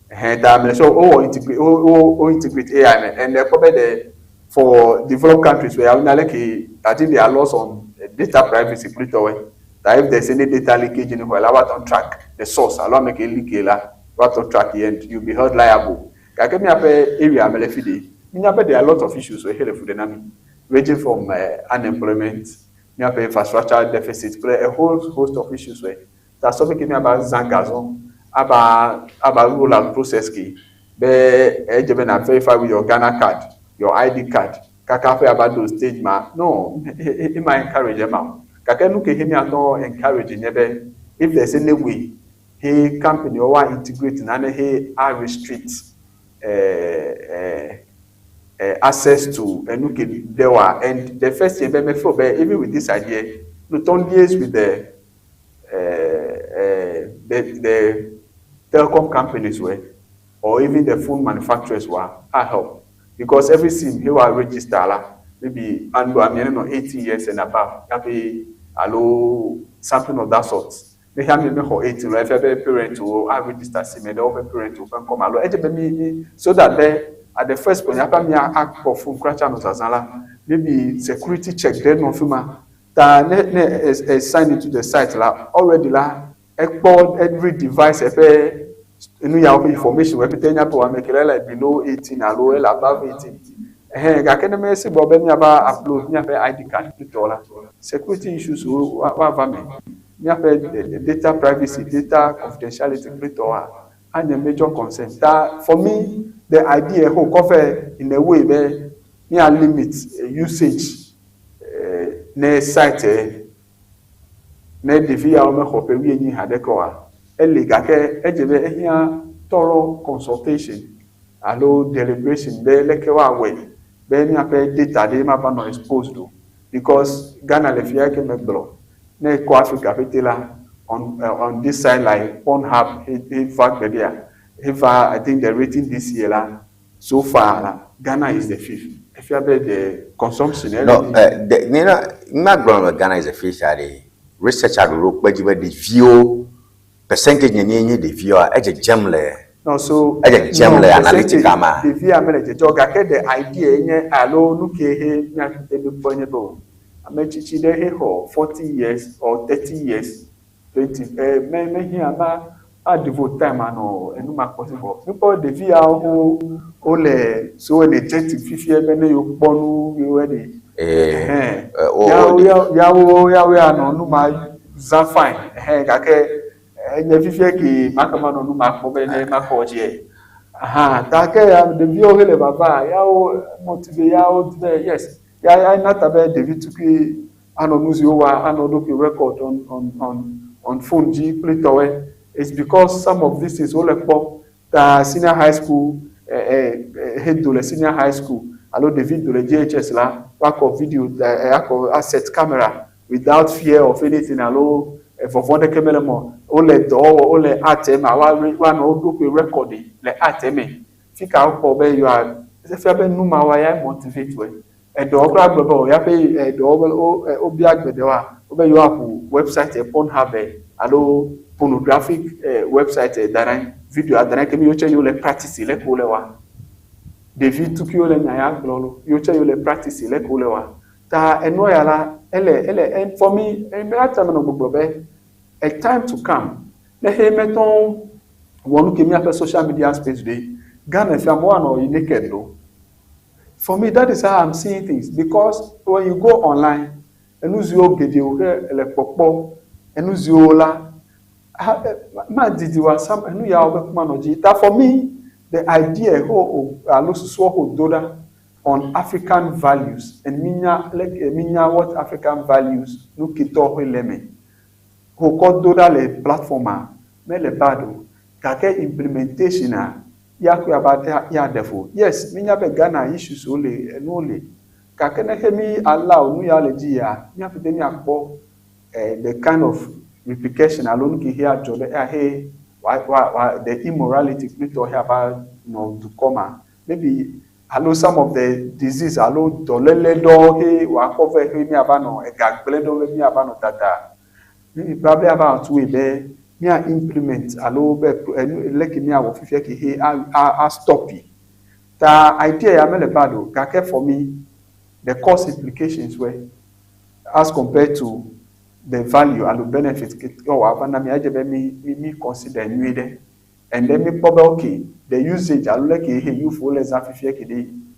that make sure integrate AI and they probably the for developed countries where like I think there are laws on data privacy that if there's any data leakage in where what on track the source allow make a leak what on track and you'll be held liable kakemi ape area amelefide there are a lot of issues where here food dynamic ranging from unemployment infrastructure deficit play a whole host of issues where that's something about zangazo about rollout process key be ejebe verify with your Ghana card your ID card kaka about those stage ma no it might encourage them out kakenu ke hemi ato encourage nyebe if there's any way he company or integrate and he restrict access to enuke there were and the first thing be for even with this idea no turn liaise with the telecom companies were or even the phone manufacturers were help because every SIM he will register maybe and I mean no 80 years and above maybe allow something of that sort they have me for 18 if every parent to register SIM and the parent to come allow so that they at the first point after me act for phone crash and maybe security check then no fuma that is signed into the site already every device information we like below 18 or above 18 gakene say bobe me aba upload me ID card security issues data privacy data confidentiality and a major concern that for me the idea who cover in a way where me limit usage ne site ne devia o me hope wi enyi hadeko eligake ejebe ehia thorough consultation allo deliberation be lekewa we be ni ape data de ma ba no exposed to because Ghana le fia ke megbro na ko Africa petela on this side like Pornhub I think the rating this year so far Ghana is the fifth if you have the consumption no not Ghana is the fifth research group but the view percentage nyenye the view gemle no so gemle analytic ama the view amelete joga ke the idea nye alo nuke he nya tebe ponyebo amechichi de he ho 40 years or 30 years 20 me here ma a devote time ano enu ma possible people the view o le so energetic fifie be ne yo ponu we dey we ano nu ma za fine gake enye fifie ki makama no nu ma ko be ne ma ko je ta ke the view hele baba ya o motive ya o yes ya not about the vituki ano nuzi wa ano do record on phone G play tower it's because some of this is all pop the senior high school head to the senior high school allo the video the GHS la back of video asset camera without fear of anything allo for one camera mo all the atem wa no do recording le atem fika ko be you are if you be numa wa ya motivate we edo okra gbogbo ya pe edo obi agbede wa obe you have website Pornhub allo pornographic website that video that can you change your practice le ko le wa the video ki o le nya glolo you change your practice le ko le wa ta eno ya la ele and for me me atam no gbogbo be a time to come. Na he meton one ke me after social media space today. Ghana if I'm one or you naked though. For me, that is how I'm seeing things. Because when you go online, enuzio video le popo, enuzio la, ma didi wa sam enu ya obekuma noji. That for me, the idea ho alosuso ho doda on African values and minya what African values no kito ho leme. Ho ko doda le platforma me le bado kake implementation a ya ku abata ya defo. Yes, minya be Ghana issues ole no le kake na hemi allow no ya le ji ya nya pete ni akpo the kind of replication alone ki here jode hey why the immorality we talk about to come maybe allow some of the disease allow dolele do he wa cover he ni abano e gagbele do ni abano tata maybe probably about we be me implement allow be like me a ofifia ki he a stop it the idea ya mele bado kake for me the cost implications were as compared to the value and the benefits me consider new and then me probably okay the usage I like you for less than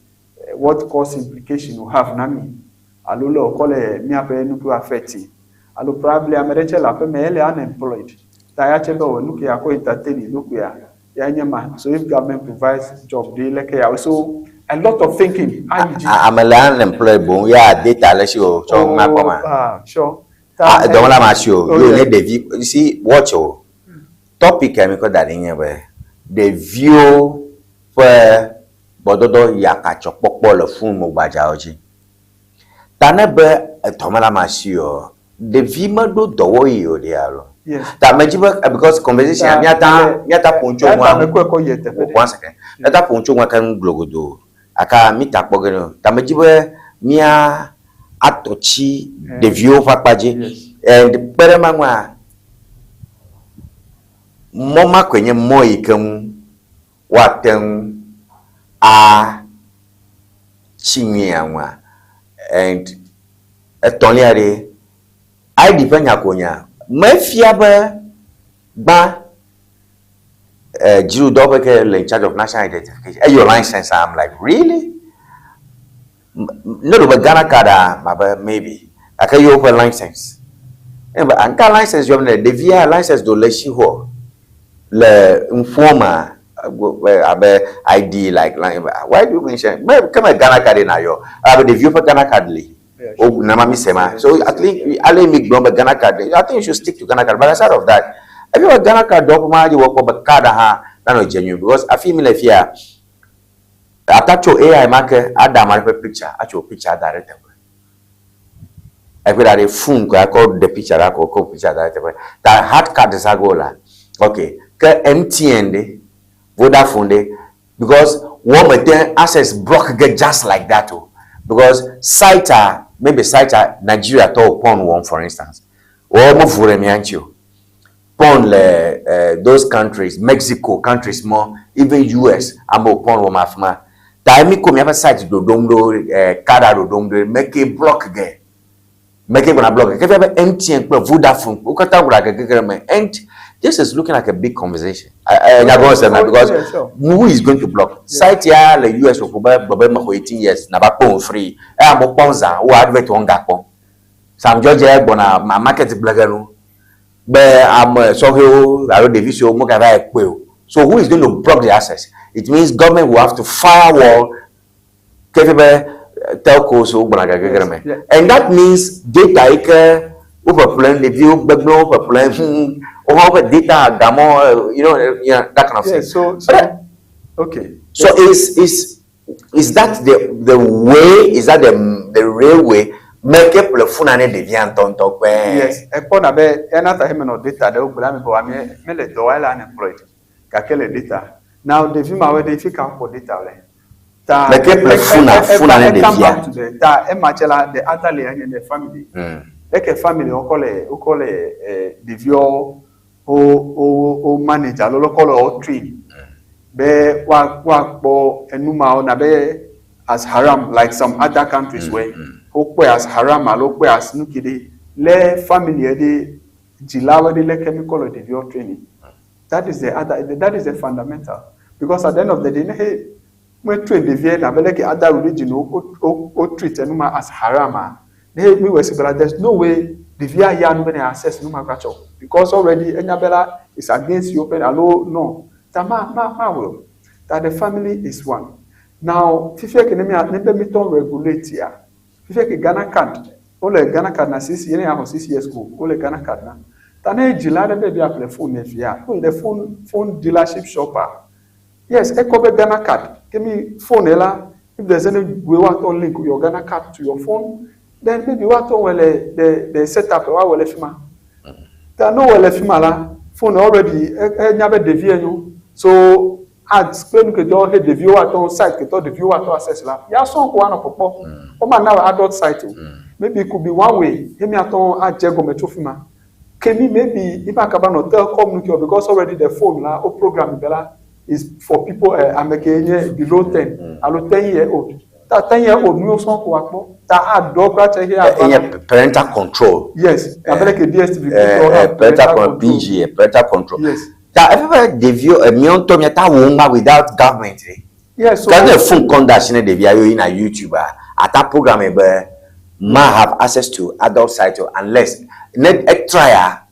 what cost implication you have nami I will call me up nuclear affect I will probably American la me unemployed tayache be look ya ko entertain look ya so if government provides job they like also a lot of thinking I'm unemployed bon yeah data let's show so ma sure don't let me show you need the view. You see, watch your topic. I mean, that in here, the view where bododo yakacho pokpolo fun mo bajaoji. Tanebe tomala masio the vima do dowo yo dialo. Yes. That because conversation miata poncho one second. Miata poncho one kan blogodo. Aka mita pogeno. Tamejibe mia atochi the view fakpaje and peremangwa moma kwenye moikem watem a chinyanwa and etoniare I depend yakonya mefiaba ba Jiru Dobeke in charge of national identification your license I'm like really. No, but Ghana card, maybe. I can you open license. But anka license you have the via license do let you ho. Le informer ID like why do you mention? Come a Ghana card na yo. But the view for Ghana card li. Oh, namami sema. So at least I make Ghana card. I think you should stick to Ghana card. But aside of that, if you have Ghana card, document you work for card not genuine because I feel like here. Attach your AI marker, add a picture, at your picture directly. I put a phone, I call the picture, I call picture directly. That hard card is a goal. Okay, MTN, Vodafone, because one maintain access block get just like that too. Because Saita, maybe Saita, Nigeria, to upon one for instance, or move for Remiancho. Upon those countries, Mexico countries more, even US, I'm upon one mafma. Taimi come have site do domdo kada do domdo make a block again. Make it a block. If you have MTN Vodafone, and this is looking like a big conversation. Because who is going to block? Site here the US for 18 years, Nabako free. I'm Ponza who advert on Gapo. Some Georgia Bona my market blagano. But I'm so I wrote the visual Mokava. So who is going to block the access? It means government will have to firewall telcos and that means data plan the view plan over data gamo that kind of thing. So okay. So is that the way? Is that the railway? Make a plafuna de vian tonto. Yes, a pona be another him no data the blame for me le do unemployed. Kakele data. Now the vima where they fix out for data. Ta funa de via. Ta emachela the other layer in the family. Like a family o call the view o manager lo call o train. Be wa bo enuma na be as haram like some other countries where o as haram alo as nukide le family Jilawa de le chemical of the training. That is the fundamental. Because at the end of the day, hey, when train the VA, na beleke other religion or treat enuma as harama. Hey, we were saying, there's no way the VA ya no access numa kacho. Because already Enyabela is against you open allo no. Will that the family is one. Now, Fife Kenemia never miton regulate here. Fife Ghana card. Ole Ghana card na 6 years school. Ole Ghana card na. Tane jilade baby apply phone nevia. The phone dealership shopper. Yes, Ekobe Ghana card. Give me phone ela. If there's any way what on link your Ghana card to your phone, then maybe what on the setup or well fima. There no well fima la phone already nyabe devie you. So ads explain que do the view at on site que the view at access la. Ya son ko an popo. O man now adult site. Maybe it could be one way. Hemi aton ajego metofima. Kemi maybe if I can not tell communicate because already the phone la or program bela is for people below 10. Alo 10-year-old. That 10-year-old no son ko akpo. That add dog here. Parental control. Yes. Like a DSTV control. Parental control. PG. Parental control. Yes. That everybody the view a million to me without government. Yes. So the phone conduction the video in a YouTuber at that program might have access to adult site unless net extra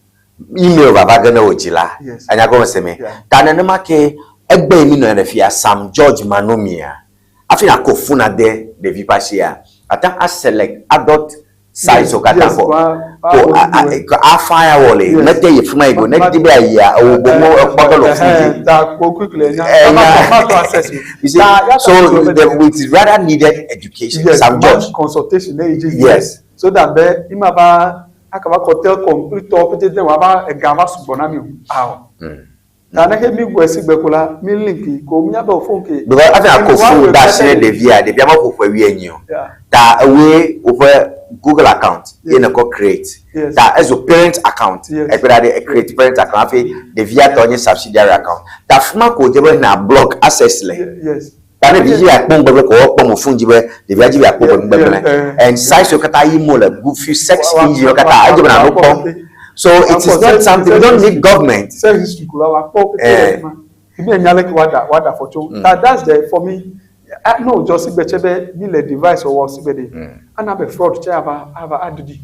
email babagana ochila. Yes. And I go say me. Tana make egbe mi no refia Sam George Manomia. After I kofuna there the vipashia. Ata I select adult size of katako. A firewall. Mete ye fuma go next day ya o bomo e bottle of food. That go quickly. So with rather needed education. Yes, Sam George consultation. Yes. So that be imaba akaba hotel complete top te waba e gama subonami. Tana he mi gwesi bekola mi link ko mi aba phone ke. Because after I go dash the via the biama ko wi enyo. That away over Google account in a create. That as a parent account. Everybody create parent account the via to subsidiary account. That fuma ko je na block access le. Yes. Tane bi ya pombo ko pomo funji be the via ji ya pombo mbele. And size yo kata yi mo le good few sex inji yo kata ajo na no. So it is not something we don't need government. That's the for me. No, just bechebe ni device or was bede. And have a fraud have adidi.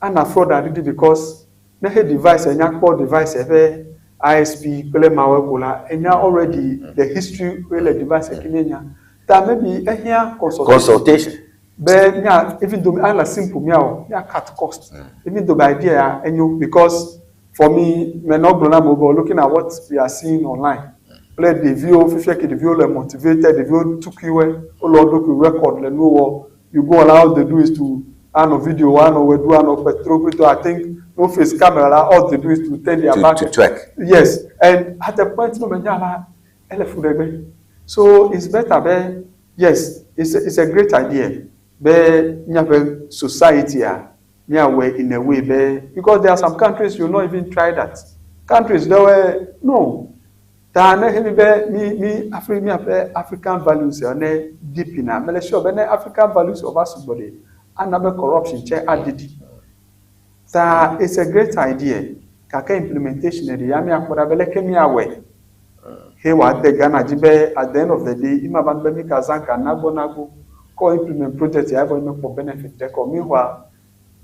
And a fraud adidi because na he device and yakpo device ISP kple mawekola and already the history where device ekimenya. That maybe here consultation. But yeah, even though I like simple meow, yeah, cut cost. Even though by idea and you because for me, we're not looking at what we are seeing online. Play the view, the view motivated, the view took you oh Lord, look you record the know you go allow the do is to video one or do an petrol. I think no face camera, all they do is to tell their back to track. Yes, and at the point so it's better, yes, it's a great idea. Be society in a way because there are some countries you not even try that. Countries there were no. Me African values are deep in a sure African values of us body and number corruption chair added. So it's a great idea. Kaka implementation of the Yami Akorabele came away. He was the Ghana Jibe at the end of the day, Imaban Bemi Kazanka Nago implement project you have for benefit. Meanwhile,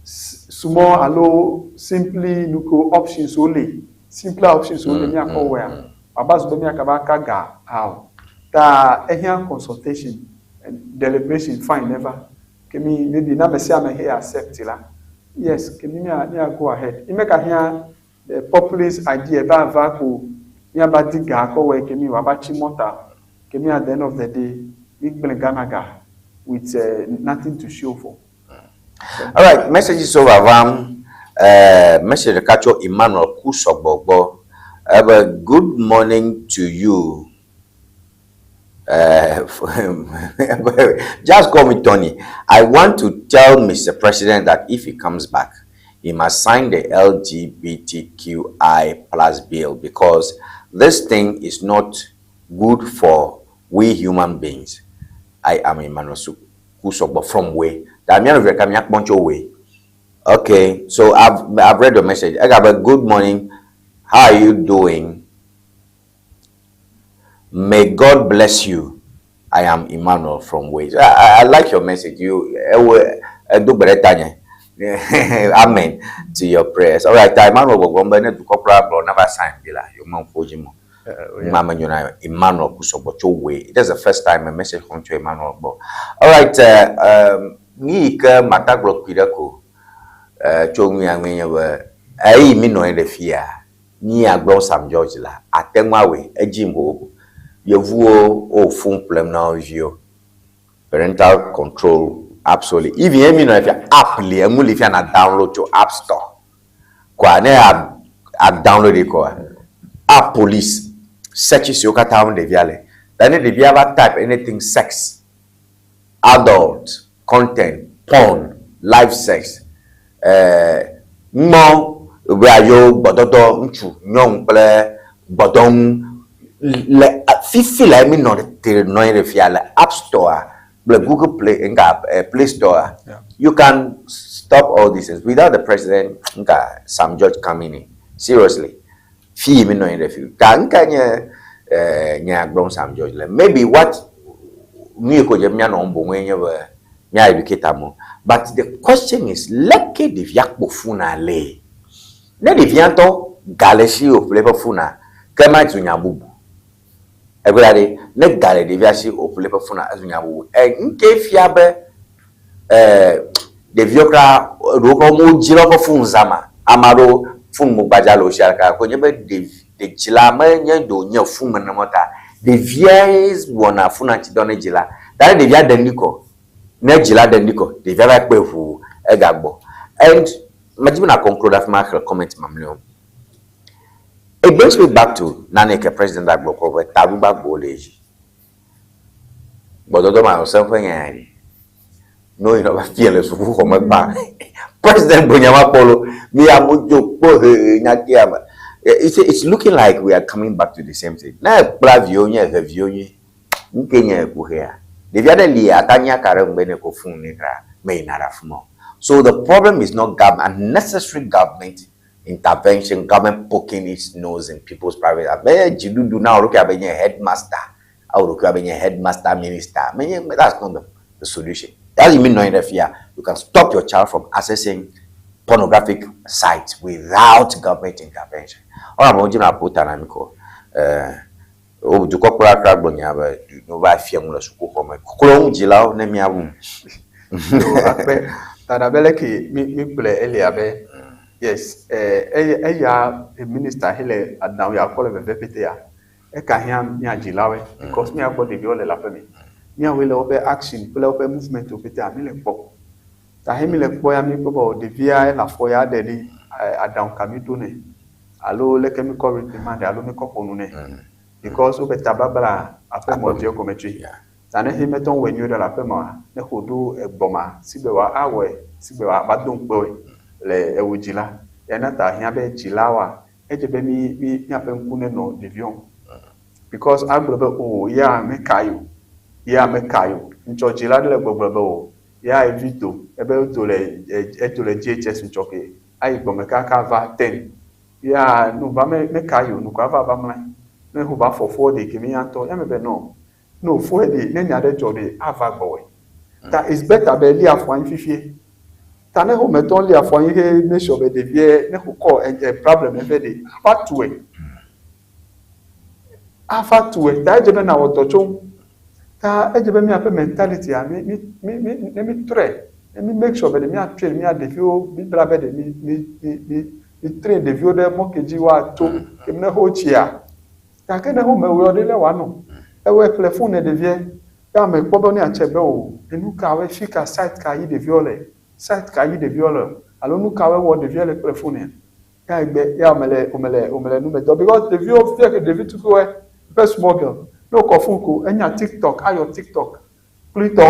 small allow simply nuko options only. Simpler options only. Me akoware. Abas bemi akabaka ga how. Ta ehian consultation and deliberation fine never. Kemi maybe na me say am here accept la. Yes, kemi me go ahead. You make a here the populist idea ba ko me abadi ga ko we kemi wa ba chimota. Kemi at the end of the day, big Ganaga. With nothing to show for. All right, messages over Vam. Message to catch Emmanuel Kusogbobo. Good morning to you. Just call me Tony. I want to tell Mr. President that if he comes back, he must sign the LGBTQI plus bill because this thing is not good for we human beings. I am Emmanuel Kusogbo from way. That means we can make bunch of way. Okay, so I've read your message. I got a good morning. How are you doing? May God bless you. I am Emmanuel from Wales. I like your message. You do better. Amen to your prayers. All right, Emmanuel will go back to corporate bro. Never sign bila. Your mom Fojimo. Mama, you know Emmanuel Kusobocho way. That's the first time a message come to Emmanuel. All right, me mata block kidako. Chongi angwenya we. Ayi mi no ende fia. Ni agbo Sam George la. Atemwa we. Ejimbo. Yevuo o phone problem now view. Parental control. Absolutely. Even you know if you app li, I'm if you na download to App Store. Kwa ne a download it kwa. App police searches you kata on the viale. Then if you ever type anything sex, adult content, porn, live sex, mo where you bododo nchu nyong kple bodong le fifi la mi no te no in the viale App Store. Google Play Play Store, you can stop all these things without the president. Sam George coming in seriously. Fee me no in the field. Sam George. Maybe what me ko jemnya no mbo wenye we me educator mo. But the question is, leke de viakpo funa le. Ne de vianto galeshi o flavor funa kema tunya bubu. Everybody, ne gale de viasi o plepe funa azunyabo. Nke fiabe de viokra roko mo jilo ko fun zama. Amaro fun mo bajalo sharka ko nyebe de jila ma nyendo nya fun na mota. De vies wona funa ti done jila. Dare de via deniko. Ne jila deniko. De via pe fu egagbo. And majibu na conclude after my comment mamleo. It brings me back to Naneke President Agboko Tabuba Boleji. But I don't myself no, you know, fearless who come back. President Bunyama Polo, me amujo po it's looking like we are coming back to the same thing. Now Blavionia have Vionia Nkenya Kuhea. The other Lia Tanya Karam Beneko Funegra may not have more. So the problem is not unnecessary government intervention, government poking its nose in people's private affairs. You do now look at being a headmaster. I will look at being a headmaster minister. That's not the solution. That you mean no interfere. You can stop your child from accessing pornographic sites without government intervention. All I'm going to put an amico. Oh, do corporate crab on your no by fear school. Clone Gilao, name ya womb. Tadabeleki me play Eliabe. Yes, a minister hele adao ya kole vepetea. Eka hiam nya jilawe because me abo de biole la pemi. Nya wele obe action, pele obe movement opetea mi le pop. Ta hemi le poya mi pobo de via la foya de ni adao kamito ne. Alo le kemi ko reprimand alo me ko ponune. Because obe tababala ape mo je kometri. Ta ne hemi ton wenyu de la pema ne hodo egboma sibewa awe sibewa badon gbowe. Le ewujila yanata hiabe jilawa ejebe mi apem kune no devion because agbobe o ya me kayo ncho jila de gbogbobe o ya evito ebe to le GHS nchoke ai gbome ka va 10 ya no ba me kayo no ka va ba mla me ho ba for de kimi anto ya me be no for de ne nya de jode ava gbowe that is better be li afwan fifie. Tane ho meton li afwan ihe ne shobe de vie ne ko ko problem e de afatwe ta ejebe na wotocho ta ejebe mi ape mentality a mi tre mi make sure be mi a train mi a de fio mi brabe de mi train de fio de mo keji wa to ke ne ho chia ta ke ne ho me we de le wa no e we telephone de vie ta me pobo ni a chebe o enu ka we fika site ka yi de viole site ka yi de viole alo nu ka we wo de viole telephone ya igbe ya omele nu me do because the view fear the view to go best smuggle no kofunko enya TikTok ayo TikTok plito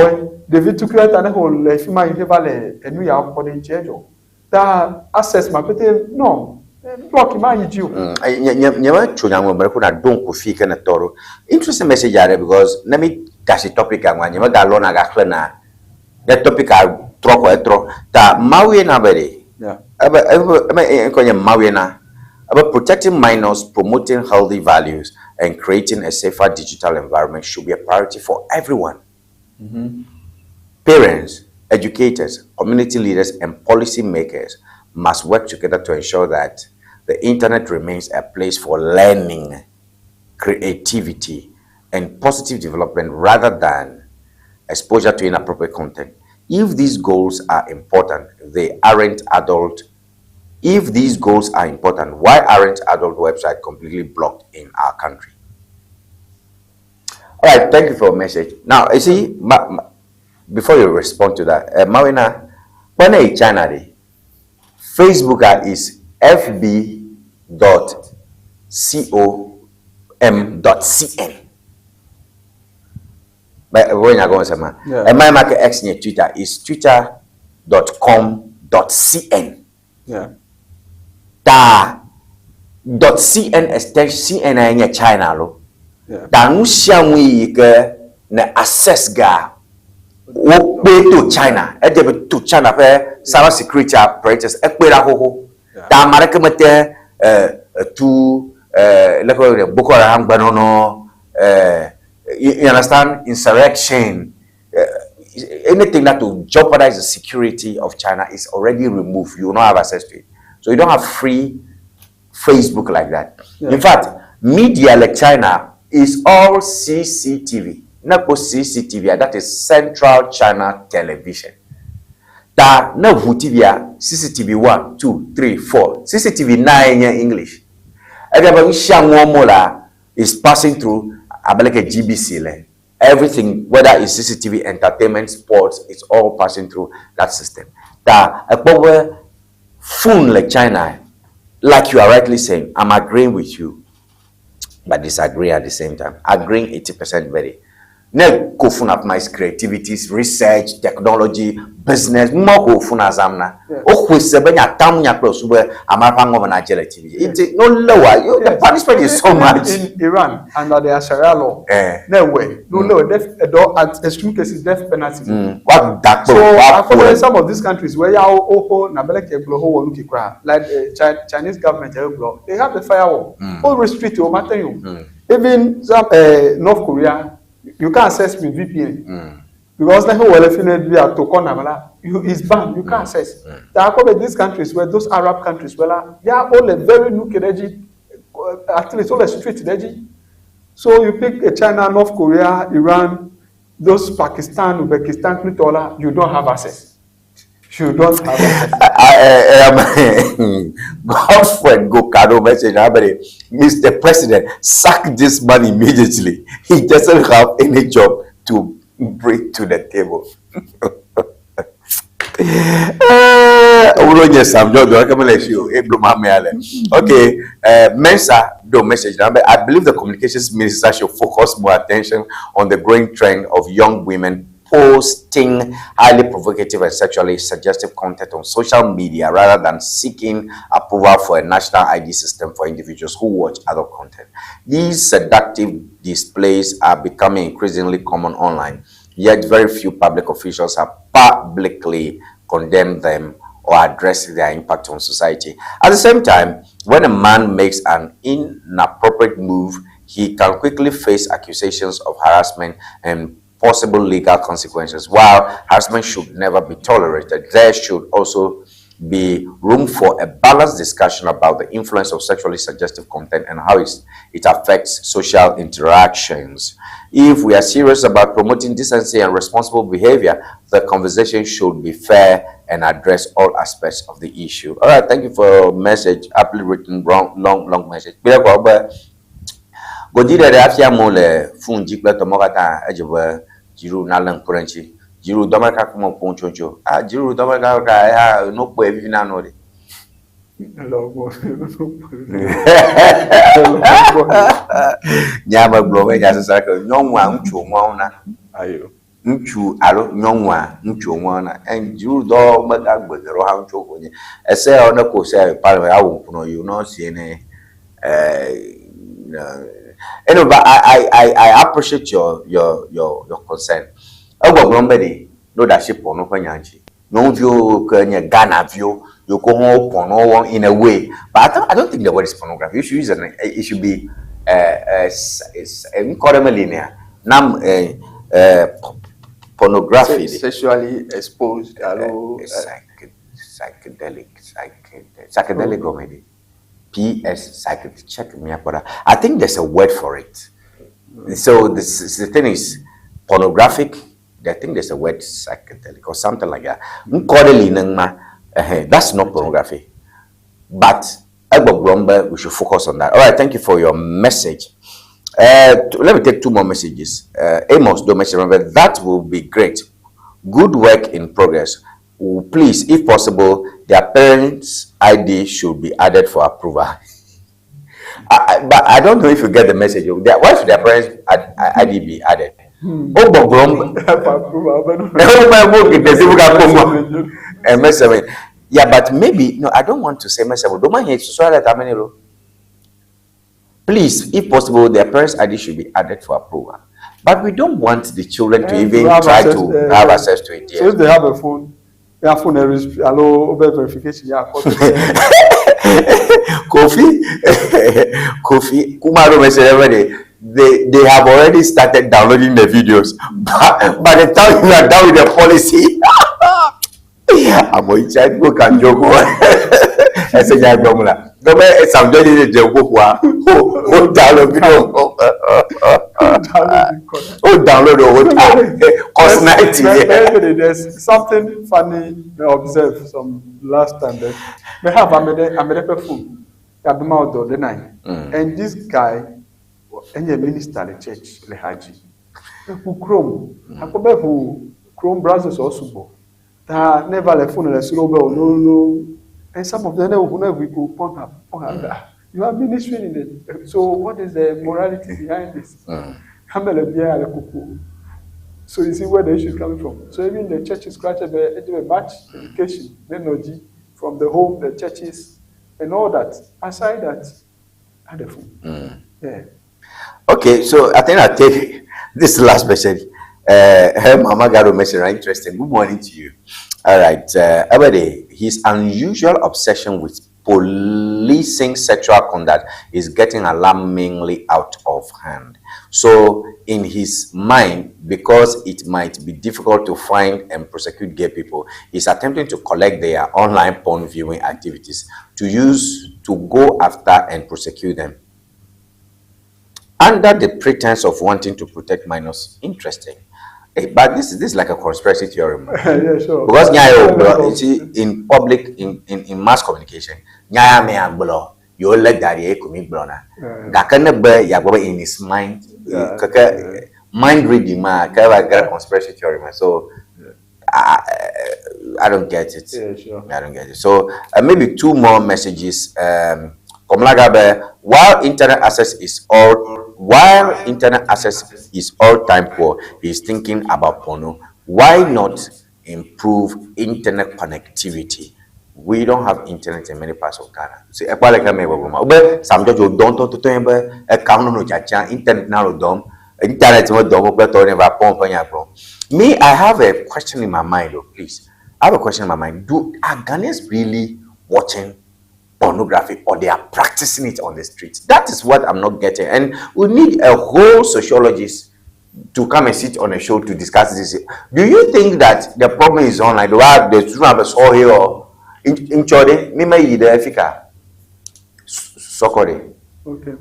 the view to create an whole le fima yi vale enu ya ko de jejo ta access ma pete no block ma yi jiu nyama chunya mo mara kuna don ko fi kana toro interesting message are because let me kasi topic angwa nyama ga lona ga klena the topic a troko etro ta mawe na bere Yeah. About protecting minors, promoting healthy values, and creating a safer digital environment should be a priority for everyone. Parents, educators, community leaders, and policy makers must work together to ensure that the internet remains a place for learning, creativity, and positive development rather than exposure to inappropriate content. If these goals are important, If these goals are important, why aren't adult websites completely blocked in our country? All right, thank you for your message. Now, you see, before you respond to that, Mawina, when a channel, Facebook is fb.com.cn. But when you're going to say, my market X Twitter is twitter.com.cn. Yeah. .cn extension CNN in China lo. Da nsiamwi ke na access ga wo pe to China. E de to China pe cyber security apparatus e pe la ho. Da marake mate to like Boko Haram banono you understand, insurrection, anything that will jeopardize the security of China is already removed. You will not have access to it. So you don't have free Facebook like that. Yeah. In fact, media like China is all CCTV. Not CCTV, that is Central China Television. That no TV, CCTV 1, 2, 3, 4, CCTV 9 in English. Everybody is passing through like a GBC. Everything, whether it's CCTV, entertainment, sports, it's all passing through that system. That a power phone like China, like you are rightly saying, I'm agreeing with you, but disagree at the same time. Agreeing 80% very. Ne go phone up my creativities, research, technology, business, more go phone azamna. Oh, we say when you tam nya plus where Amapang of Nigeria TV. It's no lower. The punishment is so much. In Iran, under the Sharia law, no way, no lower. At extreme cases, death penalty. So, some of these countries where like Chinese government, they have the firewall. All restrict you, matter you. Even some North Korea. You can't access with VPN because the whole is banned. You can't access. There are probably these countries where those Arab countries, well, they are all a very nuclear energy, actually it's all a street energy. So you pick China, North Korea, Iran, those Pakistan, Uzbekistan, you don't have access. You don't have access. Godfred Gokado message, Mr. President, sack this man immediately. He doesn't have any job to bring to the table. Okay, Mensa do message. I believe the communications minister should focus more attention on the growing trend of young women posting highly provocative and sexually suggestive content on social media rather than seeking approval for a national ID system for individuals who watch adult content. These seductive displays are becoming increasingly common online, yet very few public officials have publicly condemned them or addressed their impact on society. At the same time, when a man makes an inappropriate move, he can quickly face accusations of harassment and possible legal consequences. While harassment should never be tolerated, there should also be room for a balanced discussion about the influence of sexually suggestive content and how it affects social interactions. If we are serious about promoting decency and responsible behavior, the conversation should be fair and address all aspects of the issue. All right, thank you for your message. Aptly written, long message. Godida de afia mole funji kleto mogata ejiwe jiru na lang kurenchi jiru domaka kuma ponchocho jiru domaka ka no po evi na no de nyama blowe ya sasa ko nyonwa nchu mwana ayo nchu alo nyonwa nchu mwana en jiru domaka gbegero ha nchu konye ese ona ko se parwe awu kuno you know siene anyway, but I appreciate your concern. Know that she no no view Ghana view, you go home porno in a way. But I don't think the word is pornography. You should use it should be linear. Pornography. Sexually exposed. Psychedelic comedy. PS psychic check me up. I think there's a word for it. So the thing is pornographic. I think there's a word psychedelic or something like that. That's not pornography. But we should focus on that. All right, thank you for your message. Let me take 2 more messages. Amos, don't mention, remember, that will be great. Good work in progress. Please, if possible, their parents' ID should be added for approval. But I don't know if you get the message. Why should their parents' ID be added? Yeah, but maybe no, I don't want to say myself. Please, if possible, their parents' ID should be added for approval. But we don't want the children to even try to have access to it. So if they have a phone, their phone is allow verification. Yeah, Kofi, Kumaro message every day. They have already started downloading the videos. But by the time you are done with the policy, I'm going to go and joke. I said, "Yeah, Domula. Some days they go download video. Download cost 90. There's something funny I observed some last time. That we have a phone. The night, and this guy, and the minister the church, the Haji, who Chrome, who Chrome browsers also. Never left phone no. And some of them we go point up. You are ministering in it. So what is the morality behind this? So you see where the issue is coming from. So even the church is scratching a match education, energy from the home, the churches, and all that. Aside that, add the phone. Yeah. Okay, so I think I'll take this last message. Her Mama got a message, interesting. Good morning to you. All right, everybody, his unusual obsession with policing sexual conduct is getting alarmingly out of hand. So, in his mind, because it might be difficult to find and prosecute gay people, he's attempting to collect their online porn viewing activities to go after and prosecute them under the pretense of wanting to protect minors. Interesting. But this is like a conspiracy theory. Yeah, sure. Because you see, in public, in mass communication, you let that in his mind, mind reading, conspiracy theory. So I don't get it. Yeah, sure. I don't get it. So maybe 2 more messages. While internet access is all time poor, he's thinking about porno. Why not improve internet connectivity? We don't have internet in many parts of Ghana. See, some don't internet now internet me, I have a question in my mind, please. I have a question in my mind. Are Ghanaians really watching pornography, or they are practicing it on the streets? That is what I'm not getting. And we need a whole sociologist to come and sit on a show to discuss this. Do you think that the problem is online? Do I have the children have a saw here or in Chode? Mima Yida Africa. Sokore. Okay.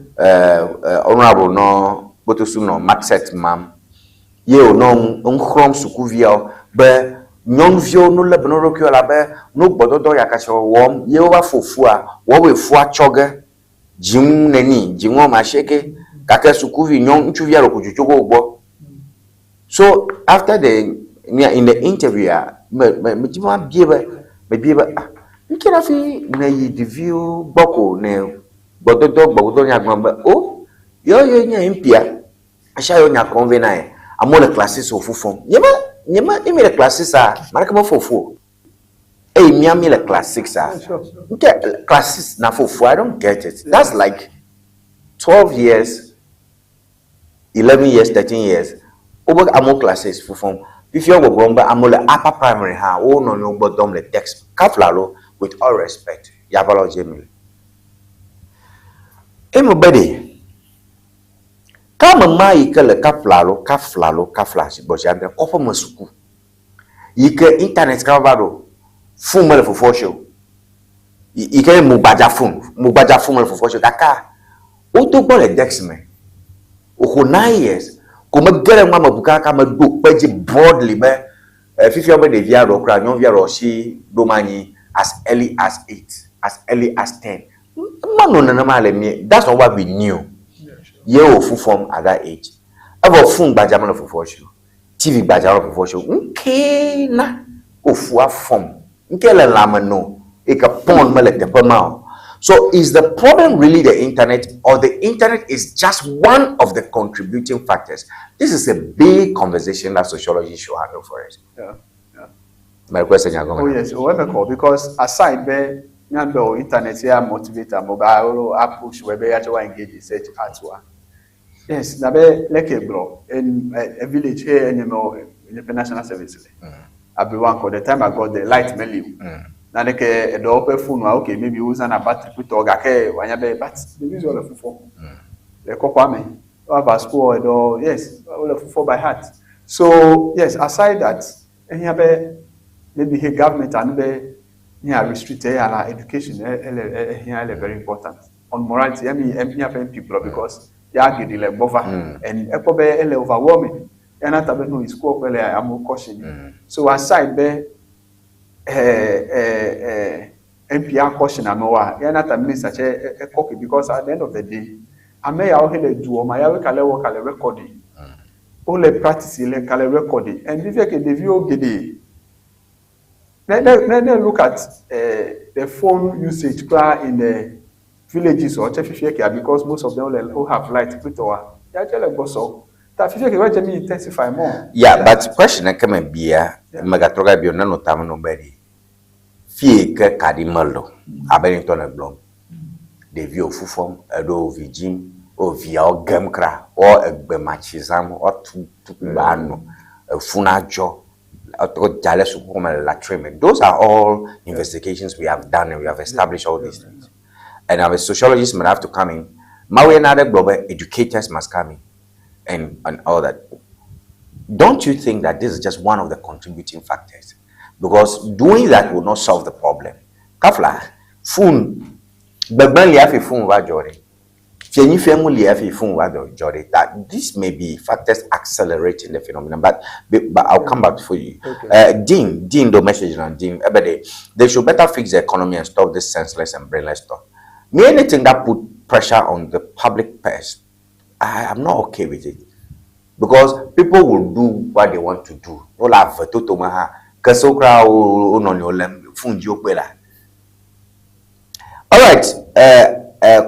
Honorable no Botosuno Maxet Mam. Yo no Unkrom Sukuvia, but Nyong vio no le no rokyo la be no bododo yakasho wom ye wa fofua wo we fua choge jim neni jimwo ma sheke kake sukuvi nyong nchuvia rokujuchugo ugbo. So after in the interview me jima biebe nkira fi na yi divio boko ne bododo nyagba o yo nya impia asha yo nya convena amole classes ofufon Nyema imi le classes are marakama fofu. Miami le classics are. Okay, classes na fofu. I don't get it. That's like 12 years, 11 years, 13 years. Over amo classes fofu. if you go bomba amole upper primary ha o no no bodom le text kaflalo with all respect ya balo jemile emobede kama mai kele kaflash bo jande kopo masuku yike internet ka bado fun mele fofo show yike mubaja fun mele fofo show daka o to gbo le dex me o 9 years ko me gere ma mabuka ka me do peji broadly me fifi obe de via ro kra nyon via ro shi do mani as early as 8 as early as 10 man no na male me that's not what we knew ye o fu form at that age abo fun gbaja me fofo show TV gbaja ro fofo show nke na o fu a form nke le lama no e ka pon me le tepama. So is the problem really the internet, or the internet is just one of the contributing factors? This is a big conversation that sociology should handle for us. Yeah. My question, oh yes, because aside the internet here motivator mobile app push where you actually engage research at work. Yes, na be like a bro in a village here in the national service. Everyone called the time I got the light menu. Na neke do open phone okay maybe use an battery put or gake wanya be but the use all of for the kokwame have school do yes all of for by heart. So yes, aside that any maybe here government and be near restrict education here very important on morality people because ya get the bother and ekobe overwhelming and not no is school where I am caution. So aside be NPR caution amoa ya na tamini sache cookie because at the end of the day ame ya ohele do ma ya we kale work kale recording all the practice le kale recording and if you can the view gede then look at the phone usage in the villages or because most of them will have light put or ya tell go so that if you can intensify more. Yeah, but question na kama bia magatroga bio na notam no bari fie ke kadimalo abeni to na blom de view fufom edo vigim o via o gamkra o egbemachizam o tubano funajo o jale su kuma la treatment. Those are all investigations we have done and we have established all these things. And our sociologists might have to come in. Mawe na de global educators must come in. And all that. Don't you think that this is just one of the contributing factors? Because doing that will not solve the problem. Kafla, phone, beban liafi phone wa jore. Fieni femu liafi phone wa jore. That this may be factors accelerating the phenomenon. But I'll come back for you. Okay. Dean, the message on Dean. They should better fix the economy and stop this senseless and brainless talk. Me anything that put pressure on the public purse, I am not okay with it, because people will do what they want to do. All right,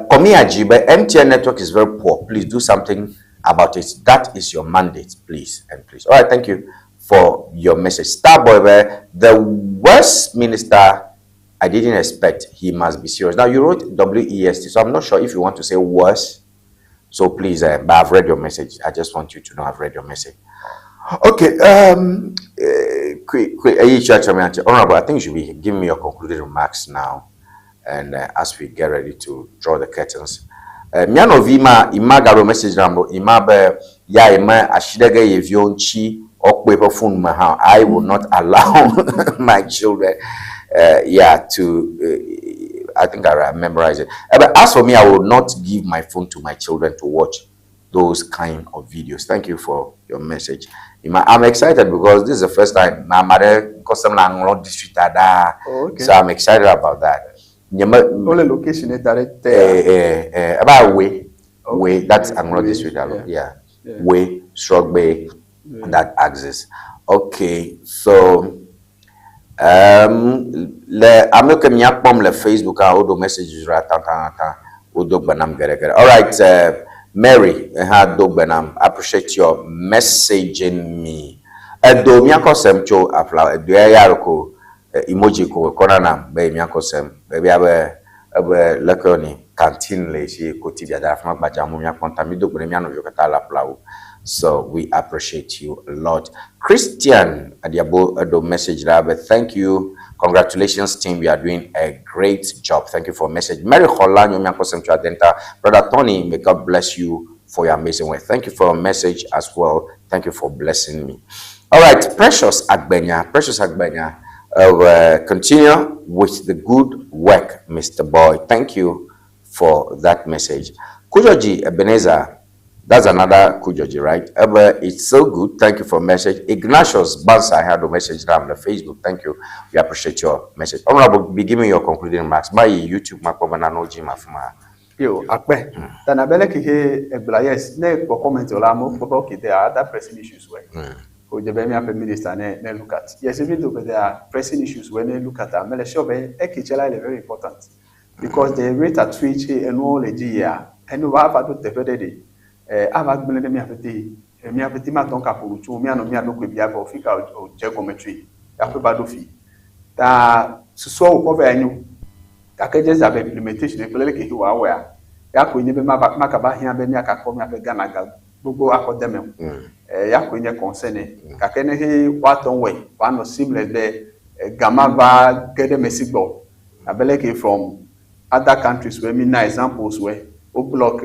Komiaji, but MTN network is very poor. Please do something about it. That is your mandate, please and please. All right, thank you for your message. Starboy, the worst minister I didn't expect. He must be serious. Now you wrote WEST, so I'm not sure if you want to say worse. So please, but I've read your message. I just want you to know I've read your message. Okay. Honorable, I think you should be giving me your concluded remarks now, and as we get ready to draw the curtains. Miano vima imagaro message rambo imabe ya ima ashidege yevionchi okwe phone maha. I will not allow my children, to. I think I memorize it. But as for me, I will not give my phone to my children to watch those kind of videos. Thank you for your message. I'm excited because this is the first time my mother district, so I'm excited about that. Only location is direct about way that's Anglo district. Yeah. Way Shrugby that axis. Okay, so. Le ameke miakpom le Facebook a odo messages ra tanta odo banam gere. All right, Mary ha do banam, appreciate your messaging me. Edo miakosem cho afla edo yarko emoji ko konana be miakosem be abe lekoni canteen le shi ko tibia da fama gbaja mo miakon tami do bere miano yokata la plawo So we appreciate you a lot. Christian Adiabo Edo message there, but thank you. Congratulations, team. You are doing a great job. Thank you for message. Mary Holan, Brother Tony, may God bless you for your amazing work. Thank you for your message as well. Thank you for blessing me. All right, Precious Agbenya. Continue with the good work, Mr. Boy. Thank you for that message. Kujoji Ebenezer, that's another Kujoji, right? It's so good. Thank you for message. Ignatius Bansa, I had a message on the Facebook. Thank you. We appreciate your message. Honorable, be giving your concluding remarks. My YouTube, Yo, akpe. Tanabele kihe yes. Ne comment olamo because there are other pressing issues where. The Birmingham minister ne look at. Yes, even though there are pressing issues when they look at them, but sure, is very important because the rate at which and all the year and we have to the day. I've been me apeti. Me apeti ma tonka puruchu. Me ano me ano kwebia ba ofika o geometry. Yape badofi. Ta so cover anyu. Akaje za implementation e pele ke hiwa aware. Yako nyebe makaba hia be ni akakọ me apega na ga gbogbo akọdeme. Yako nye concern kakene he waton way one seamless there gamma va gede mesigbo. Abeleke from other countries where me na examples where o block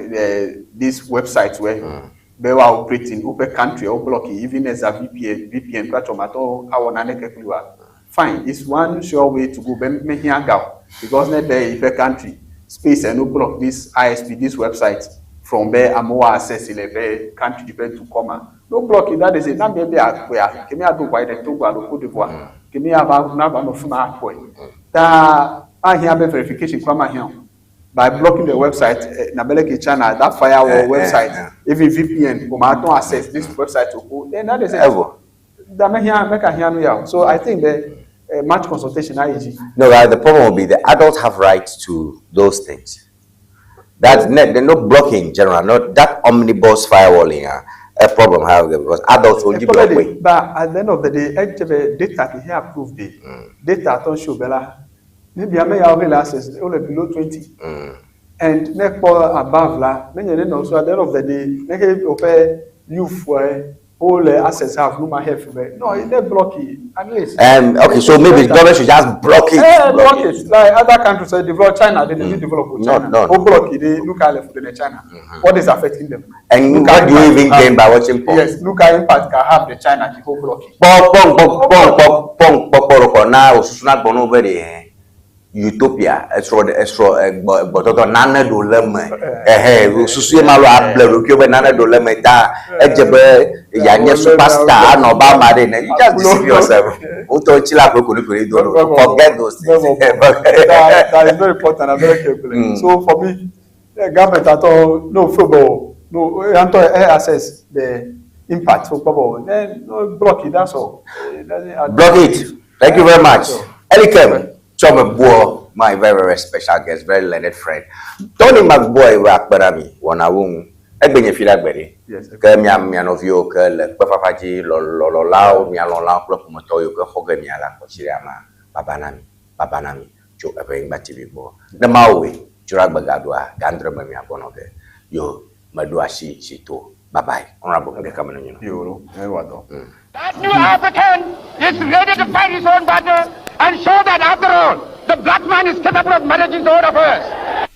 these websites where they were operating open country or block even as a VPN platform at all our nanekekliwa. Fine, it's one sure way to go me here go because not there if a country space and no block this ISP this website from there and more access in a country depend to come. No block that is it. Now maybe where can I do why the Togo or Cote d'Ivoire? Can I have no smart point? That I have verification from here. By blocking the website, Nabeleke channel, that firewall website, even VPN, I don't access this website to go. Then that is ever. So I think the much consultation is no, right. The problem will be the adults have rights to those things. That's they're not blocking in general, not that omnibus firewalling. A problem, however, because adults will give away. But at the end of the day, data here approved the data don't show Bella. Maybe I may have access only below 20. And next above la, many also at the end of the day, make open youth where all the assets have no more help. No, it's not blocking at least. Okay, so maybe the government should just block it. Block it. Like other countries develop China, they didn't develop China. No. Block it, they look at the China. What is affecting them? And what do you even gain by watching porn? Yes, look at impact can have the China to go block it. Now, Utopia, but nana do lemme. Susu malo abler, you nana do lemme da. Ejebe, yanya superstar, no Obama. You just deceive yourself. Forget those things. That is very important and very careful. So for me, the government at all, no football, no access the impact for football. Then no block it. That's all. Block it. Thank you very much. Elikem. Chome, my very, very special guest, very learned friend. Tony Mark-Boye, Wana Wung, Ebenye feel like yes. Mianovio, Papaji, Lolao, Mialon, Motoyo, Hogamiala, Babanami, Joe, Batibo. The Maui, Jurabagadua, Gandra Mamia Bonoge, Yo, Maduashi, Chito. Bye bye. Honorable, that new African is ready to fight his own battle and show that after all, the black man is capable of managing the own affairs.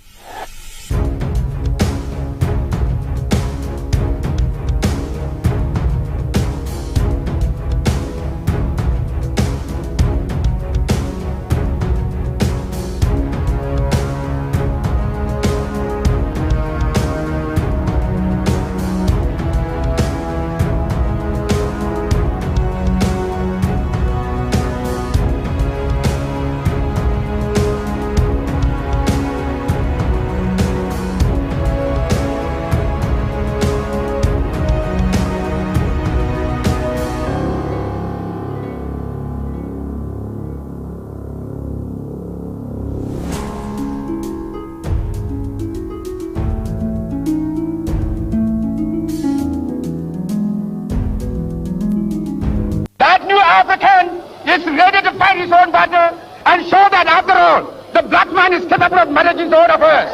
African is ready to fight his own battle and show that after all, the black man is capable of managing the own affairs.